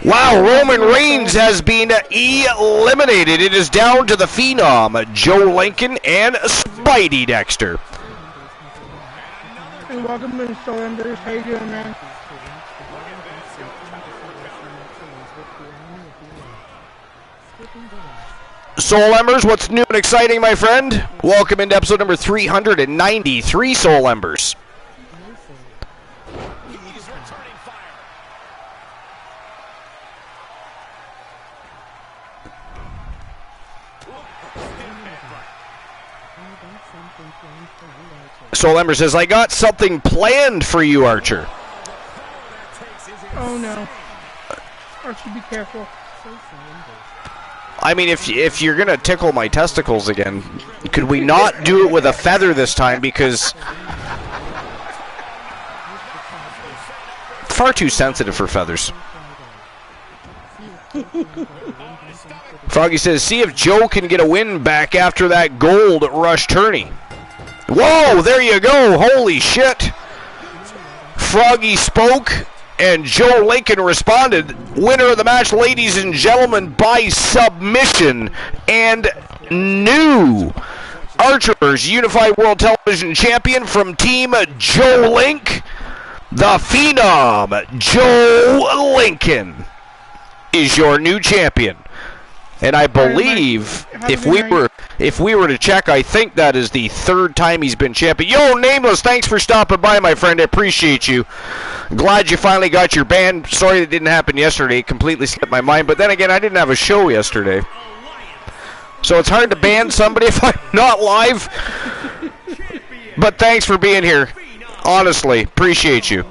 Wow, Roman Reigns has been eliminated. It is down to the Phenom, Joe Lincoln, and Spidey Dexter. And welcome to Soul Embers. How you doing, man? Soul Embers, what's new and exciting, my friend? Welcome into episode number 393, Soul Embers. Soul Ember says, I got something planned for you, Archer. Oh no. Archie, be careful. I mean, if you're going to tickle my testicles again, could we not do it with a feather this time? Because far too sensitive for feathers. Froggy says, see if Joe can get a win back after that gold rush tourney. Whoa, there you go. Holy shit. Froggy spoke, and Joe Lincoln responded. Winner of the match, ladies and gentlemen, by submission, and new Archers Unified World Television Champion from Team Joe Link, the Phenom Joe Lincoln is your new champion. And I believe if we were to check, I think that is the third time he's been champion. Yo, Nameless, thanks for stopping by, my friend. I appreciate you. Glad you finally got your band. Sorry it didn't happen yesterday. It completely slipped my mind. But then again, I didn't have a show yesterday. So it's hard to ban somebody if I'm not live. But thanks for being here. Honestly, appreciate you.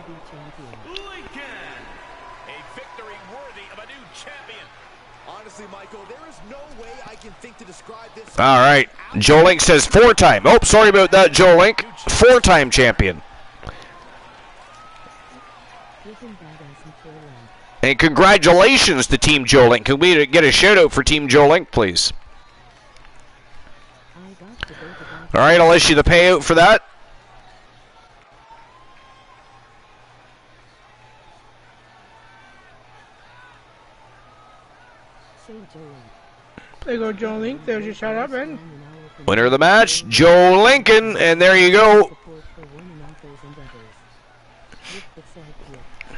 All right. Joe Link says four-time. Oh, sorry about that, Joe Link. Four-time champion. And congratulations to Team Joe Link. Can we get a shout-out for Team Joe Link, please? All right, I'll issue the payout for that. There you go, Joe Link. There's your shout out, man. Winner of the match, Joe Lincoln, and there you go.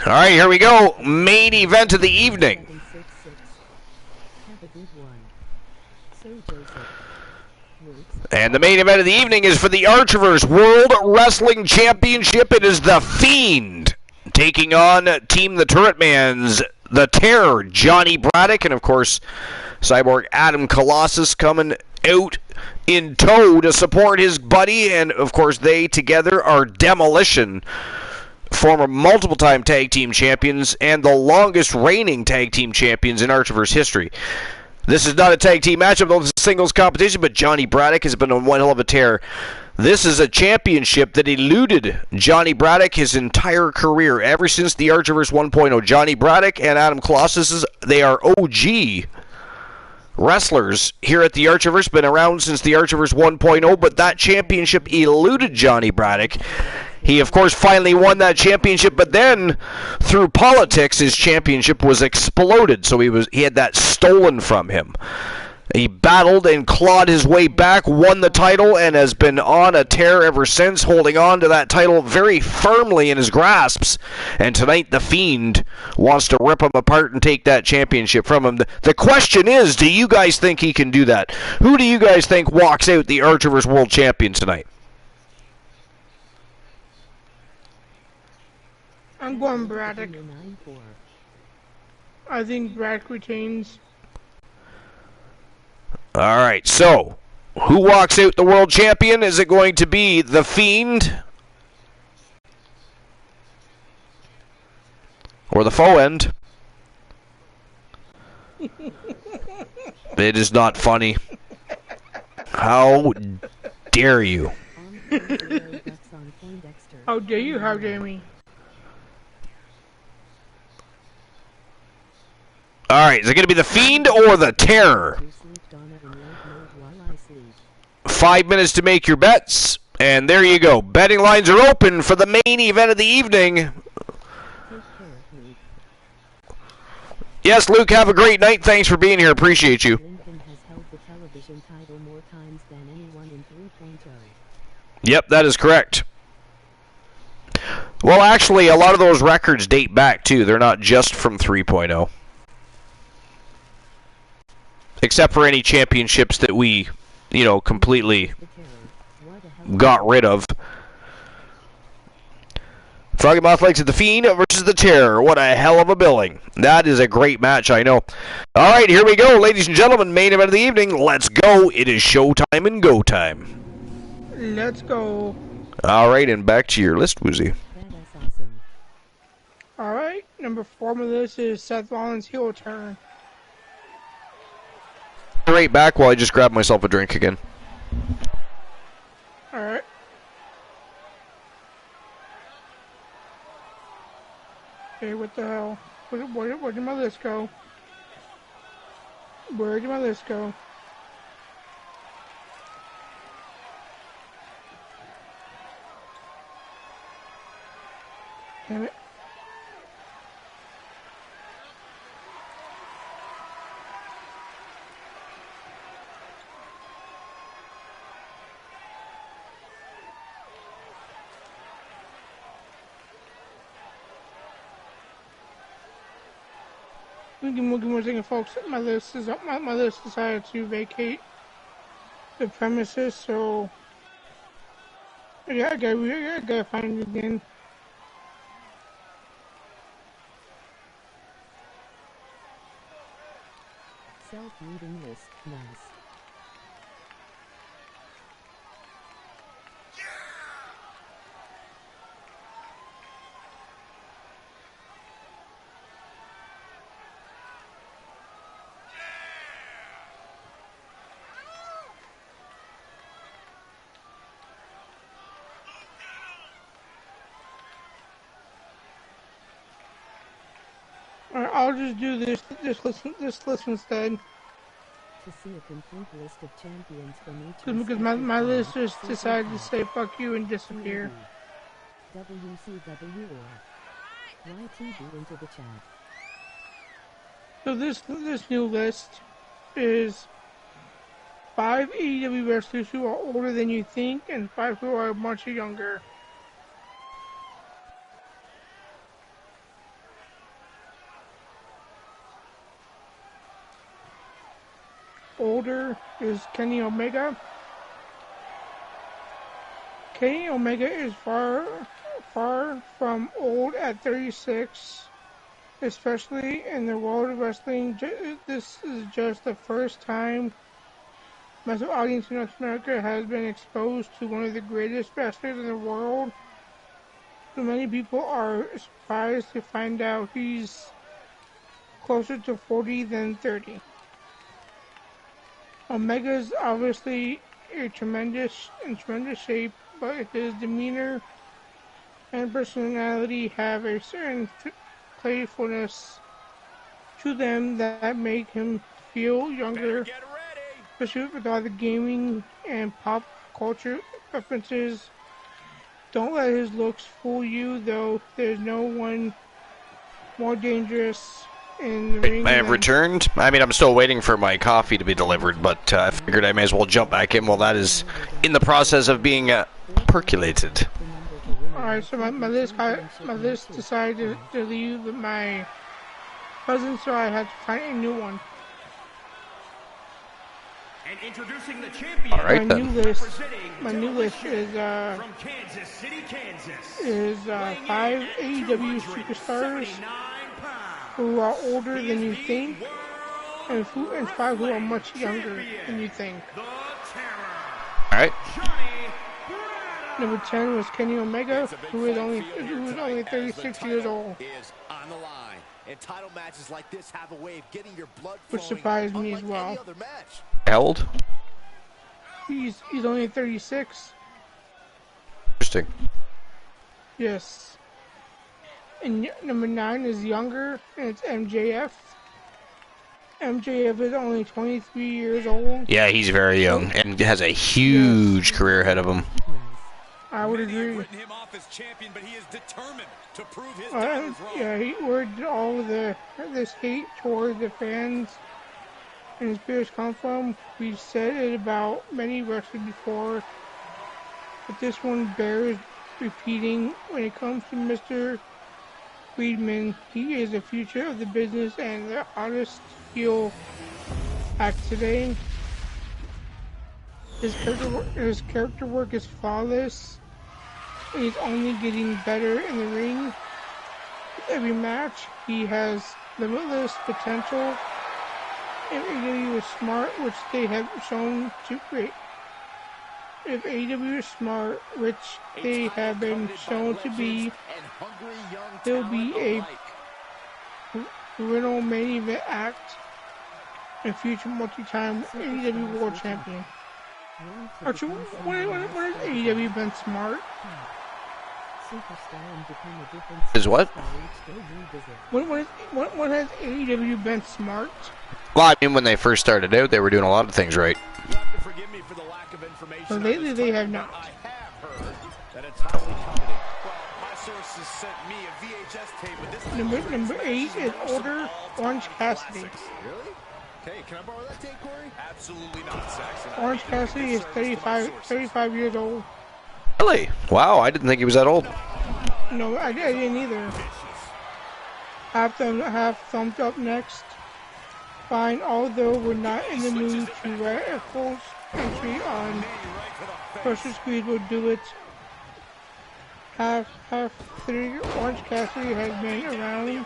All right, here we go. Main event of the evening. And the main event of the evening is for the Archerverse World Wrestling Championship. It is The Fiend taking on Team the Turret Man's The Terror, Johnny Braddock, and of course, Cyborg Adam Colossus coming out in tow to support his buddy, and of course they together are Demolition, former multiple-time tag team champions and the longest reigning tag team champions in Archerverse history. This is not a tag team matchup, though it's a singles competition, but Johnny Braddock has been on one hell of a tear. This is a championship that eluded Johnny Braddock his entire career. Ever since the Archiverse 1.0, Johnny Braddock and Adam Colossus, they are OG wrestlers here at the Archiverse. Been around since the Archiverse 1.0, but that championship eluded Johnny Braddock. He, of course, finally won that championship, but then, through politics, his championship was exploded, so he had that stolen from him. He battled and clawed his way back, won the title, and has been on a tear ever since, holding on to that title very firmly in his grasps. And tonight, The Fiend wants to rip him apart and take that championship from him. The question is, do you guys think he can do that? Who do you guys think walks out the Archiverse World Champion tonight? I'm going Braddock. I think Braddock retains. All right, so who walks out the world champion? Is it going to be The Fiend or the Faux End? It is not funny. How dare you? How dare you? How dare me? All right, is it going to be The Fiend or the Terror? 5 minutes to make your bets, and there you go. Betting lines are open for the main event of the evening. Yes, Luke, have a great night. Thanks for being here. Appreciate you. Yep, that is correct. Well, actually, a lot of those records date back, too. They're not just from 3.0. Except for any championships that we, completely got rid of. Froggy Moth likes it, The Fiend versus the Terror. What a hell of a billing. That is a great match, I know. All right, here we go, ladies and gentlemen. Main event of the evening. Let's go. It is showtime and go time. Let's go. All right, and back to your list, Woozy. All right, number 4 on the list is Seth Rollins' heel turn. Right back while I just grab myself a drink again. Alright. Okay, what the hell? Where did my list go? Where did my list go? Damn it. Give me 1 second, folks. My list decided to vacate the premises, so yeah, I gotta find it again. Self-reading list, nice. I'll just do this list instead. To see a complete list of champions from each Because my list just decided to say fuck you and disappear. WCW or YTV into the chat. So this new list is 5 AEW wrestlers who are older than you think and 5 who are much younger. Older is Kenny Omega. Kenny Omega is far from old at 36, especially in the world of wrestling. This is just the first time massive audience in North America has been exposed to one of the greatest wrestlers in the world. So many people are surprised to find out he's closer to 40 than 30. Omega's obviously in tremendous shape, but his demeanor and personality have a certain playfulness to them that make him feel younger, especially with all the gaming and pop culture references. Don't let his looks fool you, though. There's no one more dangerous in the ring. I have returned. I mean, I'm still waiting for my coffee to be delivered, but I figured I may as well jump back in while that is in the process of being percolated. Alright, so my list decided to leave my cousin, so I had to find a new one. And introducing the champion. All right, my new list is from Kansas City, Kansas. Is 5 AEW superstars who are older than you think, and 5 who are much younger than you think. All right. Number 10 was Kenny Omega, who is only 36 years old. On the line. And title matches like this have a way of getting your blood Which flowing, surprised me unlike as well. any other match. Held. He's only 36. Interesting. Yes. And number 9 is younger, and it's MJF. MJF is only 23 years old. Yeah, he's very young and has a huge career ahead of him. I would agree. Written him off as champion, but he is determined to prove his Yeah, where did all of this hate toward the fans and his peers come from? We've said it about many wrestlers before, but this one bears repeating. When it comes to Mr. Friedman, he is the future of the business and the hottest heel act today. His character work is flawless. He's only getting better in the ring. Every match, he has limitless potential. If AEW is smart, which they have shown to create. If AEW is smart, which they have been shown to be, there'll be a perennial main event act and future multi-time AEW World Champion. Archie, when has AEW been smart? Is what? When has AEW been smart? Well, I mean, when they first started out, they were doing a lot of things right. You have to forgive me for the lack of information. So lately they have not. I have heard that it's highly coveted. Well, my sources sent me a VHS tape with this. Number 8 is older Orange Cassidy. Really? Hey, can I borrow that tape, Corey? Absolutely not, Saxon. Orange Cassidy is 35 years old. Really? Wow, I didn't think he was that old. No, I didn't either. Have thumbs up next. Fine, although we're not in the mood to write a full entry on Pressure Squeeze, will do it. Half 3, Orange Cassidy has been around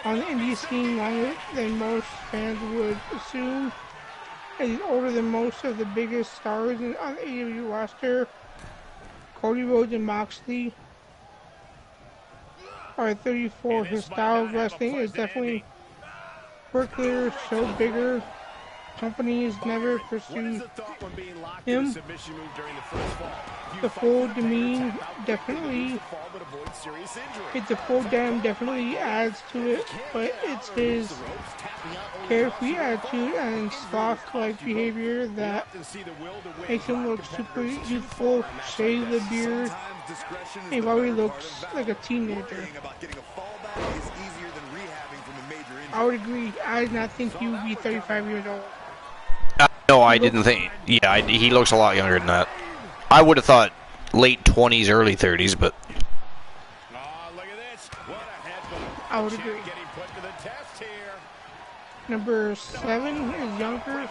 on the indie scene longer than most fans would assume. And he's older than most of the biggest stars on the AEW roster. Cody Rhodes and Moxley are at 34. His style of wrestling is definitely quirkier, so bigger companies never pursued him. The full demean definitely, the full damn definitely adds to it, but it's his carefree attitude and sloth-like behavior that makes him look super youthful. Shave the beard, he probably looks like a teenager. I would agree. I did not think he would be 35 years old. No, I didn't think. Yeah, he looks a lot younger than that. I would have thought late 20s, early 30s, but. I would agree. Number 7 is younger,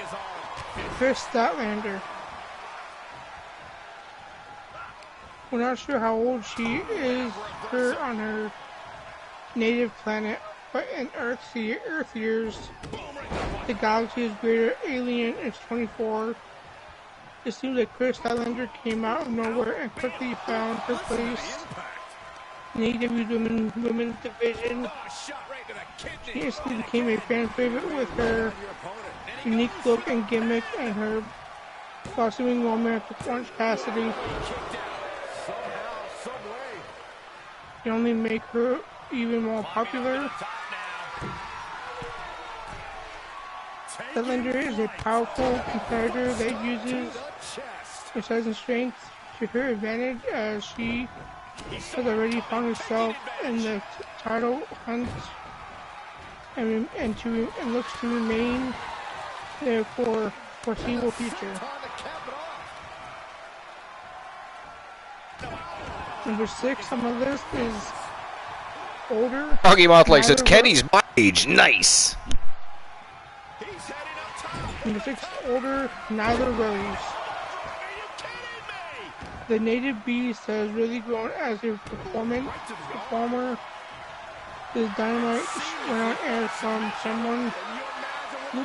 Chris Statlander. We're not sure how old she is on her native planet, but in Earth years, the galaxy's greater alien is 24. It seems that Chris Statlander came out of nowhere and quickly found her place in AEW's women's division. She instantly became a fan favorite with her unique look and gimmick and her Blossoming romance with Orange Cassidy can only make her even more popular. Statlander is a powerful competitor that uses her size and strength to her advantage, as she has already found herself in the title hunt and looks to remain there for foreseeable future. Number 6 on the list is older. Huggy Mothlight says Kenny's my age. Nice. Number 6, older Nyla Rose. The native beast has really grown as a performer. This dynamite went on air from someone who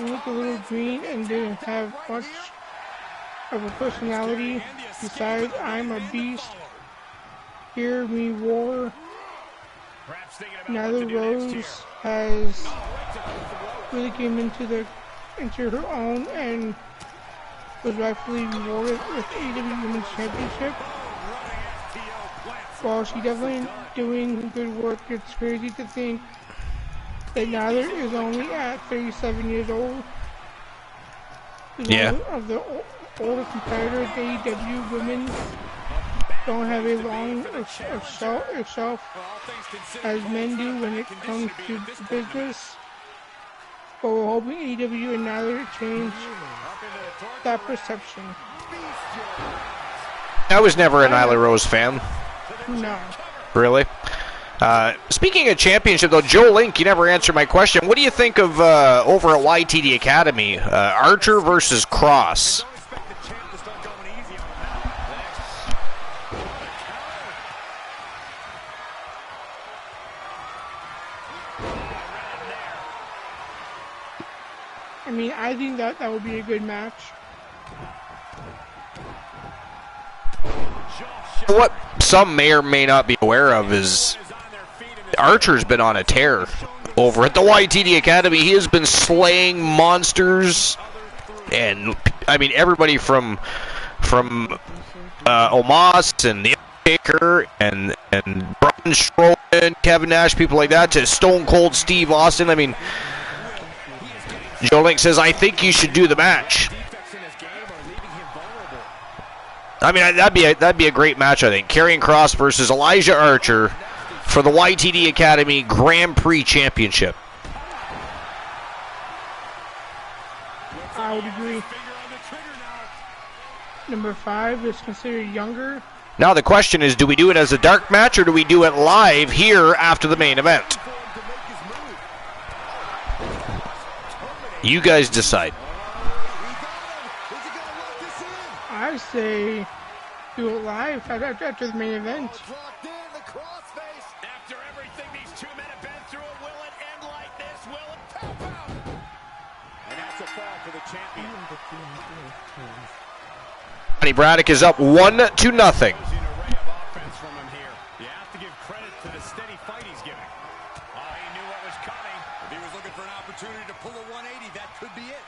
looked a little green and didn't have much of a personality. Besides, I'm a beast. Hear me roar. Nyla Rose has really came into her own and was rightfully rewarded with AEW Women's Championship. While she's definitely doing good work, it's crazy to think that Nyla is only at 37 years old. Yeah. Of the older competitors, AEW women don't have a long shelf as men do when it comes to business. But we're hoping AEW and Nyla change that perception. I was never a Nyla Rose fan. No. Really? Speaking of championship, though, Joe Link, you never answered my question. What do you think of over at YTD Academy, Archer versus Cross? I mean, I think that would be a good match. What some may or may not be aware of is Archer's been on a tear over at the YTD Academy. He has been slaying monsters, and I mean everybody from Omos and the Undertaker and Braun Strowman, Kevin Nash, people like that, to Stone Cold Steve Austin. I mean, Joe Link says, I think you should do the match. I mean, that'd be a great match, I think. Karrion Kross versus Elijah Archer for the YTD Academy Grand Prix Championship. I would agree. Number 5 is considered younger. Now the question is, do we do it as a dark match or do we do it live here after the main event? You guys decide. I say do it live after the main event. After everything these two men have been through, will it end like this? Will it tap out? And that's a fall for the champion. Johnny Braddock is up 1-0. You have to give credit to the steady fight he's giving. He knew what was coming. If he was looking for an opportunity to pull a 180, that could be it.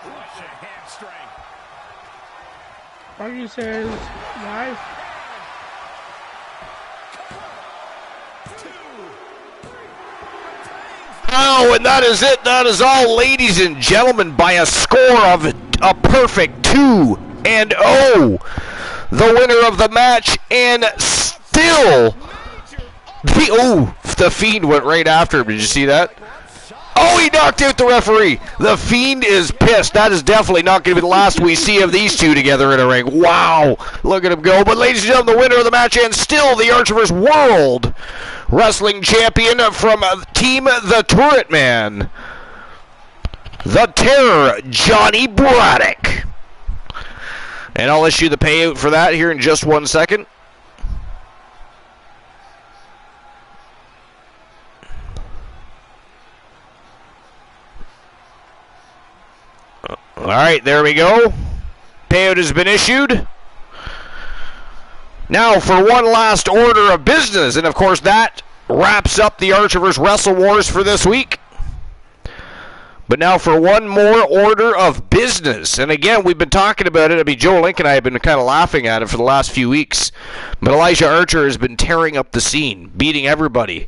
Flush a hamstring. Archie says live. Oh, and that is it. That is all, ladies and gentlemen, by a score of a perfect 2-0. The winner of the match, and still, the Fiend went right after him. Did you see that? Oh, he knocked out the referee. The Fiend is pissed. That is definitely not going to be the last we see of these two together in a ring. Wow. Look at him go. But ladies and gentlemen, the winner of the match, and still the Archerverse World Wrestling Champion from Team The Turret Man, the Terror, Johnny Braddock. And I'll issue the payout for that here in just 1 second. All right, there we go. Payout has been issued. Now for one last order of business, and of course that wraps up the Archerverse Wrestle Wars for this week. But now for one more order of business. And again, we've been talking about it. I mean, Joe Link and I have been kind of laughing at it for the last few weeks. But Elijah Archer has been tearing up the scene, beating everybody.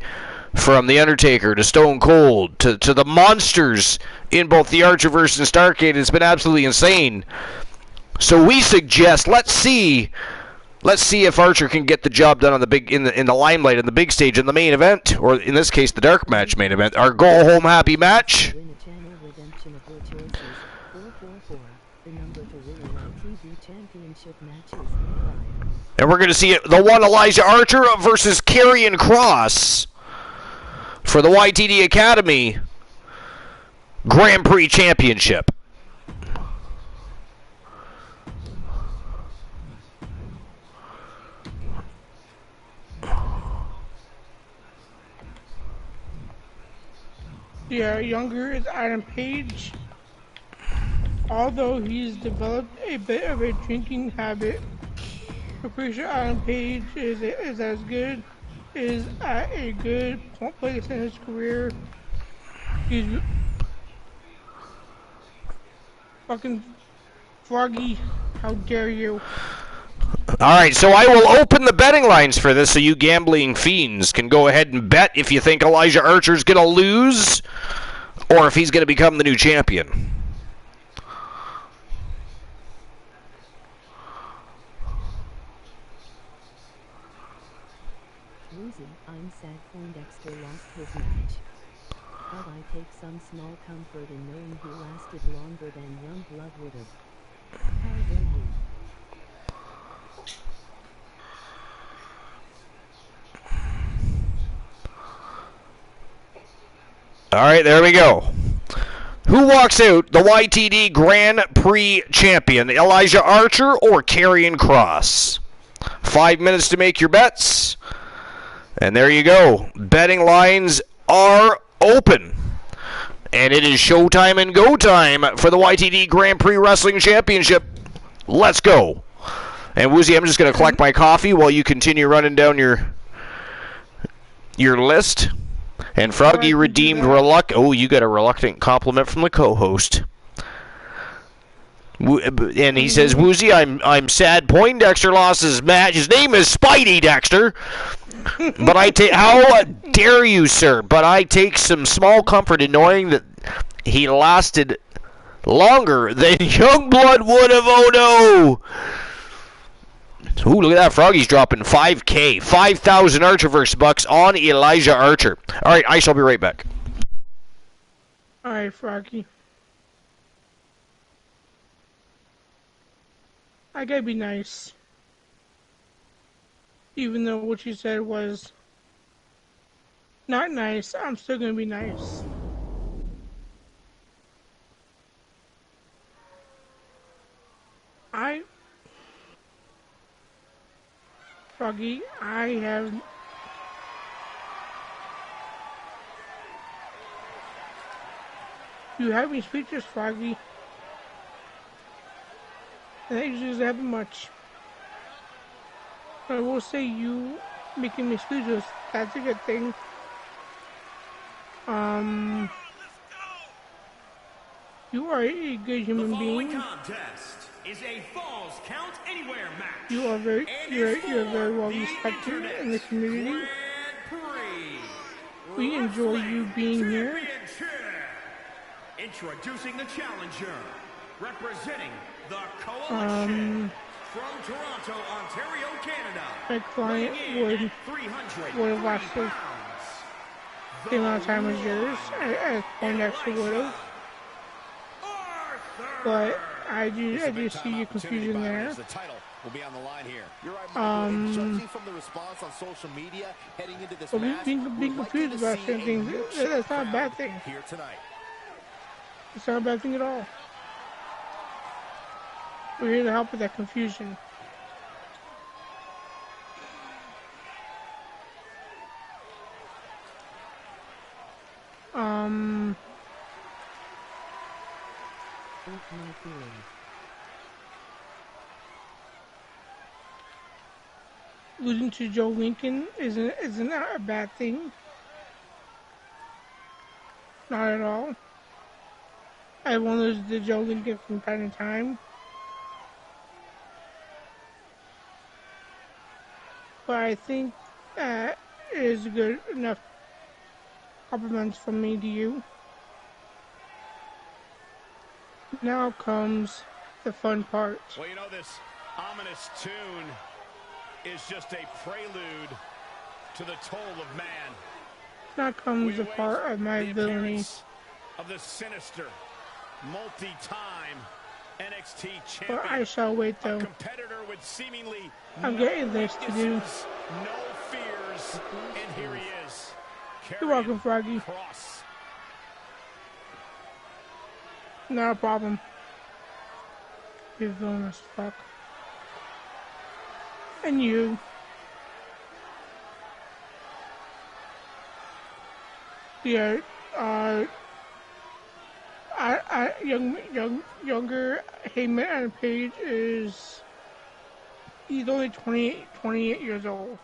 From The Undertaker to Stone Cold to the monsters in both the Archerverse and Starrcade. It's been absolutely insane. So we suggest, let's see if Archer can get the job done on the big in the limelight, in the big stage, in the main event, or in this case, the dark match main event, our go home happy match. Win a channel redemption of your choices. 444. The number to win a TV championship matches. 5. And we're going to see the one Elijah Archer versus Karrion Kross for the YTD Academy Grand Prix Championship. Yeah, younger is Adam Page. Although he's developed a bit of a drinking habit, I'm pretty sure Adam Page is at a good place in his career. He's fucking Froggy. How dare you? Alright, so I will open the betting lines for this so you gambling fiends can go ahead and bet if you think Elijah Archer's going to lose or if he's going to become the new champion. Losing, I'm sad Poindexter lost his match. But I take some small comfort in knowing he lasted longer than Youngblood would have. How dare you? Alright, there we go. Who walks out the YTD Grand Prix champion, Elijah Archer or Karrion Kross? 5 minutes to make your bets. And there you go. Betting lines are open. And it is showtime and go time for the YTD Grand Prix Wrestling Championship. Let's go. And Woozy, I'm just going to collect my coffee while you continue running down your list. And Froggy redeemed oh, you got a reluctant compliment from the co-host. And he says, Woozy, I'm sad Poindexter lost his match. His name is Spidey Dexter. But I take, how dare you, sir? But I take some small comfort in knowing that he lasted longer than Youngblood would have. Oh no! Ooh, look at that. Froggy's dropping 5K, 5,000 Archerverse bucks on Elijah Archer. All right, I shall be right back. All right, Froggy. I gotta be nice. Even though what you said was not nice, I'm still gonna be nice. Froggy, you have me speechless, Froggy. And that usually doesn't happen much. But I will say you making me speechless, that's a good thing. You are a good human being. Contest is a Falls Count Anywhere match. You are you're very well respected in the community. We enjoy you being here. Introducing the challenger, representing the Coalition from Toronto, Ontario, Canada. My client would have lasted the amount of time as yours, as Poindexter would have. But I do see your confusion there. Will be on the line here. You're right, judging from the response on social media heading into this match, being confused about certain things, that's not a bad thing. Here tonight. It's not a bad thing at all. We're here to help with that confusion. Losing to Joe Lincoln isn't a bad thing. Not at all. I want those digital Lincoln from time to time. But I think that is good enough compliments from me to you. Now comes the fun part. Well, you know, this ominous tune is just a prelude to the toll of man. Now comes the part of my villainy. Of the sinister, multi-time NXT champion. But I shall wait though. A competitor with seemingly I'm getting this to do. No fears, and here he is. You're welcome, Froggy. Cross. Not a problem. You're villainous fuck. And you. Yeah, younger Heyman Adam Page is, he's only 28 years old.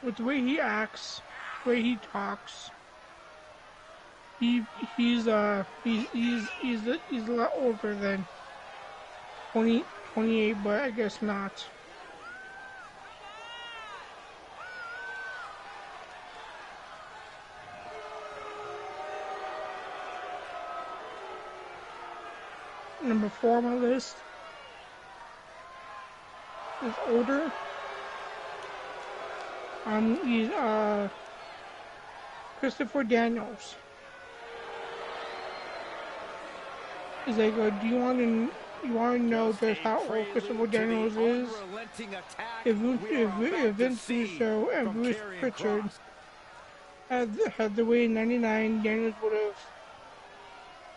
With the way he acts, the way he talks, he's a lot older than 28, but I guess not. Number 4 on my list is older. He's Christopher Daniels. Is like, do you want to know just how old Christopher Daniels is? If Vince Russo and Bruce Pritchard had the weight in '99, Daniels would have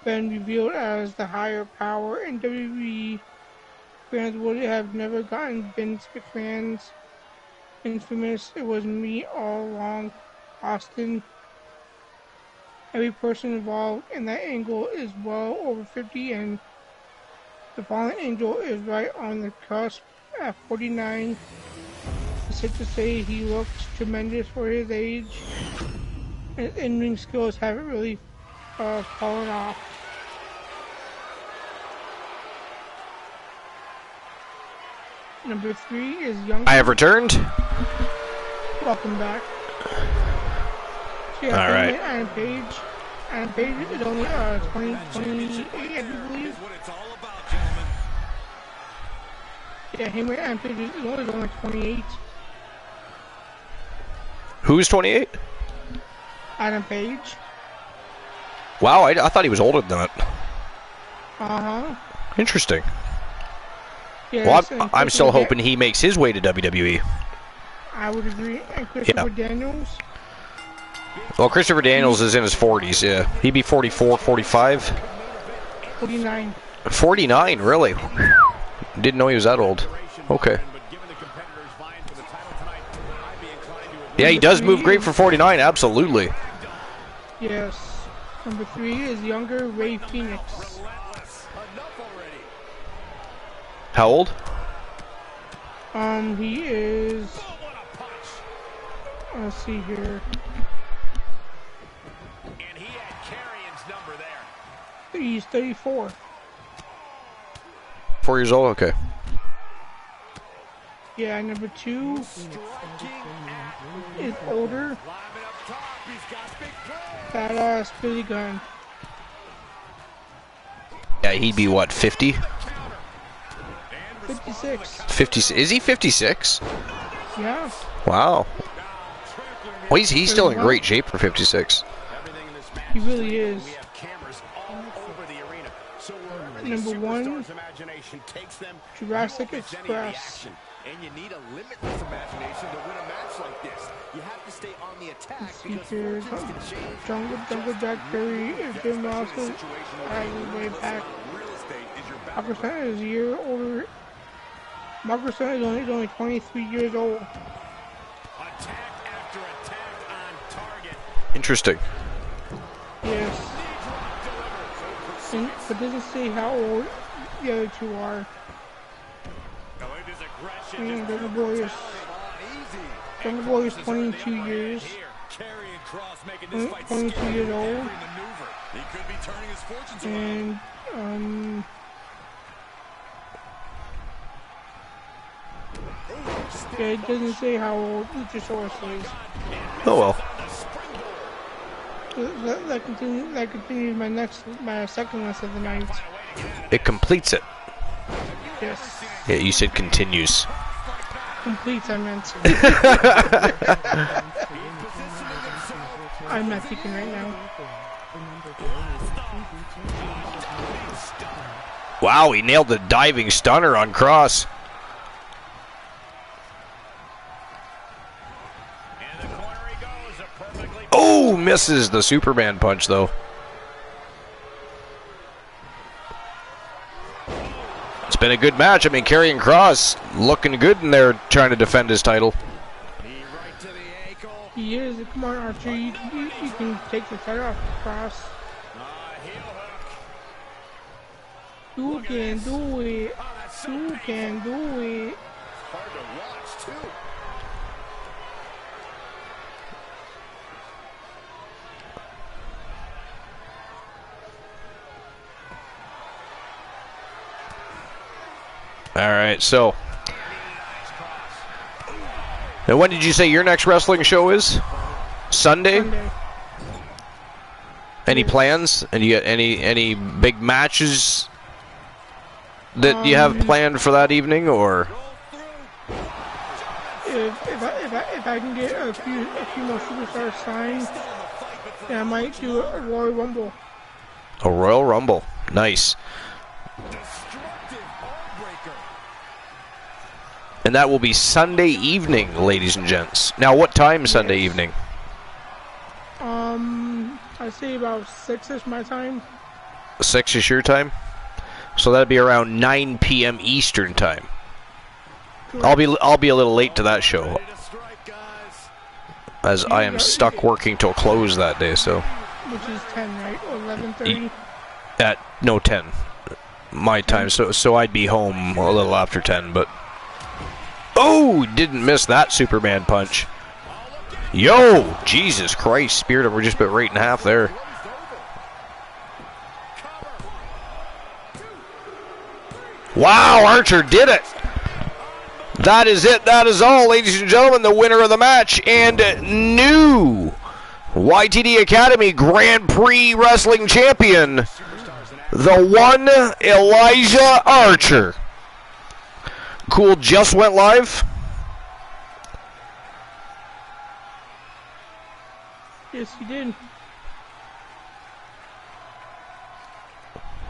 been revealed as the higher power, and WWE fans would have never gotten Vince McMahon's infamous "It was me all along" Austin. Every person involved in that angle is well over 50, and the fallen angel is right on the cusp at 49. It's safe to say he looks tremendous for his age, and in-ring skills haven't really fallen off. Number 3 is Young. I have returned. Welcome back. So yeah, all right. Adam Page. Adam Page is only 28, I do believe. Yeah, him and Adam Page is only 28. Who's 28? Adam Page. Wow, I thought he was older than that. Uh-huh. Interesting. Yes, well, I'm still hoping he makes his way to WWE. I would agree. And Christopher Daniels. Well, Christopher Daniels is in his 40s, yeah. He'd be 44, 45. 49. 49, really? Didn't know he was that old. Okay. Yeah, he does move great for 49, absolutely. Yes. Number 3 is younger Ray Phoenix. How old? He is... Let's see here. And he had Carrion's number there. He's 34. 4 years old? Okay. Yeah, number 2 is older. Badass Billy Gunn. Yeah, he'd be what, 50? 56. 50? Is he 56? Yeah. Wow. Well, he's still in great shape for 56. He really is. Number 1, Jurassic Express. And you need a limitless imagination to win a match like this. You have to stay on the attack because fortunes can change. Jungle Jack Perry is Jim Ross's way back. Marcus Hunt is a year older. Marcus Hunt is only 23 years old. Attack after attack on target. Interesting. Yes. But doesn't say how old the other 2 are. Jungle Boy is 22 years. 22 years old. And, okay, it doesn't say how old Luchasaurus is. Oh well. That continues my second list of the night. It completes it. Yes. Yeah, you said continues. Completes, I meant. I'm not thinking right now. Wow, he nailed the diving stunner on Cross. Oh, misses the Superman punch, though. It's been a good match. I mean, Karrion Kross looking good in there trying to defend his title. He is. Come on, Archer. You can take the title off the Cross. You can do it. You can do it. Hard to watch, too. All right, so. Now, when did you say your next wrestling show is? Sunday? Sunday. Any plans? And you got any big matches that you have planned for that evening, or? If I can get a few more superstars signed, then I might do a Royal Rumble. A Royal Rumble, nice. And that will be Sunday evening, ladies and gents. Now, what time Sunday evening? I'd say about 6-ish my time. 6 is your time? So that'd be around 9 p.m. Eastern time. I'll be a little late to that show, as I am stuck working till close that day. So. Which is 10, right? Or 11:30. No, 10. My time. So I'd be home a little after 10, but. Oh, didn't miss that Superman punch. Yo, Jesus Christ, Spirit of, we're just about right in half there. Wow, Archer did it. That is it. That is all, ladies and gentlemen. The winner of the match and new YTD Academy Grand Prix Wrestling Champion, the one Elijah Archer. Cool just went live. Yes, you did.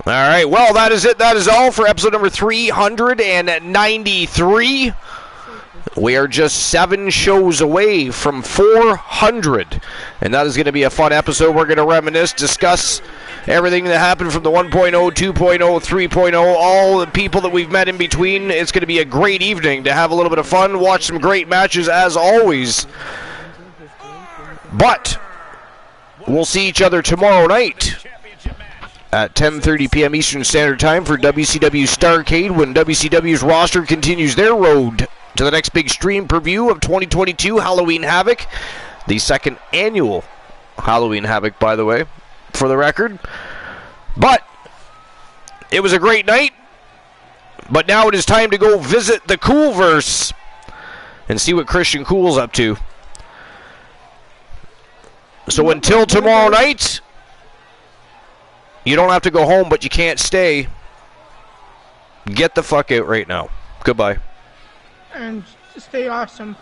All right, well, that is it. That is all for episode number 393. We are just 7 shows away from 400, and that is going to be a fun episode. We're going to reminisce, discuss everything that happened from the 1.0, 2.0, 3.0, all the people that we've met in between. It's going to be a great evening to have a little bit of fun, watch some great matches as always. But we'll see each other tomorrow night at 10:30 p.m. Eastern Standard Time for WCW Starrcade, when WCW's roster continues their road to the next big stream preview of 2022 Halloween Havoc, the second annual Halloween Havoc, by the way, for the record. But it was a great night, but now it is time to go visit the Coolverse and see what Christian Cool's up to. So until tomorrow night, you don't have to go home, but you can't stay. Get the fuck out right now. Goodbye. And stay awesome.